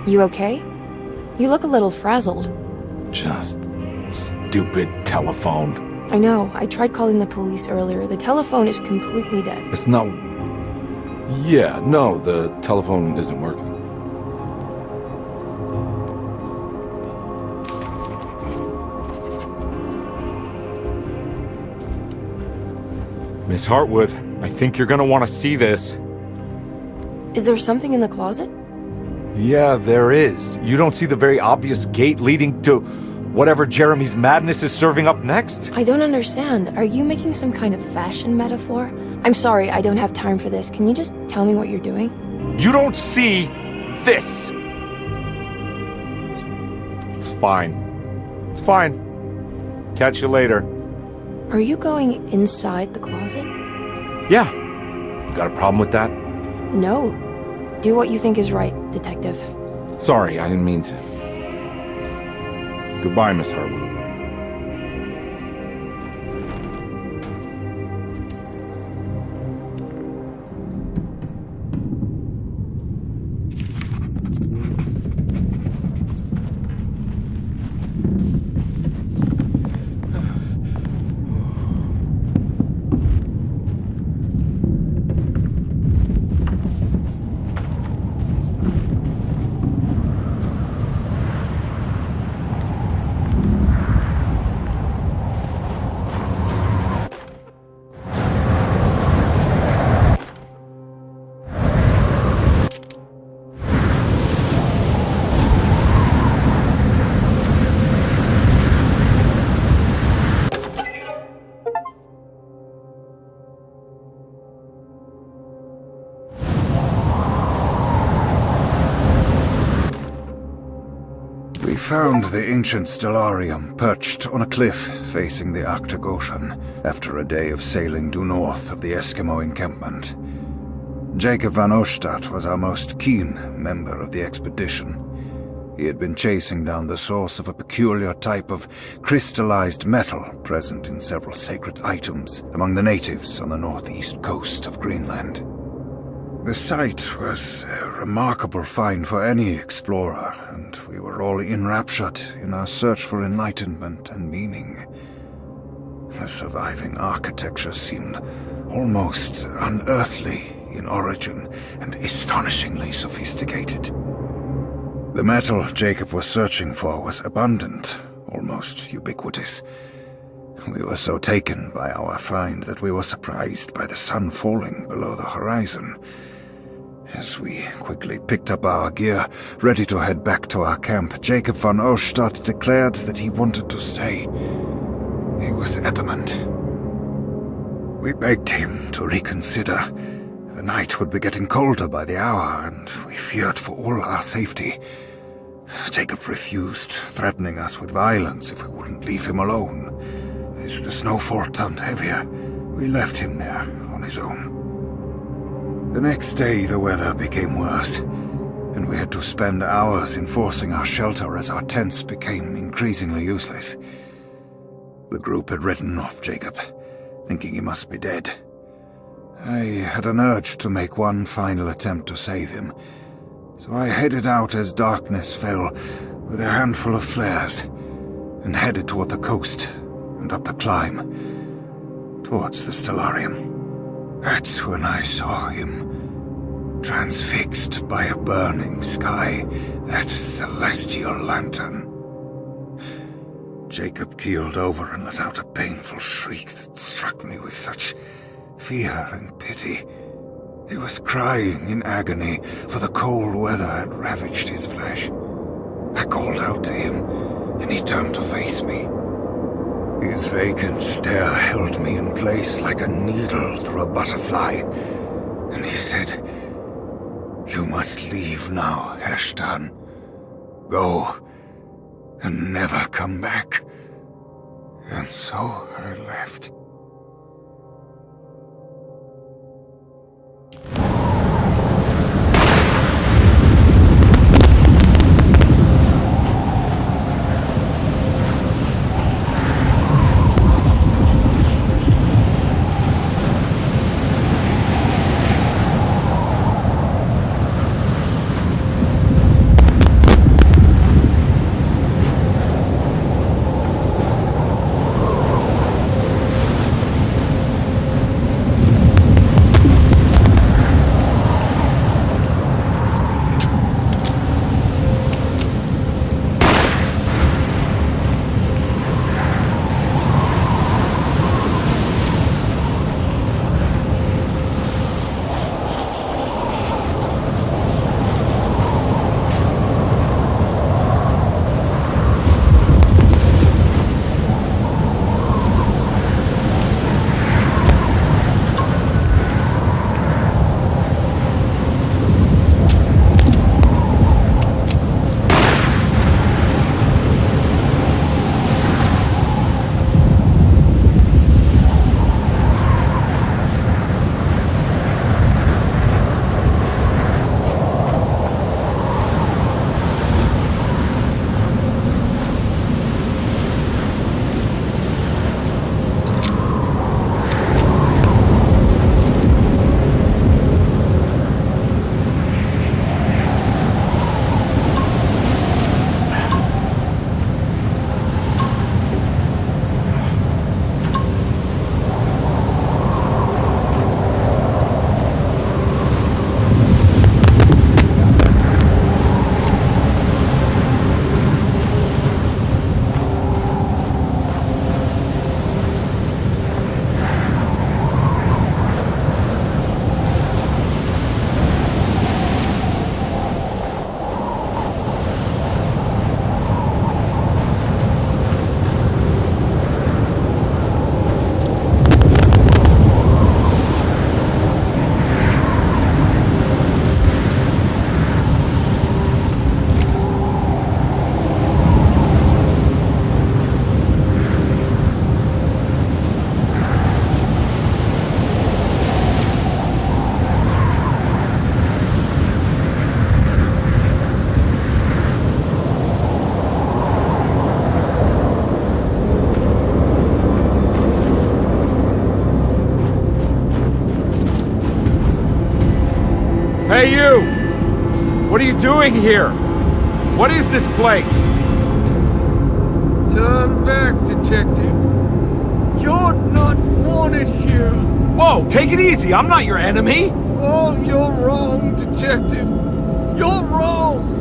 You okay? You look a little frazzled. Just stupid telephone. I know. I tried calling the police earlier. The telephone is completely dead. It's not... Yeah, no, the telephone isn't working. Miss Hartwood, I think you're gonna want to see this. Is there something in the closet? Yeah, there is. You don't see the very obvious gate leading to whatever Jeremy's madness is serving up next? I don't understand. Are you making some kind of fashion metaphor? I'm sorry, I don't have time for this. Can you just tell me what you're doing? You don't see this! It's fine. It's fine. Catch you later. Are you going inside the closet? Yeah. You got a problem with that? No. Do what you think is right, Detective. Sorry, I didn't mean to. Goodbye, Miss Hartwood. We found the ancient stellarium perched on a cliff facing the Arctic Ocean after a day of sailing due north of the Eskimo encampment. Jacob van Oostad was our most keen member of the expedition. He had been chasing down the source of a peculiar type of crystallized metal present in several sacred items among the natives on the northeast coast of Greenland. The site was a remarkable find for any explorer, and we were all enraptured in our search for enlightenment and meaning. The surviving architecture seemed almost unearthly in origin and astonishingly sophisticated. The metal Jacob was searching for was abundant, almost ubiquitous. We were so taken by our find that we were surprised by the sun falling below the horizon. As we quickly picked up our gear, ready to head back to our camp, Jacob van Oostad declared that he wanted to stay. He was adamant. We begged him to reconsider. The night would be getting colder by the hour, and we feared for all our safety. Jacob refused, threatening us with violence if we wouldn't leave him alone. As the snowfall turned heavier, we left him there on his own. The next day, the weather became worse, and we had to spend hours enforcing our shelter as our tents became increasingly useless. The group had written off Jacob, thinking he must be dead. I had an urge to make one final attempt to save him, so I headed out as darkness fell with a handful of flares and headed toward the coast and up the climb towards the Stellarium. That's when I saw him, transfixed by a burning sky, that celestial lantern. Jacob keeled over and let out a painful shriek that struck me with such fear and pity. He was crying in agony, for the cold weather had ravaged his flesh. I called out to him, and he turned to face me. His vacant stare held me in place like a needle through a butterfly, and he said, "You must leave now, Heshtan. Go, and never come back." And so I left. Hey, you! What are you doing here? What is this place? Turn back, detective. You're not wanted here. Whoa, take it easy. I'm not your enemy. Oh, you're wrong, detective. You're wrong.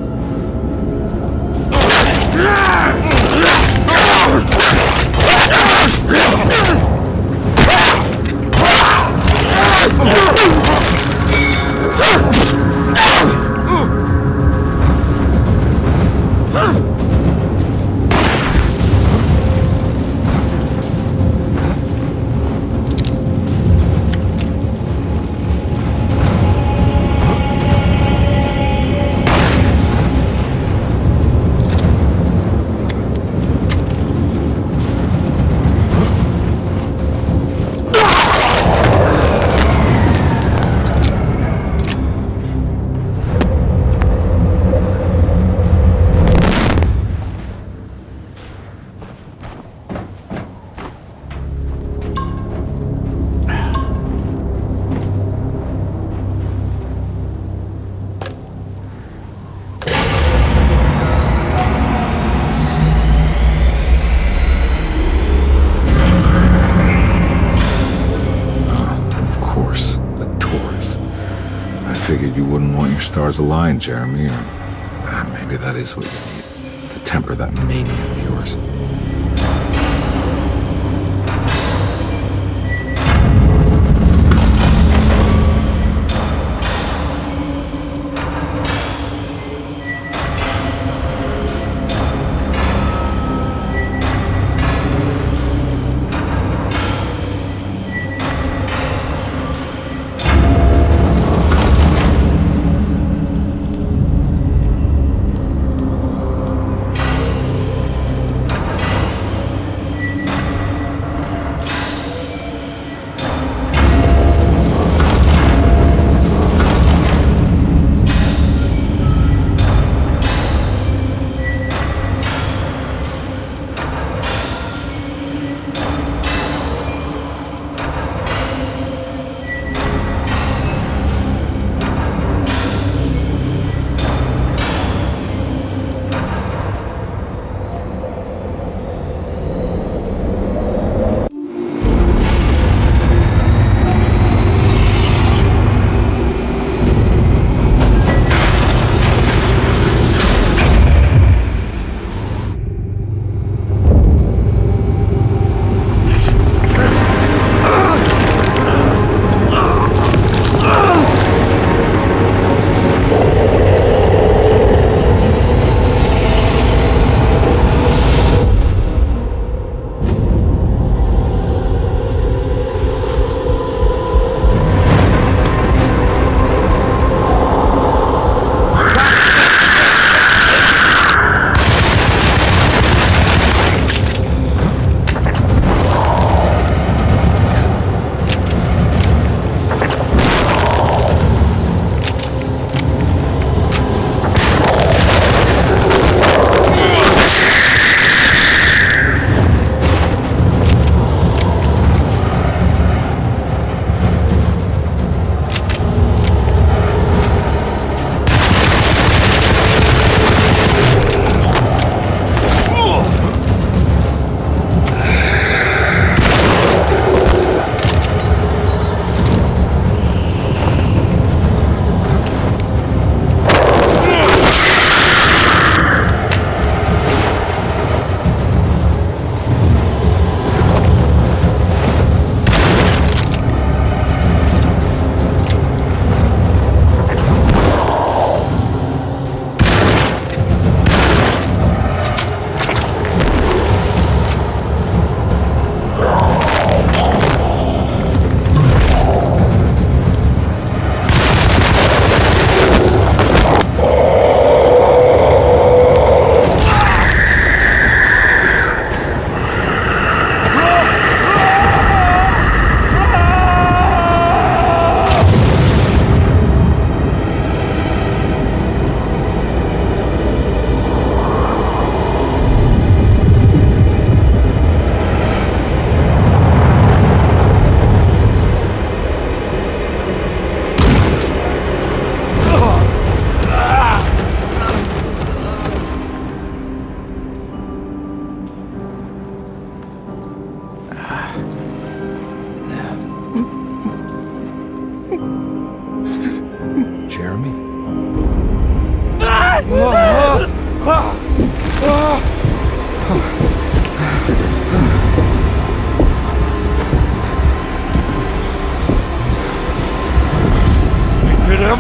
figured you wouldn't want your stars aligned, Jeremy, or maybe that is what you need to temper that mania of yours.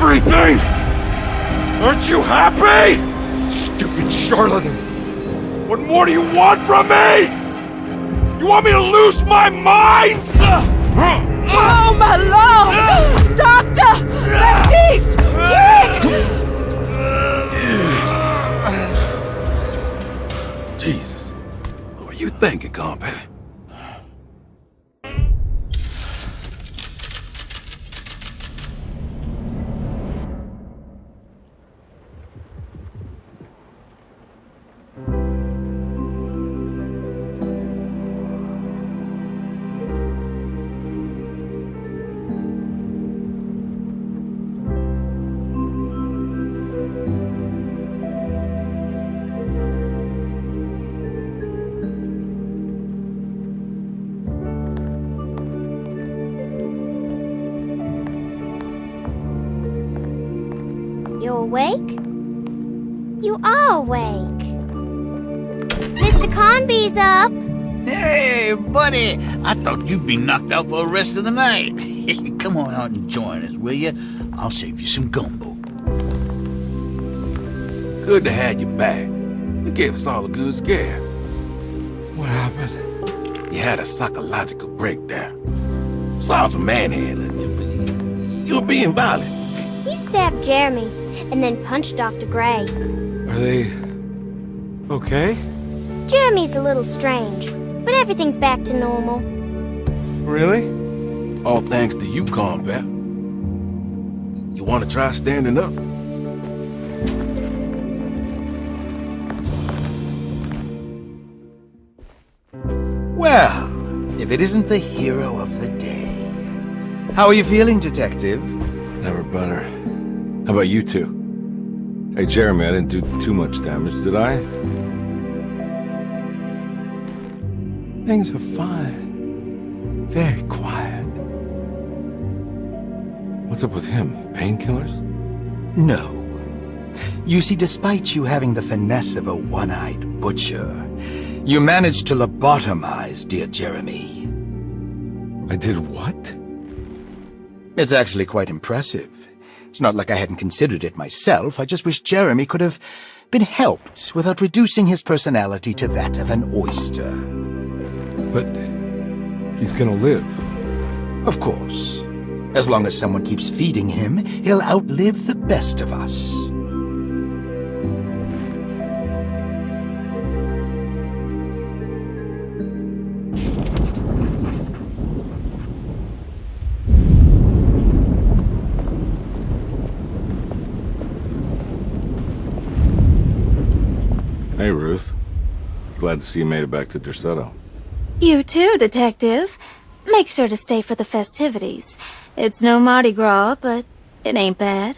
everything! Aren't you happy? Stupid charlatan! What more do you want from me? You want me to lose my mind? Oh, my lord! Doctor! Baptiste! Quick! Jesus. What were you thinking, Carnby? awake? You are awake. Mr. Carnby's up. Hey, buddy! I thought you'd be knocked out for the rest of the night. Come on out and join us, will you? I'll save you some gumbo. Good to have you back. You gave us all a good scare. What happened? You had a psychological breakdown. Sorry for manhandling you, but you were being violent. You stabbed Jeremy and then punched Dr. Gray. Are they okay? Jeremy's a little strange, but everything's back to normal. Really? All thanks to you, Carnby. You want to try standing up? Well, if it isn't the hero of the day. How are you feeling, Detective? Never better. How about you two? Hey, Jeremy, I didn't do too much damage, did I? Things are fine. Very quiet. What's up with him? Painkillers? No. You see, despite you having the finesse of a one-eyed butcher, you managed to lobotomize dear Jeremy. I did what? It's actually quite impressive. It's not like I hadn't considered it myself. I just wish Jeremy could have been helped without reducing his personality to that of an oyster. But he's gonna live. Of course. As long as someone keeps feeding him, he'll outlive the best of us. Hey, Ruth. Glad to see you made it back to Derceto. You too, Detective. Make sure to stay for the festivities. It's no Mardi Gras, but it ain't bad.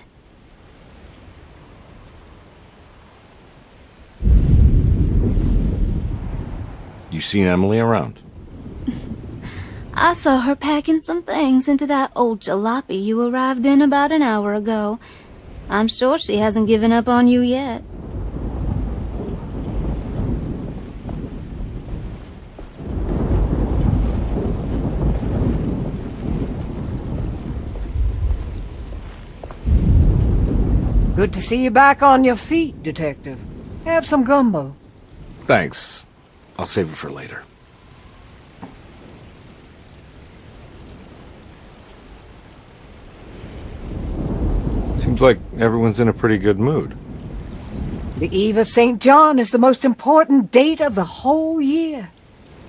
You seen Emily around? I saw her packing some things into that old jalopy you arrived in about an hour ago. I'm sure she hasn't given up on you yet. Good to see you back on your feet, Detective. Have some gumbo. Thanks. I'll save it for later. Seems like everyone's in a pretty good mood. The Eve of St. John is the most important date of the whole year.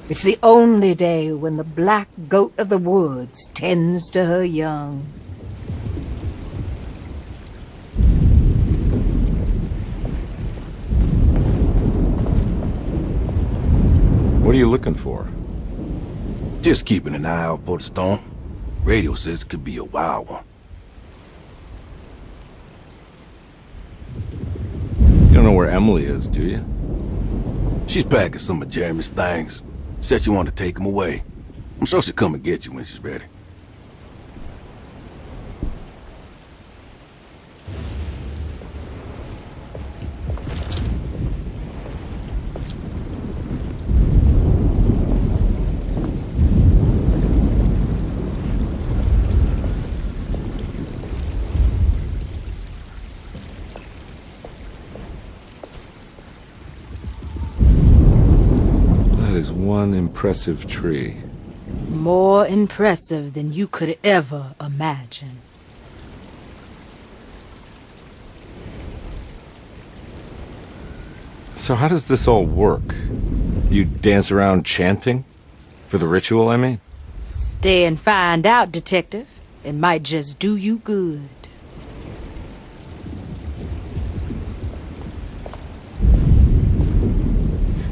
It's the only day when the black goat of the woods tends to her young. What are you looking for? Just keeping an eye out for the storm. Radio says it could be a wild one. You don't know where Emily is, do you? She's packing some of Jeremy's things. Said she wanted to take them away. I'm sure she'll come and get you when she's ready. One impressive tree. More impressive than you could ever imagine. So how does this all work? You dance around chanting? For the ritual, I mean? Stay and find out, Detective. It might just do you good.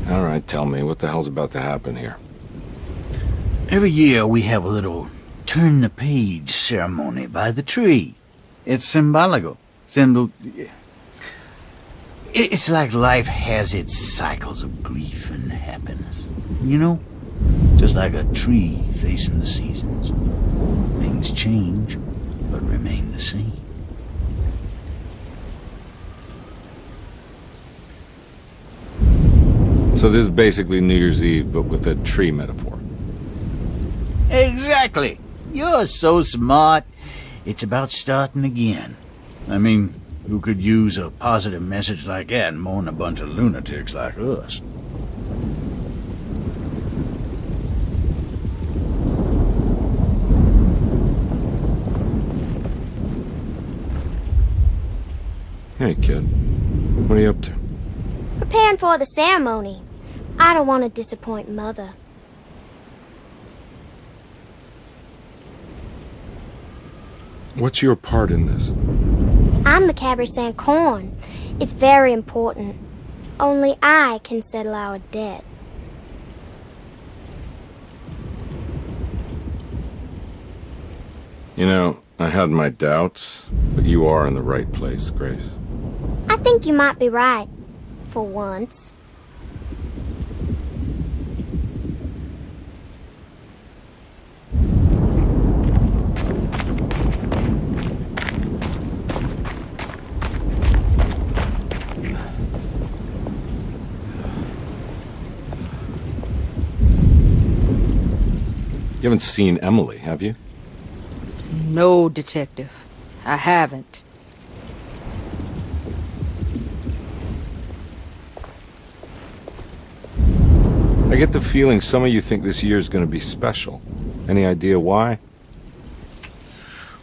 All right, tell me, what the hell's about to happen here? Every year we have a little turn-the-page ceremony by the tree. It's symbolical. It's like life has its cycles of grief and happiness. You know? Just like a tree facing the seasons. Things change, but remain the same. So this is basically New Year's Eve, but with a tree metaphor. Exactly. You're so smart. It's about starting again. I mean, who could use a positive message like that more than a bunch of lunatics like us? Hey, kid. What are you up to? Preparing for the ceremony. I don't want to disappoint Mother. What's your part in this? I'm the Cabernet Corn. It's very important. Only I can settle our debt. You know, I had my doubts, but you are in the right place, Grace. I think you might be right. For once. You haven't seen Emily, have you? No, Detective. I haven't. I get the feeling some of you think this year's gonna be special. Any idea why?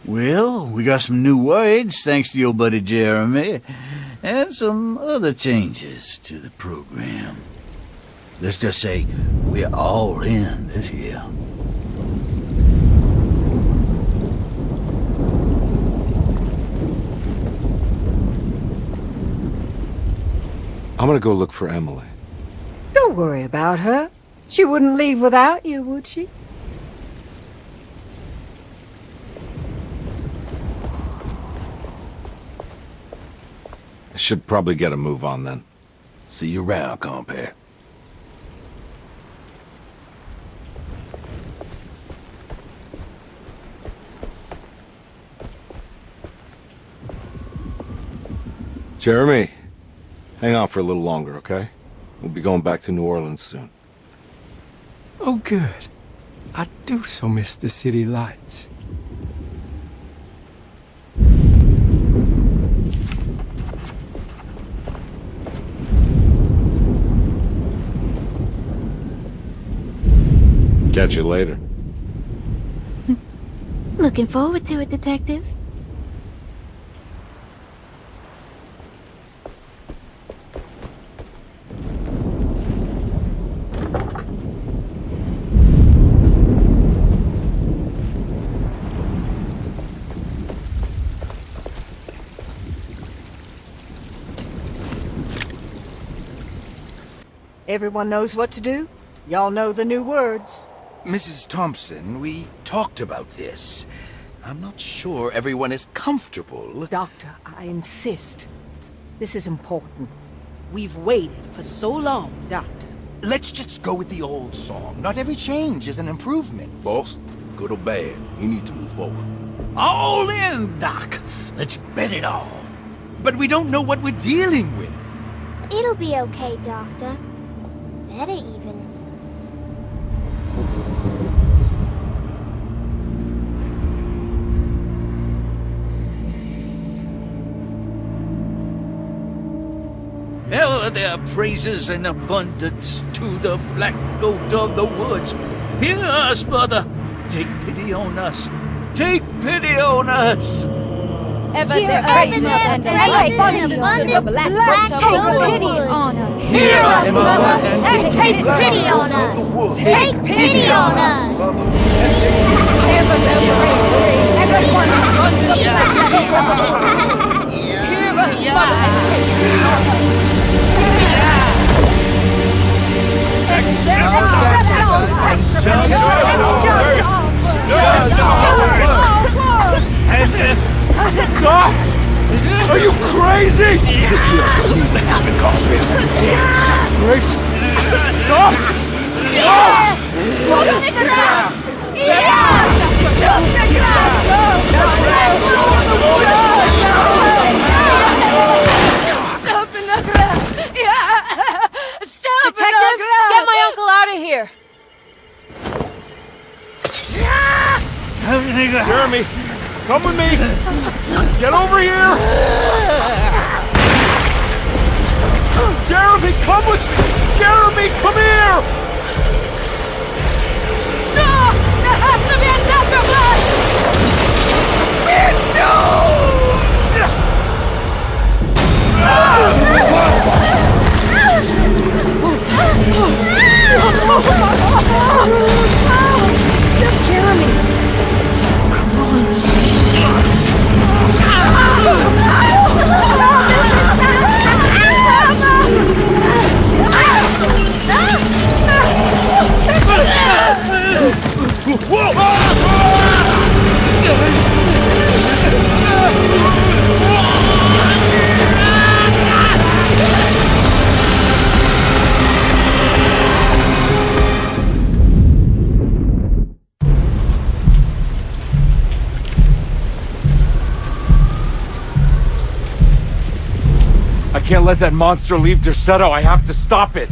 Well, we got some new words, thanks to your buddy Jeremy, and some other changes to the program. Let's just say we're all in this year. I'm gonna go look for Emily. Don't worry about her. She wouldn't leave without you, would she? I should probably get a move on then. See you around, compare. Jeremy, hang on for a little longer, okay? We'll be going back to New Orleans soon. Oh, good. I do so miss the city lights. Catch you later. Looking forward to it, Detective. Everyone knows what to do? Y'all know the new words. Mrs. Thompson, we talked about this. I'm not sure everyone is comfortable. Doctor, I insist. This is important. We've waited for so long, Doctor. Let's just go with the old song. Not every change is an improvement. Boss, good or bad, you need to move forward. All in, Doc. Let's bet it all. But we don't know what we're dealing with. It'll be okay, Doctor. Better even. Ever there praises and abundance to the black goat of the woods. Hear us, Mother. Take pity on us. Take pity on us. Ever there praises and abundance to the black goat of the woods. Hear us, Mother, and take pity on us. Take pity on us. Ever there praises and abundance to the black goat of the woods. Hear us, Mother, and take pity on us. Stop! Are you crazy? This year's what needs to happen, Carnby. Grace! Stop! Yeah! Shoot the ground! Yeah! Shoot the ground! Stop in the ground! Yeah! Stop! Detective! Jeremy, come with me! Get over here! Jeremy, come with me! Jeremy, come here! No! There has to be another blood! Jeremy! Come on. I can't let that monster leave Derceto. I have to stop it.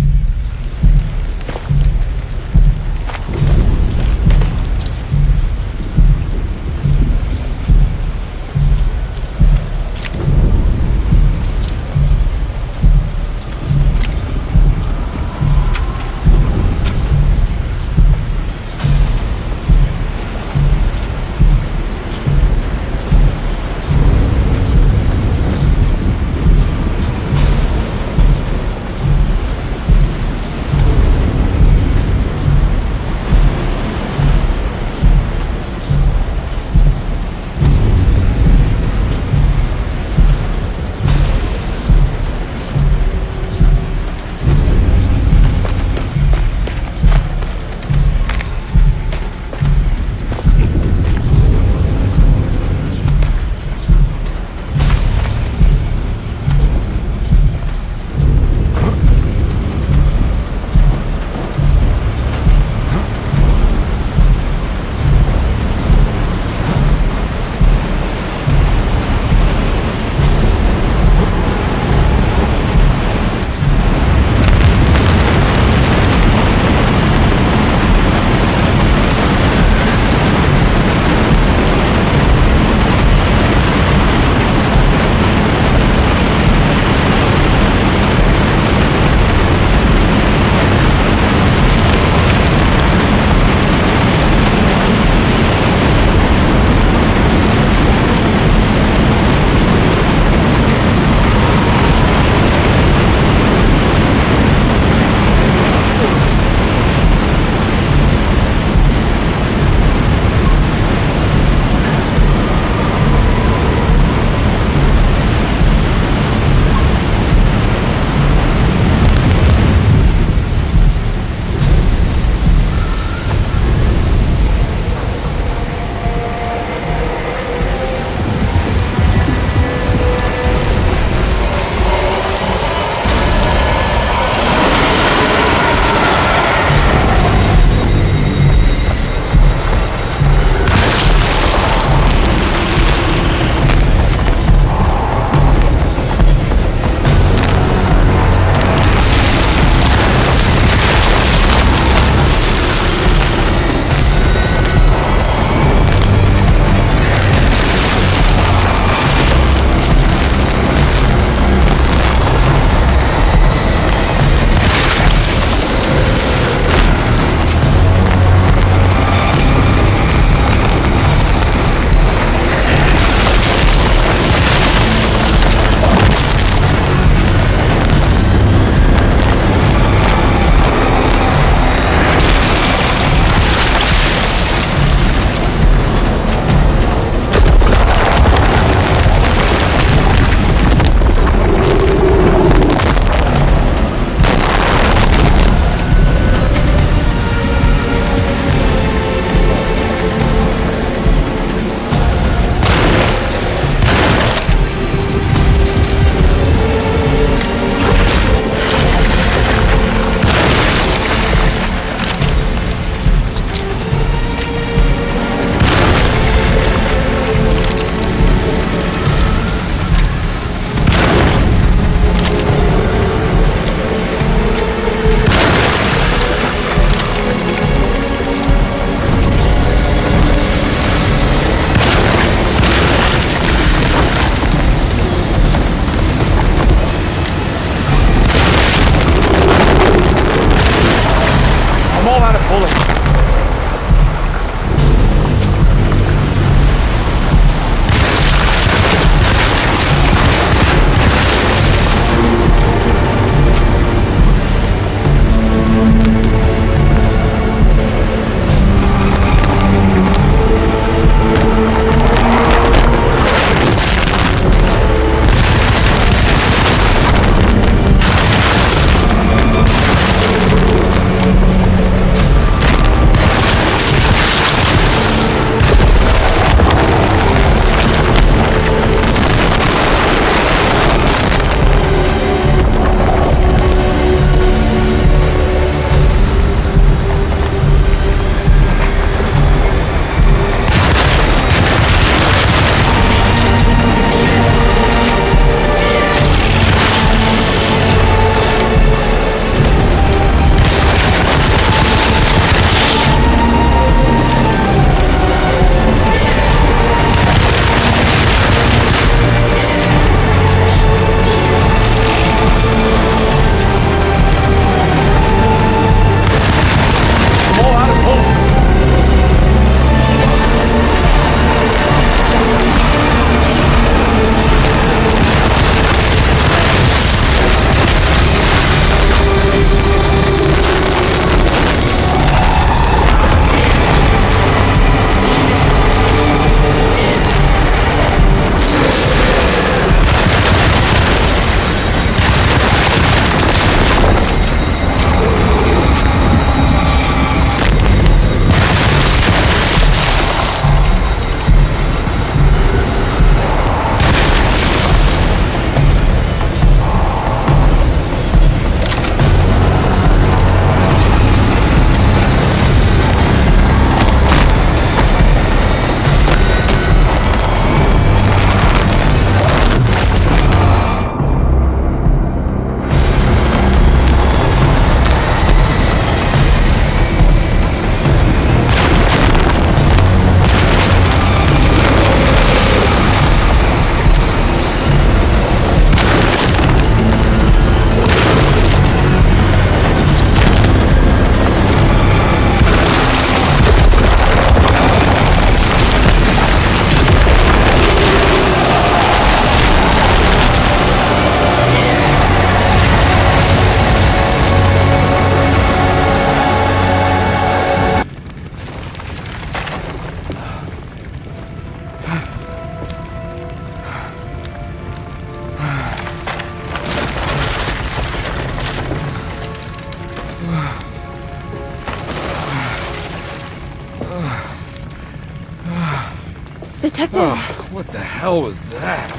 Detective! Oh, what the hell was that?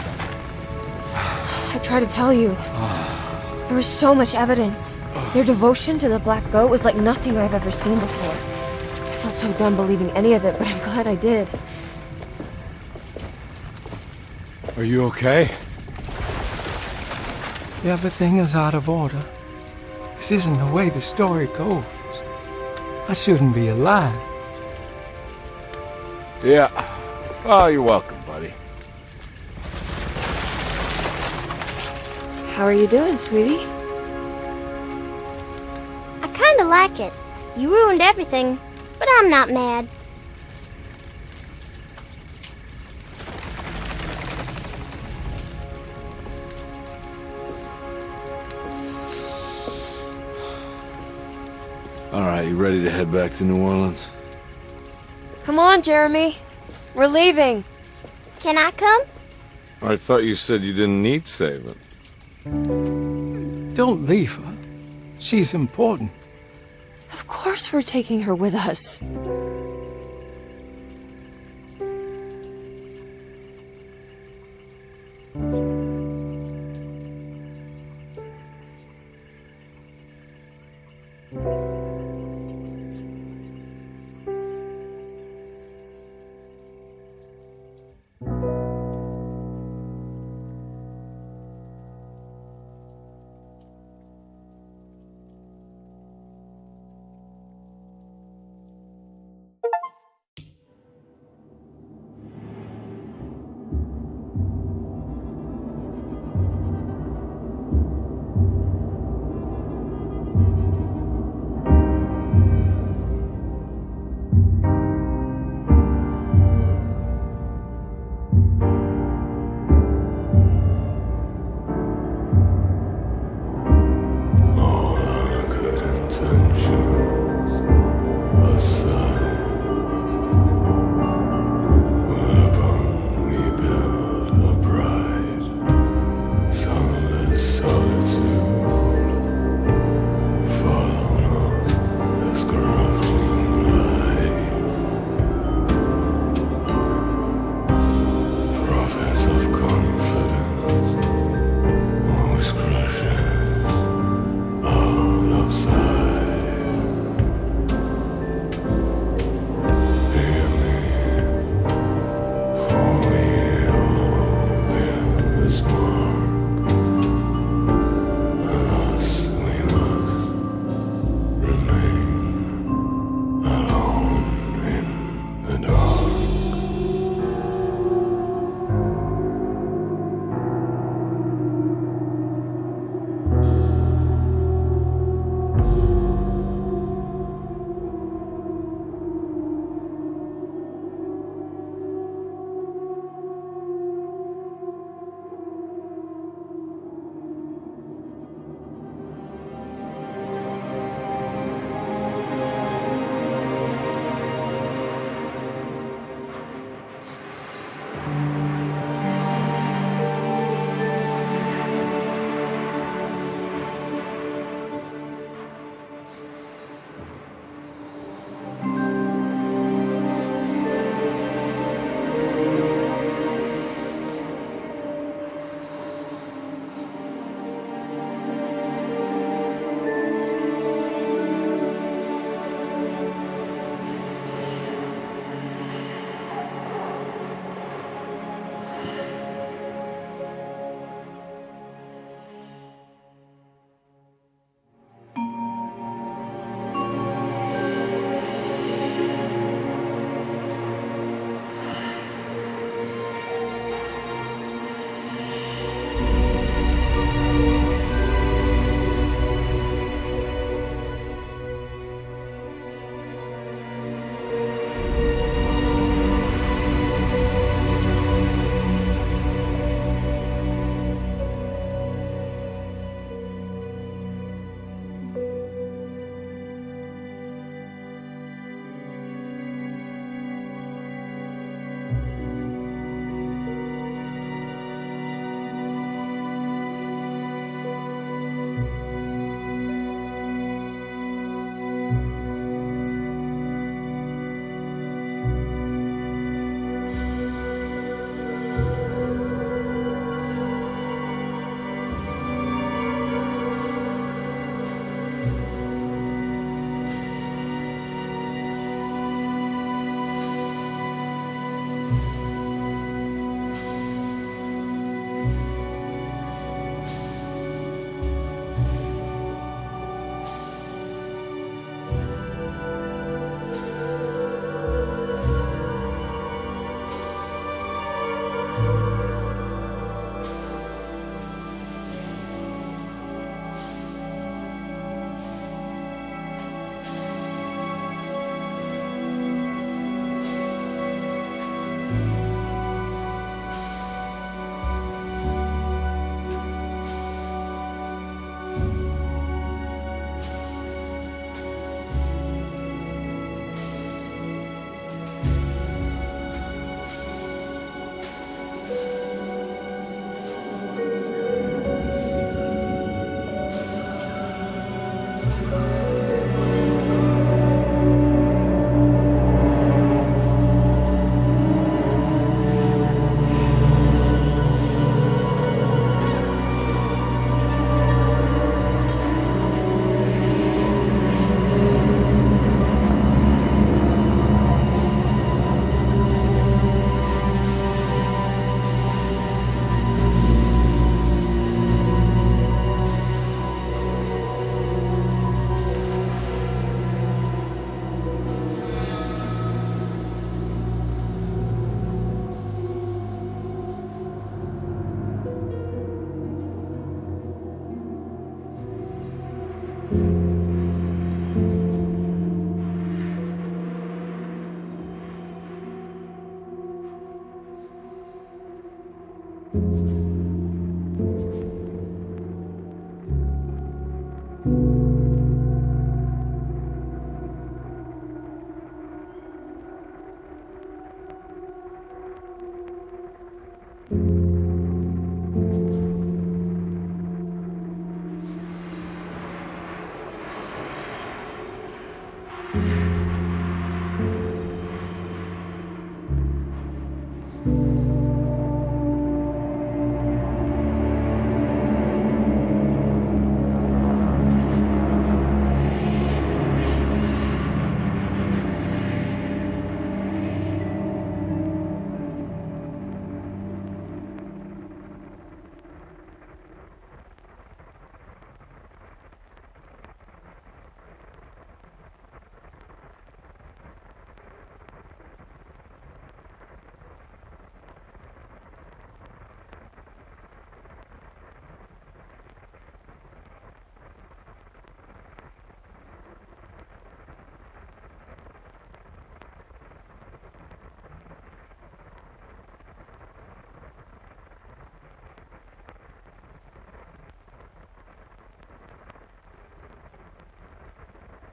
I tried to tell you. There was so much evidence. Their devotion to the black goat was like nothing I've ever seen before. I felt so dumb believing any of it, but I'm glad I did. Are you okay? Everything is out of order. This isn't the way the story goes. I shouldn't be alive. Yeah. Oh, you're welcome, buddy. How are you doing, sweetie? I kinda like it. You ruined everything, but I'm not mad. All right, you ready to head back to New Orleans? Come on, Jeremy. We're leaving. Can I come? I thought you said you didn't need saving. Don't leave her. She's important. Of course we're taking her with us.